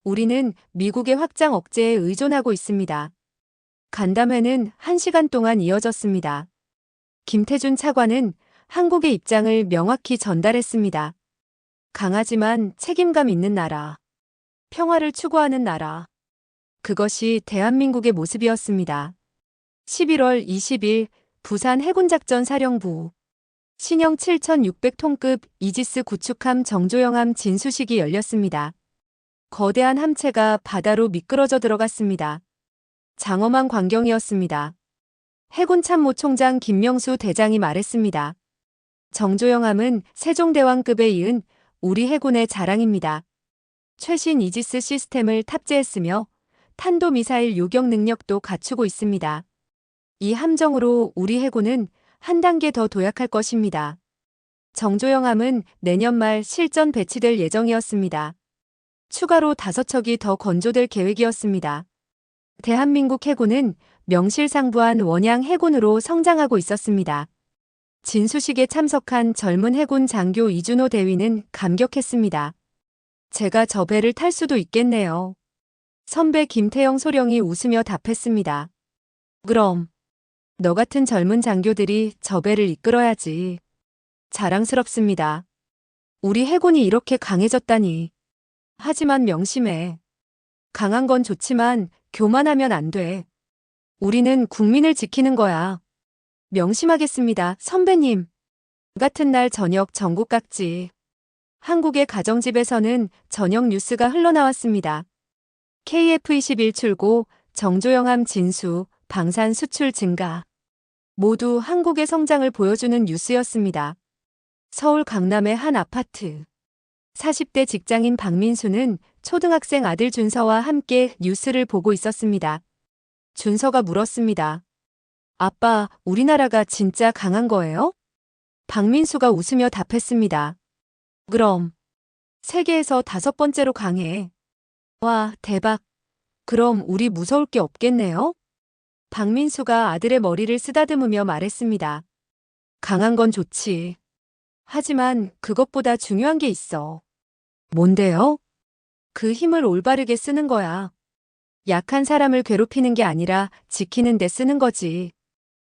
우리는 미국의 확장 억제에 의존하고 있습니다. 간담회는 1시간 동안 이어졌습니다. 김태준 차관은 한국의 입장을 명확히 전달했습니다. 강하지만 책임감 있는 나라, 평화를 추구하는 나라. 그것이 대한민국의 모습이었습니다. 11월 20일 부산 해군작전 사령부 신형 7,600톤급 이지스 구축함 정조영함 진수식이 열렸습니다. 거대한 함체가 바다로 미끄러져 들어갔습니다. 장엄한 광경이었습니다. 해군 참모 총장 김명수 대장이 말했습니다. 정조영함은 세종대왕급에 이은 우리 해군의 자랑입니다. 최신 이지스 시스템을 탑재했으며 탄도미사일 요격 능력도 갖추고 있습니다. 이 함정으로 우리 해군은 한 단계 더 도약할 것입니다. 정조영함은 내년 말 실전 배치될 예정이었습니다. 추가로 5척이 더 건조될 계획이었습니다. 대한민국 해군은 명실상부한 원양 해군으로 성장하고 있었습니다. 진수식에 참석한 젊은 해군 장교 이준호 대위는 감격했습니다. 제가 저 배를 탈 수도 있겠네요. 선배 김태영 소령이 웃으며 답했습니다. 그럼 너 같은 젊은 장교들이 저 배를 이끌어야지. 자랑스럽습니다. 우리 해군이 이렇게 강해졌다니. 하지만 명심해. 강한 건 좋지만 교만하면 안 돼. 우리는 국민을 지키는 거야. 명심하겠습니다, 선배님. 같은 날 저녁 전국 각지. 한국의 가정집에서는 저녁 뉴스가 흘러나왔습니다. KF-21 출고, 정조영함 진수, 방산 수출 증가. 모두 한국의 성장을 보여주는 뉴스였습니다. 서울 강남의 한 아파트. 40대 직장인 박민수는 초등학생 아들 준서와 함께 뉴스를 보고 있었습니다. 준서가 물었습니다. 아빠, 우리나라가 진짜 강한 거예요? 박민수가 웃으며 답했습니다. 그럼. 세계에서 5번째로 강해. 와, 대박. 그럼 우리 무서울 게 없겠네요? 박민수가 아들의 머리를 쓰다듬으며 말했습니다. 강한 건 좋지. 하지만 그것보다 중요한 게 있어. 뭔데요? 그 힘을 올바르게 쓰는 거야. 약한 사람을 괴롭히는 게 아니라 지키는 데 쓰는 거지.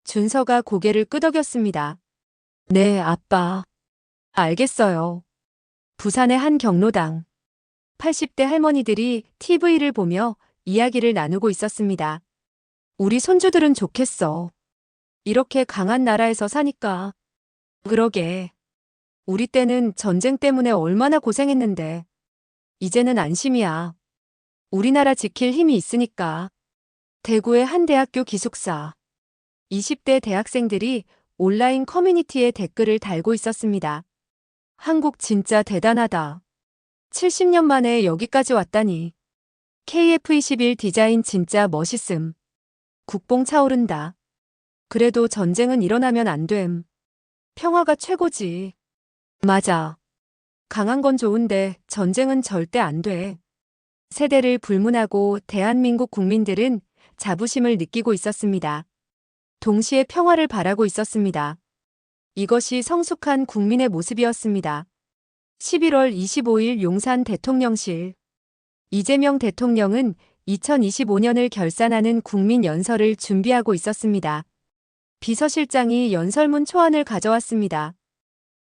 준서가 고개를 끄덕였습니다. 네, 아빠. 알겠어요. 부산의 한 경로당. 80대 할머니들이 TV를 보며 이야기를 나누고 있었습니다. 우리 손주들은 좋겠어. 이렇게 강한 나라에서 사니까. 그러게. 우리 때는 전쟁 때문에 얼마나 고생했는데. 이제는 안심이야. 우리나라 지킬 힘이 있으니까. 대구의 한 대학교 기숙사. 20대 대학생들이 온라인 커뮤니티에 댓글을 달고 있었습니다. 한국 진짜 대단하다. 70년 만에 여기까지 왔다니. KF-21 디자인 진짜 멋있음. 국뽕 차오른다. 그래도 전쟁은 일어나면 안 됨. 평화가 최고지. 맞아. 강한 건 좋은데 전쟁은 절대 안 돼. 세대를 불문하고 대한민국 국민들은 자부심을 느끼고 있었습니다. 동시에 평화를 바라고 있었습니다. 이것이 성숙한 국민의 모습이었습니다. 11월 25일 용산 대통령실. 이재명 대통령은 2025년을 결산하는 국민 연설을 준비하고 있었습니다. 비서실장이 연설문 초안을 가져왔습니다.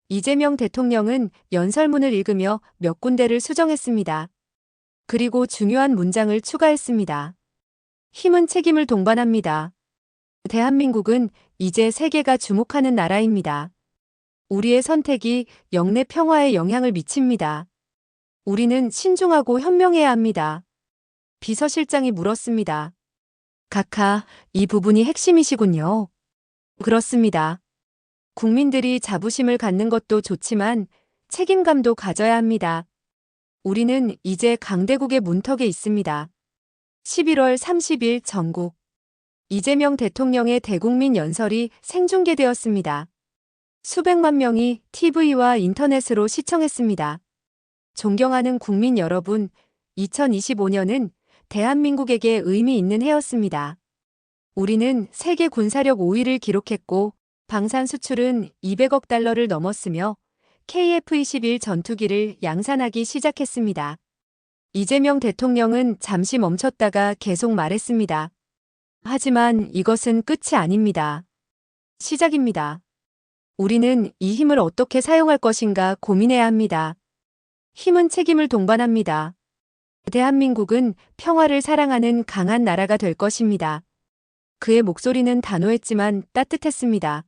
이재명 대통령은 연설문을 읽으며 몇 군데를 수정했습니다. 그리고 중요한 문장을 추가했습니다. 힘은 책임을 동반합니다. 대한민국은 이제 세계가 주목하는 나라입니다. 우리의 선택이 영내 평화에 영향을 미칩니다. 우리는 신중하고 현명해야 합니다. 비서실장이 물었습니다. 각하, 이 부분이 핵심이시군요. 그렇습니다. 국민들이 자부심을 갖는 것도 좋지만 책임감도 가져야 합니다. 우리는 이제 강대국의 문턱에 있습니다. 11월 30일 전국 이재명 대통령의 대국민 연설이 생중계되었습니다. 수백만 명이 TV와 인터넷으로 시청했습니다. 존경하는 국민 여러분, 2025년은 대한민국에게 의미 있는 해였습니다. 우리는 세계 군사력 5위를 기록했고 방산 수출은 200억 달러를 넘었으며 KF-21 전투기를 양산하기 시작했습니다. 이재명 대통령은 잠시 멈췄다가 계속 말했습니다. 하지만 이것은 끝이 아닙니다. 시작입니다. 우리는 이 힘을 어떻게 사용할 것인가 고민해야 합니다. 힘은 책임을 동반합니다. 대한민국은 평화를 사랑하는 강한 나라가 될 것입니다. 그의 목소리는 단호했지만 따뜻했습니다.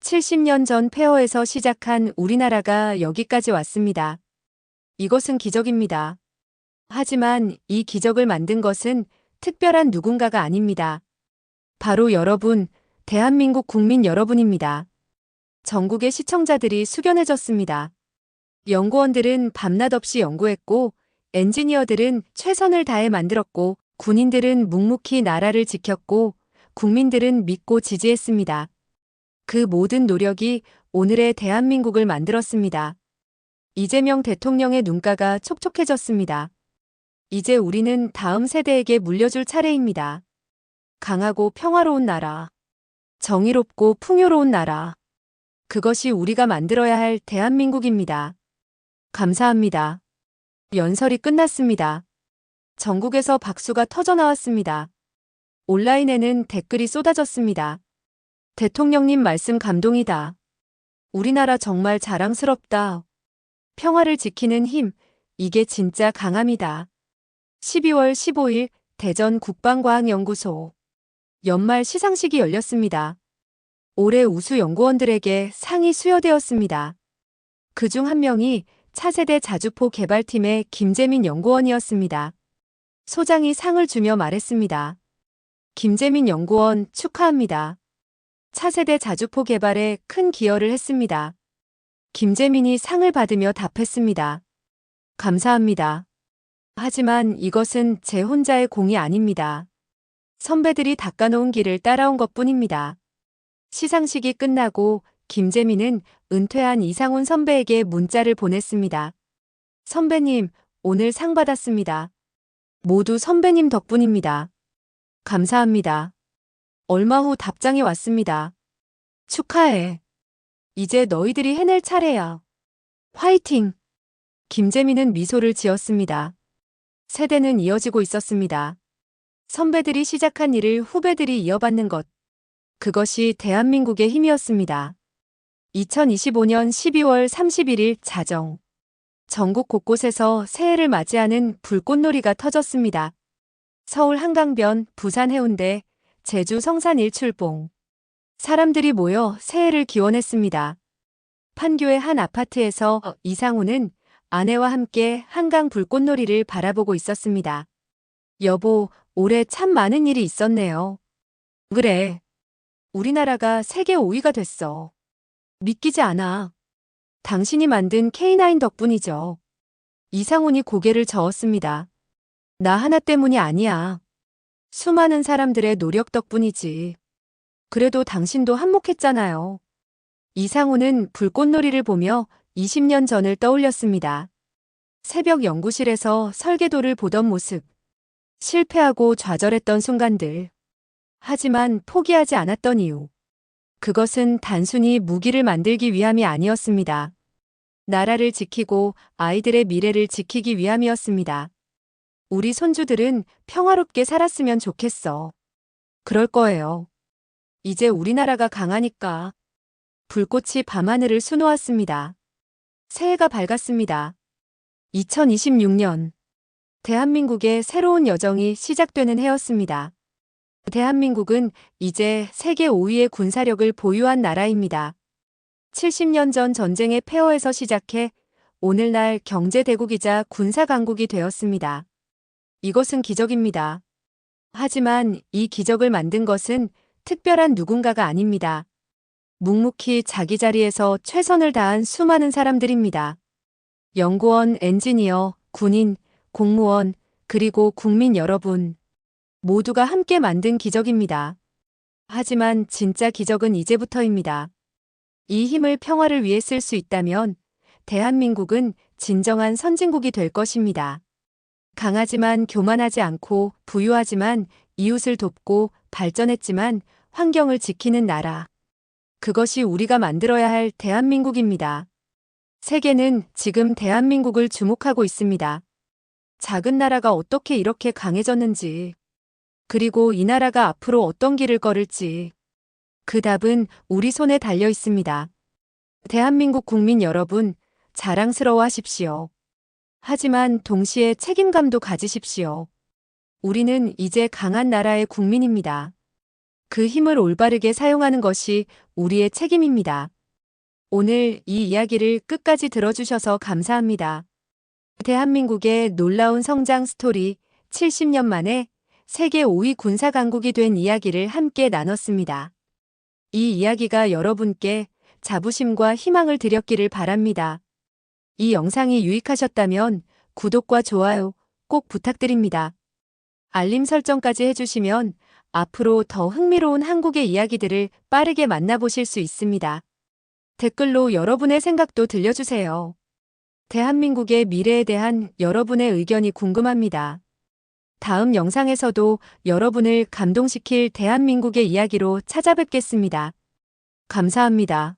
70년 전 폐허에서 시작한 우리나라가 여기까지 왔습니다. 이것은 기적입니다. 하지만 이 기적을 만든 것은 특별한 누군가가 아닙니다. 바로 여러분, 대한민국 국민 여러분입니다. 전국의 시청자들이 숙연해졌습니다. 연구원들은 밤낮 없이 연구했고, 엔지니어들은 최선을 다해 만들었고, 군인들은 묵묵히 나라를 지켰고, 국민들은 믿고 지지했습니다. 그 모든 노력이 오늘의 대한민국을 만들었습니다. 이재명 대통령의 눈가가 촉촉해졌습니다. 이제 우리는 다음 세대에게 물려줄 차례입니다. 강하고 평화로운 나라, 정의롭고 풍요로운 나라. 그것이 우리가 만들어야 할 대한민국입니다. 감사합니다. 연설이 끝났습니다. 전국에서 박수가 터져나왔습니다. 온라인에는 댓글이 쏟아졌습니다. 대통령님 말씀 감동이다. 우리나라 정말 자랑스럽다. 평화를 지키는 힘, 이게 진짜 강함이다. 12월 15일 대전 국방과학연구소 연말 시상식이 열렸습니다. 올해 우수 연구원들에게 상이 수여되었습니다. 그중 한 명이 차세대 자주포 개발팀의 김재민 연구원이었습니다. 소장이 상을 주며 말했습니다. 김재민 연구원 축하합니다. 차세대 자주포 개발에 큰 기여를 했습니다. 김재민이 상을 받으며 답했습니다. 감사합니다. 하지만 이것은 제 혼자의 공이 아닙니다. 선배들이 닦아놓은 길을 따라온 것뿐입니다. 시상식이 끝나고 김재민은 은퇴한 이상훈 선배에게 문자를 보냈습니다. 선배님, 오늘 상 받았습니다. 모두 선배님 덕분입니다. 감사합니다. 얼마 후 답장이 왔습니다. 축하해. 이제 너희들이 해낼 차례야. 화이팅! 김재민은 미소를 지었습니다. 세대는 이어지고 있었습니다. 선배들이 시작한 일을 후배들이 이어받는 것. 그것이 대한민국의 힘이었습니다. 2025년 12월 31일 자정. 전국 곳곳에서 새해를 맞이하는 불꽃놀이가 터졌습니다. 서울 한강변, 부산 해운대, 제주 성산 일출봉. 사람들이 모여 새해를 기원했습니다. 판교의 한 아파트에서 이상우는 아내와 함께 한강 불꽃놀이를 바라보고 있었습니다. 여보, 올해 참 많은 일이 있었네요. 그래. 우리나라가 세계 5위가 됐어. 믿기지 않아. 당신이 만든 K9 덕분이죠. 이상훈이 고개를 저었습니다. 나 하나 때문이 아니야. 수많은 사람들의 노력 덕분이지. 그래도 당신도 한몫했잖아요. 이상훈은 불꽃놀이를 보며 20년 전을 떠올렸습니다. 새벽 연구실에서 설계도를 보던 모습. 실패하고 좌절했던 순간들. 하지만 포기하지 않았던 이유. 그것은 단순히 무기를 만들기 위함이 아니었습니다. 나라를 지키고 아이들의 미래를 지키기 위함이었습니다. 우리 손주들은 평화롭게 살았으면 좋겠어. 그럴 거예요. 이제 우리나라가 강하니까. 불꽃이 밤하늘을 수놓았습니다. 새해가 밝았습니다. 2026년. 대한민국의 새로운 여정이 시작되는 해였습니다. 대한민국은 이제 세계 5위의 군사력을 보유한 나라입니다. 70년 전 전쟁의 폐허에서 시작해 오늘날 경제대국이자 군사강국이 되었습니다. 이것은 기적입니다. 하지만 이 기적을 만든 것은 특별한 누군가가 아닙니다. 묵묵히 자기 자리에서 최선을 다한 수많은 사람들입니다. 연구원, 엔지니어, 군인, 공무원, 그리고 국민 여러분. 모두가 함께 만든 기적입니다. 하지만 진짜 기적은 이제부터입니다. 이 힘을 평화를 위해 쓸 수 있다면 대한민국은 진정한 선진국이 될 것입니다. 강하지만 교만하지 않고 부유하지만 이웃을 돕고 발전했지만 환경을 지키는 나라. 그것이 우리가 만들어야 할 대한민국입니다. 세계는 지금 대한민국을 주목하고 있습니다. 작은 나라가 어떻게 이렇게 강해졌는지, 그리고 이 나라가 앞으로 어떤 길을 걸을지. 그 답은 우리 손에 달려 있습니다. 대한민국 국민 여러분, 자랑스러워하십시오. 하지만 동시에 책임감도 가지십시오. 우리는 이제 강한 나라의 국민입니다. 그 힘을 올바르게 사용하는 것이 우리의 책임입니다. 오늘 이 이야기를 끝까지 들어주셔서 감사합니다. 대한민국의 놀라운 성장 스토리, 70년 만에 세계 5위 군사강국이 된 이야기를 함께 나눴습니다. 이 이야기가 여러분께 자부심과 희망을 드렸기를 바랍니다. 이 영상이 유익하셨다면 구독과 좋아요 꼭 부탁드립니다. 알림 설정까지 해주시면 앞으로 더 흥미로운 한국의 이야기들을 빠르게 만나보실 수 있습니다. 댓글로 여러분의 생각도 들려주세요. 대한민국의 미래에 대한 여러분의 의견이 궁금합니다. 다음 영상에서도 여러분을 감동시킬 대한민국의 이야기로 찾아뵙겠습니다. 감사합니다.